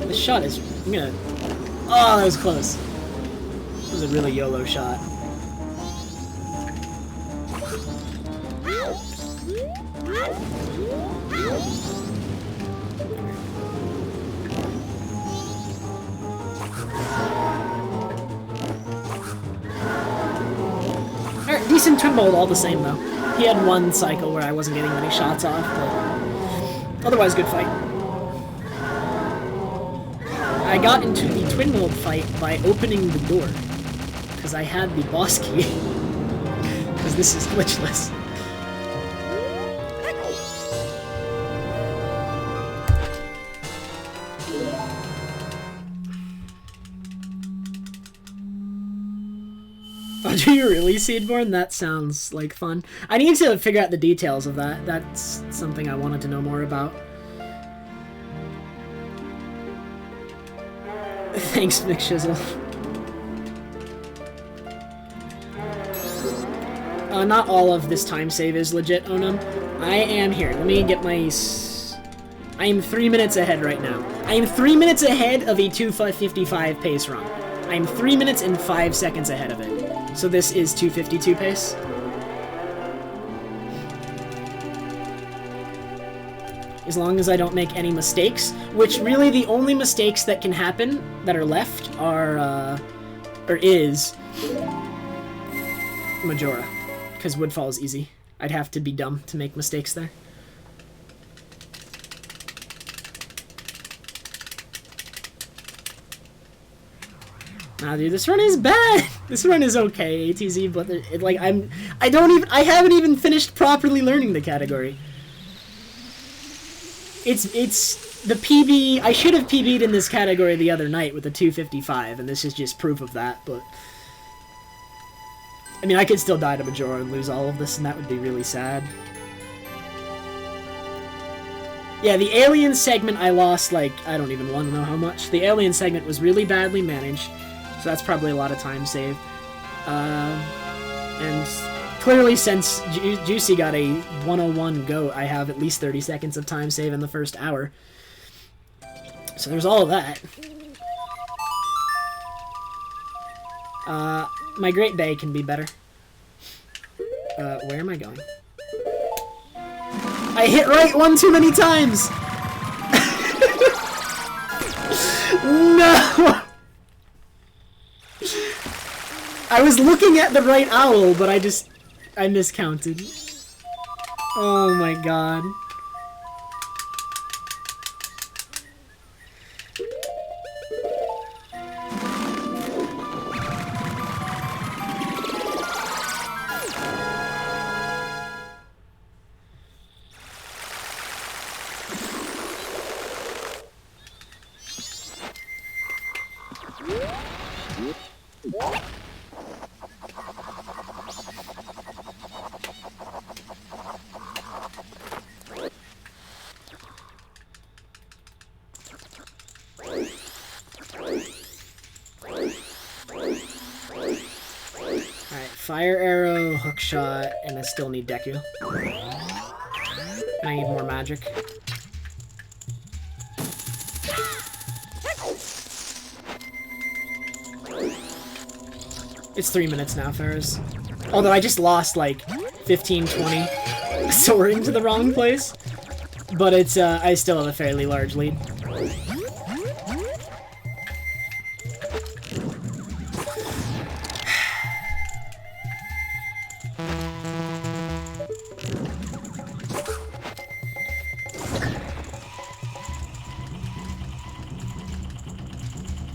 This shot is... I'm gonna... Oh, that was close. That was a really YOLO shot. Alright, decent twin mold all the same though. He had one cycle where I wasn't getting many shots off, but otherwise good fight. I got into the twin mold fight by opening the door, because I had the boss key, because this is glitchless. Oh, do you really, Seedborn? That sounds like fun. I need to figure out the details of that. That's something I wanted to know more about. Thanks, McShizzle. Not all of this time save is legit, Onum. I am here. Let me get my... I am 3 minutes ahead right now. I am 3 minutes ahead of a 2:55 pace run. I am 3 minutes and 5 seconds ahead of it. So this is 2:52 pace. As long as I don't make any mistakes, which really the only mistakes that can happen that are left are, is Majora, because Woodfall is easy. I'd have to be dumb to make mistakes there. Nah, dude, this run is bad. This run is okay, ATZ, but I haven't even finished properly learning the category. It's the PB. I should have PB'd in this category the other night with the 2:55, and this is just proof of that, but I mean, I could still die to Majora and lose all of this, and that would be really sad. Yeah, the alien segment I lost, like, I don't even want to know how much. The alien segment was really badly managed, so that's probably a lot of time saved. And clearly, since Juicy got a 101 GOAT, I have at least 30 seconds of time save in the first hour. So there's all of that. My Great Bay can be better. Where am I going? I hit right one too many times! No! I was looking at the right owl, but I miscounted. Oh my god. Fire arrow, hook shot, and I still need Deku. And I need more magic. It's 3 minutes now, Ferris. Although I just lost like 15, 20 soaring to the wrong place. But it's, I still have a fairly large lead.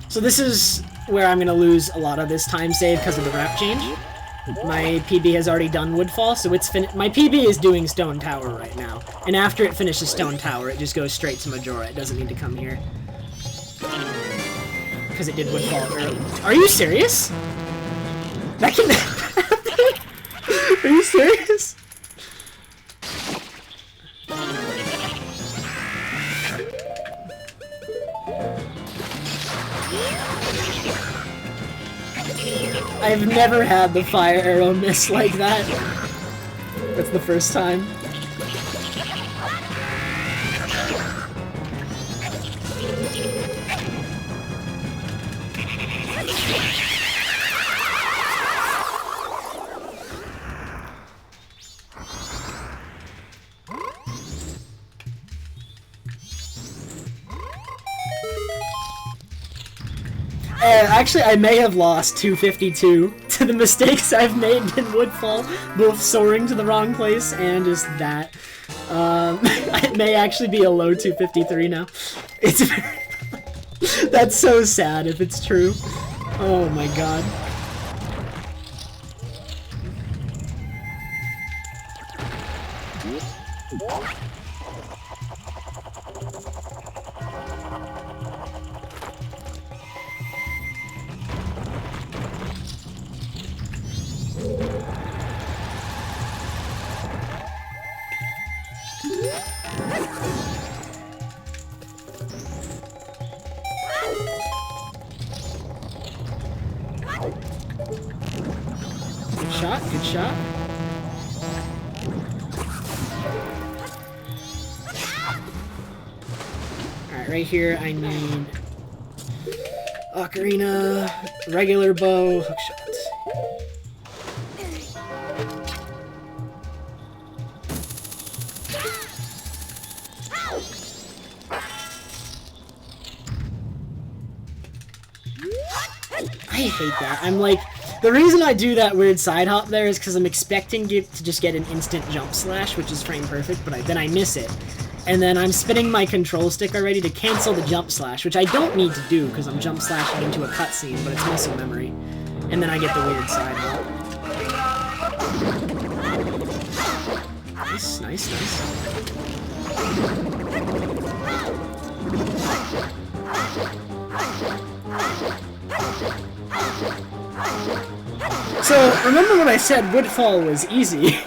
So this is where I'm going to lose a lot of this time save because of the route change. My PB has already done Woodfall, so it's my PB is doing Stone Tower right now. And after it finishes Stone Tower, it just goes straight to Majora. It doesn't need to come here. Because it did Woodfall early. Are you serious? That can happen? Are you serious? I've never had the fire arrow miss like that. That's the first time. Actually, I may have lost 252 to the mistakes I've made in Woodfall, both soaring to the wrong place and just that. It may actually be a low 253 now. It's very... That's so sad if it's true. Oh my god. Good shot, good shot. Alright, right here I need Ocarina, regular bow, hook shots. I hate that. I'm like, the reason I do that weird side hop there is because I'm expecting it to just get an instant jump slash, which is frame perfect, but then I miss it. And then I'm spinning my control stick already to cancel the jump slash, which I don't need to do because I'm jump slashing into a cutscene, but it's muscle memory. And then I get the weird side hop. Nice, nice, nice. So, remember when I said Woodfall was easy?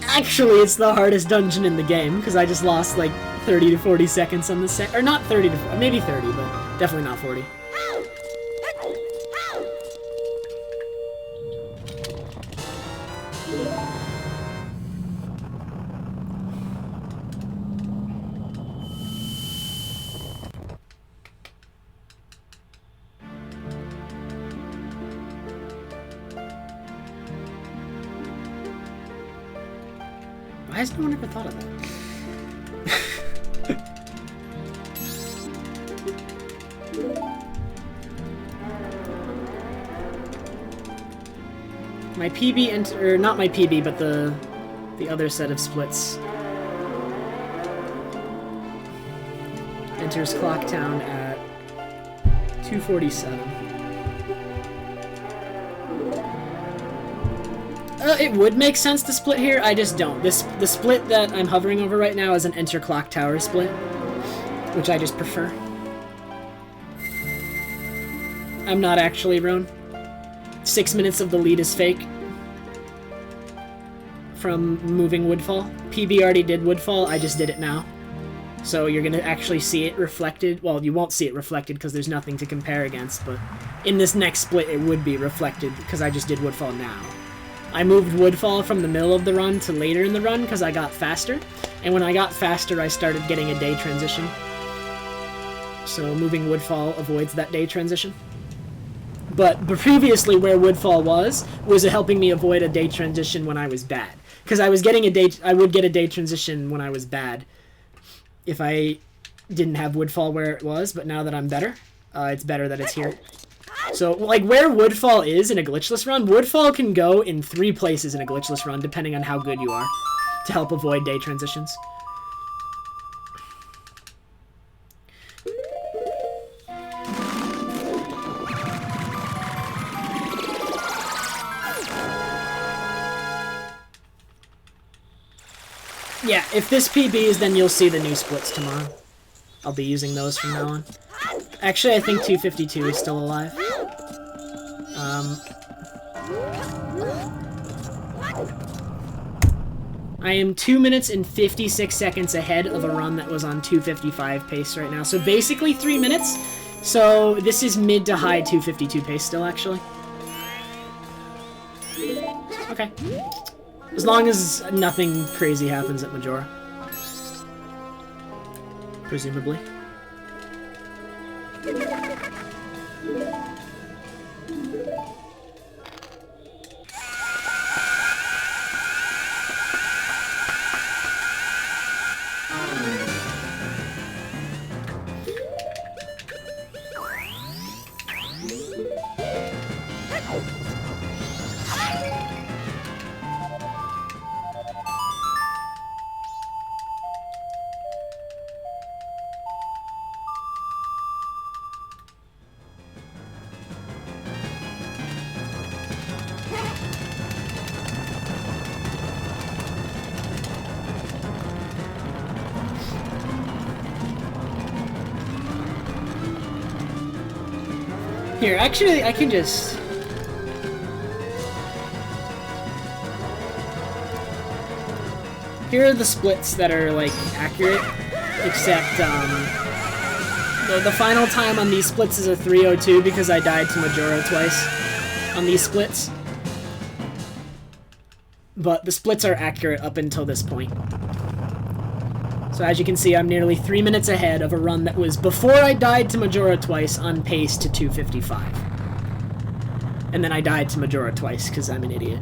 Actually, it's the hardest dungeon in the game, because I just lost like 30 to 40 seconds on the or not 30 to, maybe 30, but definitely not 40. Why has no one ever thought of that? My PB or not my PB, but the other set of splits enters Clocktown at 247. It would make sense to split here, I just don't. The split that I'm hovering over right now is an Enter Clock Tower split, which I just prefer. I'm not actually Roan. 6 minutes of the lead is fake. From moving Woodfall. PB already did Woodfall, I just did it now. So you're gonna actually see it reflected. Well, you won't see it reflected because there's nothing to compare against, but in this next split it would be reflected because I just did Woodfall now. I moved Woodfall from the middle of the run to later in the run because I got faster, and when I got faster I started getting a day transition. So moving Woodfall avoids that day transition. But previously where Woodfall was helping me avoid a day transition when I was bad. Because I would get a day transition when I was bad if I didn't have Woodfall where it was, but now that I'm better, it's better that it's here. So, like, where Woodfall is in a glitchless run, Woodfall can go in 3 places in a glitchless run, depending on how good you are, to help avoid day transitions. Yeah, if this PBs, then you'll see the new splits tomorrow. I'll be using those from now on. Actually, I think 252 is still alive. I am 2 minutes and 56 seconds ahead of a run that was on 255 pace right now. So basically 3 minutes. So this is mid to high 252 pace still, actually. Okay. As long as nothing crazy happens at Majora. Presumably. Here, actually, I can just... Here are the splits that are, like, accurate, except, the final time on these splits is a 3:02 because I died to Majora twice on these splits. But the splits are accurate up until this point. So as you can see, I'm nearly 3 minutes ahead of a run that was before I died to Majora twice on pace to 255. And then I died to Majora twice because I'm an idiot.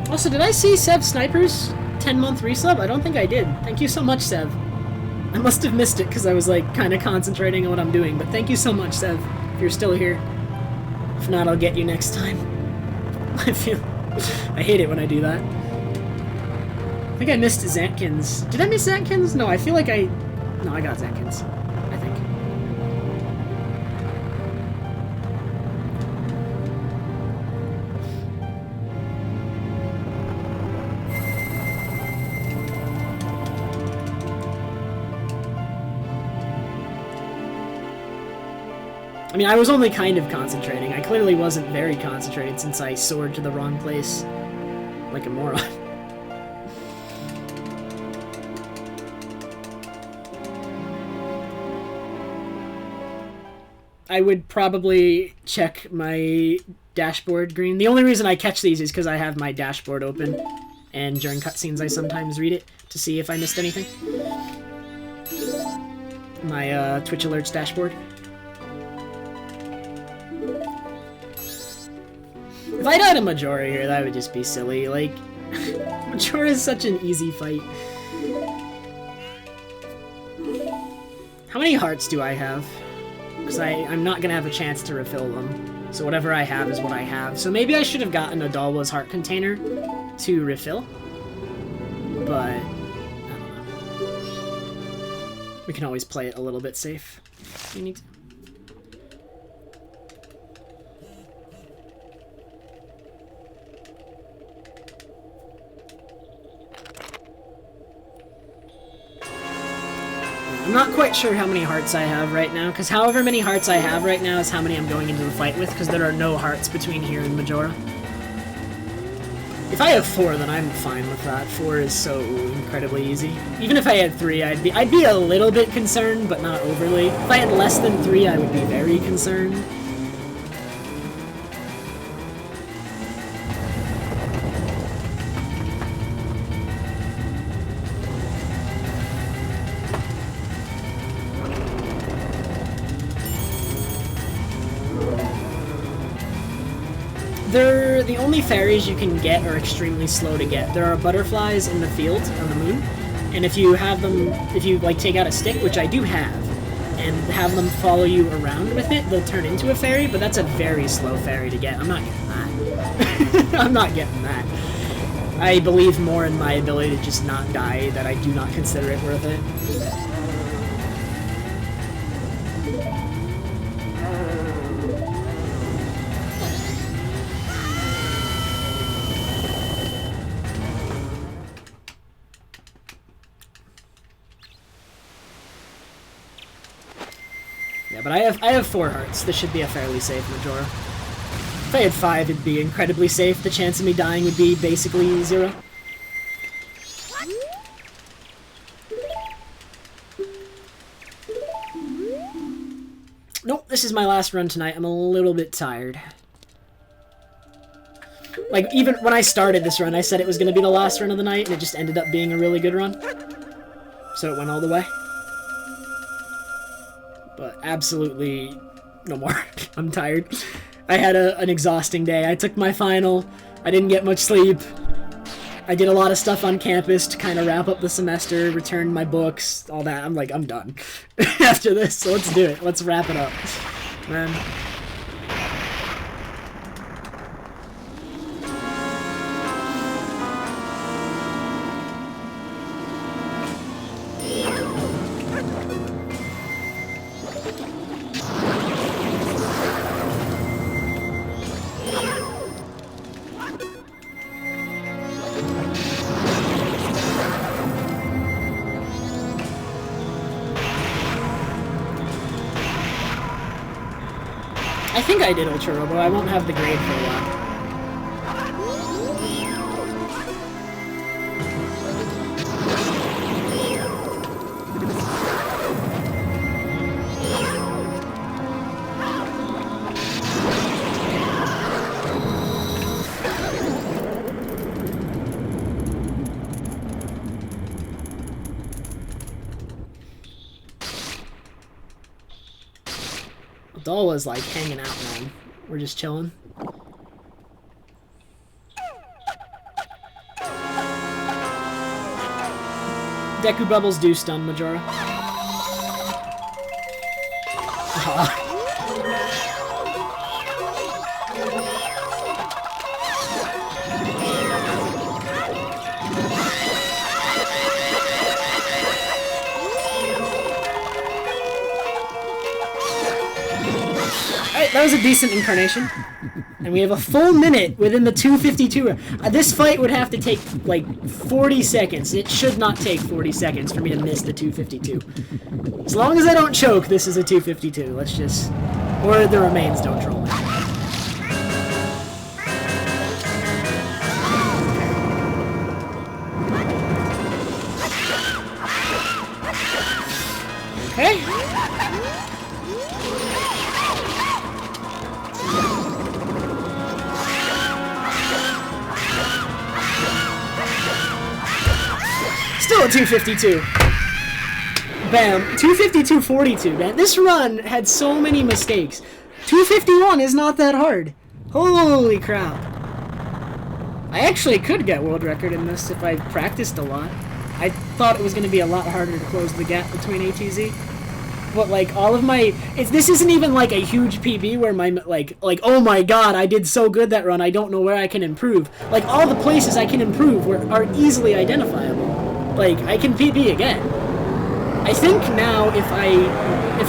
Also, did I see Sev Sniper's 10-month resub? I don't think I did. Thank you so much, Sev. I must have missed it because I was like kind of concentrating on what I'm doing, but thank you so much, Sev, if you're still here. If not, I'll get you next time. I hate it when I do that. I think I missed Xantkins. Did I miss Xantkins? No, I feel like No, I got Xantkins, I think. I mean, I was only kind of concentrating. I clearly wasn't very concentrated since I soared to the wrong place. Like a moron. I would probably check my dashboard green. The only reason I catch these is because I have my dashboard open. And during cutscenes I sometimes read it to see if I missed anything. My Twitch Alerts dashboard. If I died a Majora here, that would just be silly. Like, Majora is such an easy fight. How many hearts do I have? Because I'm not going to have a chance to refill them. So whatever I have is what I have. So maybe I should have gotten a Dalwa's heart container to refill. But, I don't know. We can always play it a little bit safe if we need to. I'm not quite sure how many hearts I have right now, because however many hearts I have right now is how many I'm going into the fight with, because there are no hearts between here and Majora. If I have 4, then I'm fine with that. 4 is so incredibly easy. Even if I had 3, I'd be a little bit concerned, but not overly. If I had less than 3, I would be very concerned. They're the only fairies you can get are extremely slow to get. There are butterflies in the field on the moon, and if you have them, if you like take out a stick, which I do have, and have them follow you around with it, they'll turn into a fairy, but that's a very slow fairy to get. I'm not getting that. I'm not getting that. I believe more in my ability to just not die, that I do not consider it worth it. Yeah, but I have 4 hearts. This should be a fairly safe Majora. If I had 5, it'd be incredibly safe. The chance of me dying would be basically 0. Nope, this is my last run tonight. I'm a little bit tired. Like, even when I started this run, I said it was going to be the last run of the night, and it just ended up being a really good run. So it went all the way. But absolutely no more. I'm tired. I had an exhausting day. I took my final. I didn't get much sleep. I did a lot of stuff on campus to kind of wrap up the semester, returned my books, all that. I'm like, I'm done after this, so let's do it. Let's wrap it up. Man. I think I did Ultra Robo. I won't have the grade for a while. Doll like hanging out, man. We're just chilling. Deku bubbles do stun Majora. That was a decent incarnation. And we have a full minute within the 252. This fight would have to take, like, 40 seconds. It should not take 40 seconds for me to miss the 252. As long as I don't choke, this is a 252. Let's just... Or the remains don't troll me. Okay. Still a 252. Bam. 252.42, man. This run had so many mistakes. 251 is not that hard. Holy crap. I actually could get world record in this if I practiced a lot. I thought it was going to be a lot harder to close the gap between ATZ. But, like, all of my... This isn't even, like, a huge PB where my, like, oh my god, I did so good that run, I don't know where I can improve. Like, all the places I can improve are easily identifiable. Like, I can PB again. I think now, if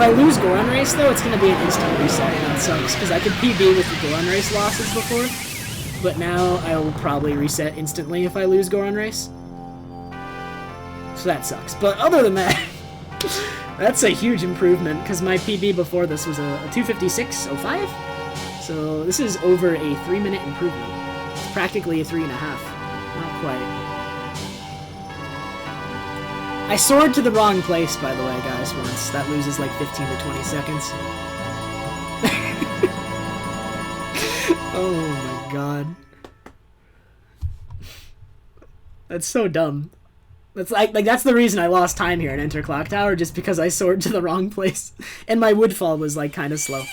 I lose Goron Race, though, it's going to be an instant reset, and that sucks, because I could PB with the Goron Race losses before, but now I will probably reset instantly if I lose Goron Race. So that sucks. But other than that, that's a huge improvement, because my PB before this was a 256.05, so this is over a 3-minute improvement. It's practically a 3.5. Not quite. I soared to the wrong place, by the way, guys, once. That loses like 15 to 20 seconds. Oh my god. That's so dumb. That's like that's the reason I lost time here at Enter Clock Tower, just because I soared to the wrong place. And my woodfall was like kind of slow.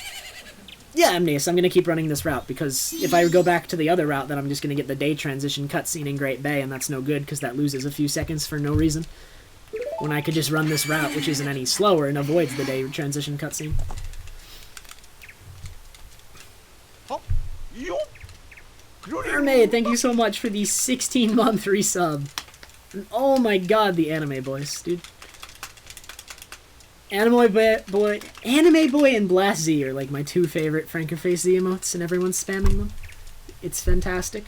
Yeah, Amneas, I'm gonna keep running this route, because if I go back to the other route, then I'm just gonna get the day transition cutscene in Great Bay, and that's no good, because that loses a few seconds for no reason. When I could just run this route, which isn't any slower, and avoids the day transition cutscene. Mermaid, thank you so much for the 16-month resub. And oh my god, the anime voice, dude. Anime Boy and Blast Z are like my two favorite Frankerface Z emotes, and everyone's spamming them. It's fantastic.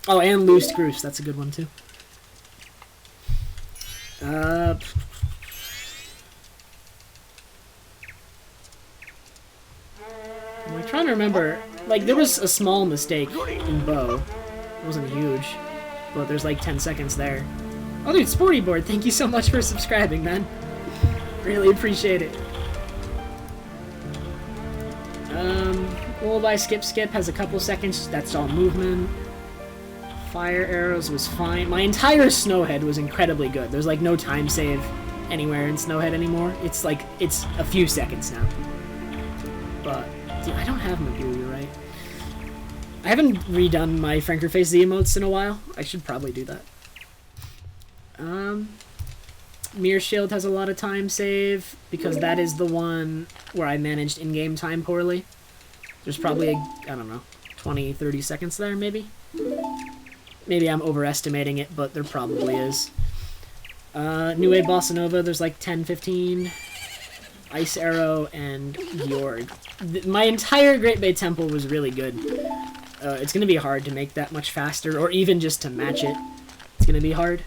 Oh, and Loose Groose, that's a good one too. I'm trying to remember. Like, there was a small mistake in Bow. It wasn't huge, but there's like 10 seconds there. Oh, dude, Sporty Board, thank you so much for subscribing, man. Really appreciate it. Lullaby Skip has a couple seconds. That's all movement. Fire Arrows was fine. My entire Snowhead was incredibly good. There's like no time save anywhere in Snowhead anymore. It's like, it's a few seconds now. But, dude, I don't have Magoo, you're right. I haven't redone my Frankerface Z emotes in a while. I should probably do that. Mirror Shield has a lot of time save, because that is the one where I managed in-game time poorly. There's probably, I don't know, 20, 30 seconds there, maybe? Maybe I'm overestimating it, but there probably is. New Wave Bossa Nova, there's like 10, 15. Ice Arrow, and Georg. My entire Great Bay Temple was really good. It's going to be hard to make that much faster, or even just to match it. It's going to be hard.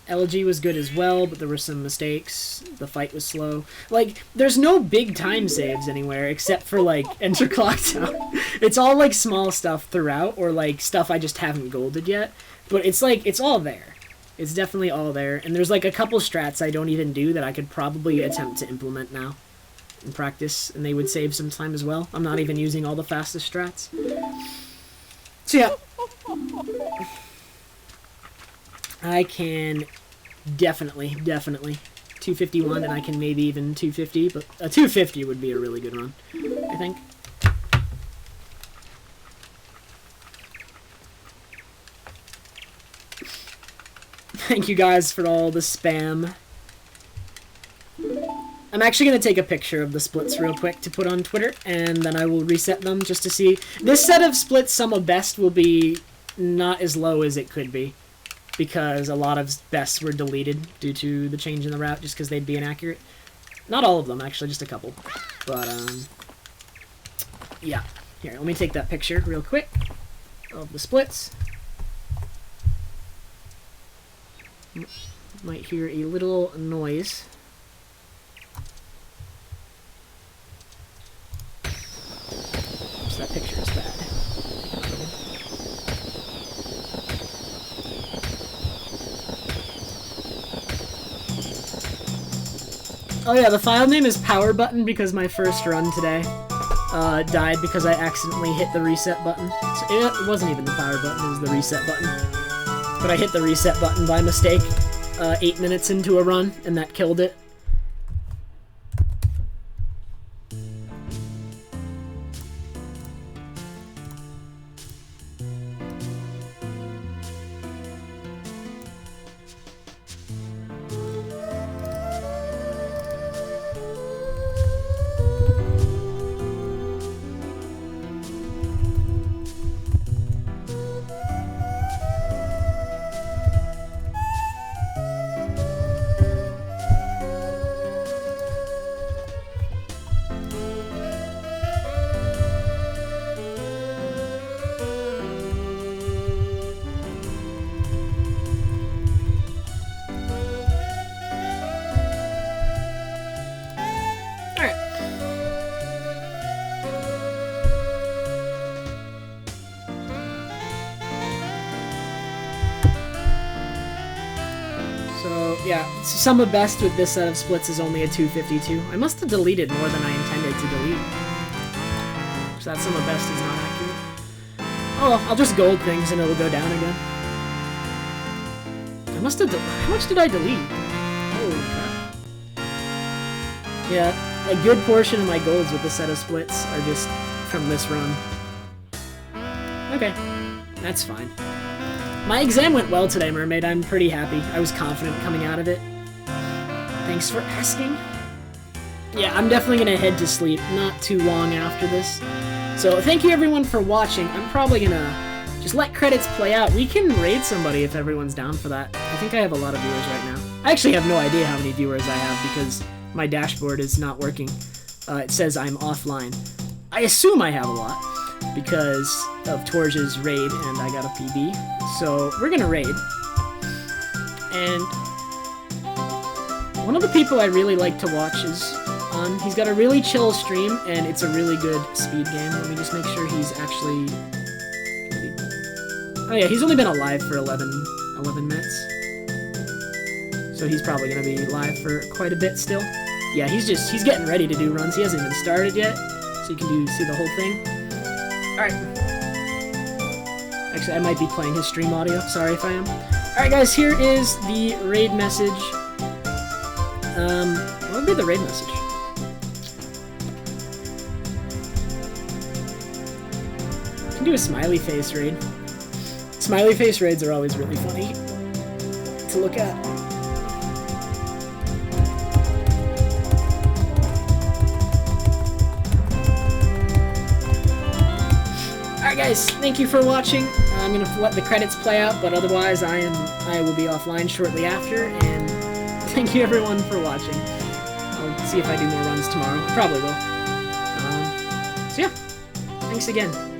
LG was good as well, but there were some mistakes. The fight was slow. Like, there's no big time saves anywhere, except for, like, Enter Clock Tower. It's all, like, small stuff throughout, or, like, stuff I just haven't golded yet. But it's, like, it's all there. It's definitely all there. And there's, like, a couple strats I don't even do that I could probably attempt to implement now in practice, and they would save some time as well. I'm not even using all the fastest strats. So, yeah. I can definitely 251, and I can maybe even 250, but a 250 would be a really good run, I think. Thank you guys for all the spam. I'm actually going to take a picture of the splits real quick to put on Twitter, and then I will reset them just to see. This set of splits, sum of best, will be not as low as it could be, because a lot of bests were deleted due to the change in the route, just because they'd be inaccurate. Not all of them, actually, just a couple. But, yeah. Here, let me take that picture real quick of the splits. Might hear a little noise. So that picture is bad. Oh yeah, the file name is Power Button because my first run today died because I accidentally hit the reset button. So it wasn't even the power button, it was the reset button. But I hit the reset button by mistake 8 minutes into a run, and that killed it. Yeah, sum of best with this set of splits is only a 252. I must have deleted more than I intended to delete. So that sum of best is not accurate. Oh well, I'll just gold things and it'll go down again. I must have... How much did I delete? Holy crap. Yeah, a good portion of my golds with the set of splits are just from this run. Okay, that's fine. My exam went well today, Mermaid. I'm pretty happy. I was confident coming out of it. Thanks for asking. Yeah, I'm definitely gonna head to sleep not too long after this. So thank you everyone for watching. I'm probably gonna just let credits play out. We can raid somebody if everyone's down for that. I think I have a lot of viewers right now. I actually have no idea how many viewers I have because my dashboard is not working. It says I'm offline. I assume I have a lot because of Torge's raid and I got a PB. So we're gonna raid. And one of the people I really like to watch is on. He's got a really chill stream and it's a really good speed game. Let me just make sure he's actually... Oh yeah, he's only been alive for 11 minutes. So he's probably gonna be live for quite a bit still. Yeah, he's getting ready to do runs. He hasn't even started yet, so you can see the whole thing. Alright. Actually, I might be playing his stream audio. Sorry if I am. Alright guys, here is the raid message. What would be the raid message? I can do a smiley face raid. Smiley face raids are always really funny to look at. Alright guys, thank you for watching. I'm gonna let the credits play out, but otherwise I will be offline shortly after, and thank you everyone for watching. I'll see if I do more runs tomorrow. I probably will. So yeah, thanks again.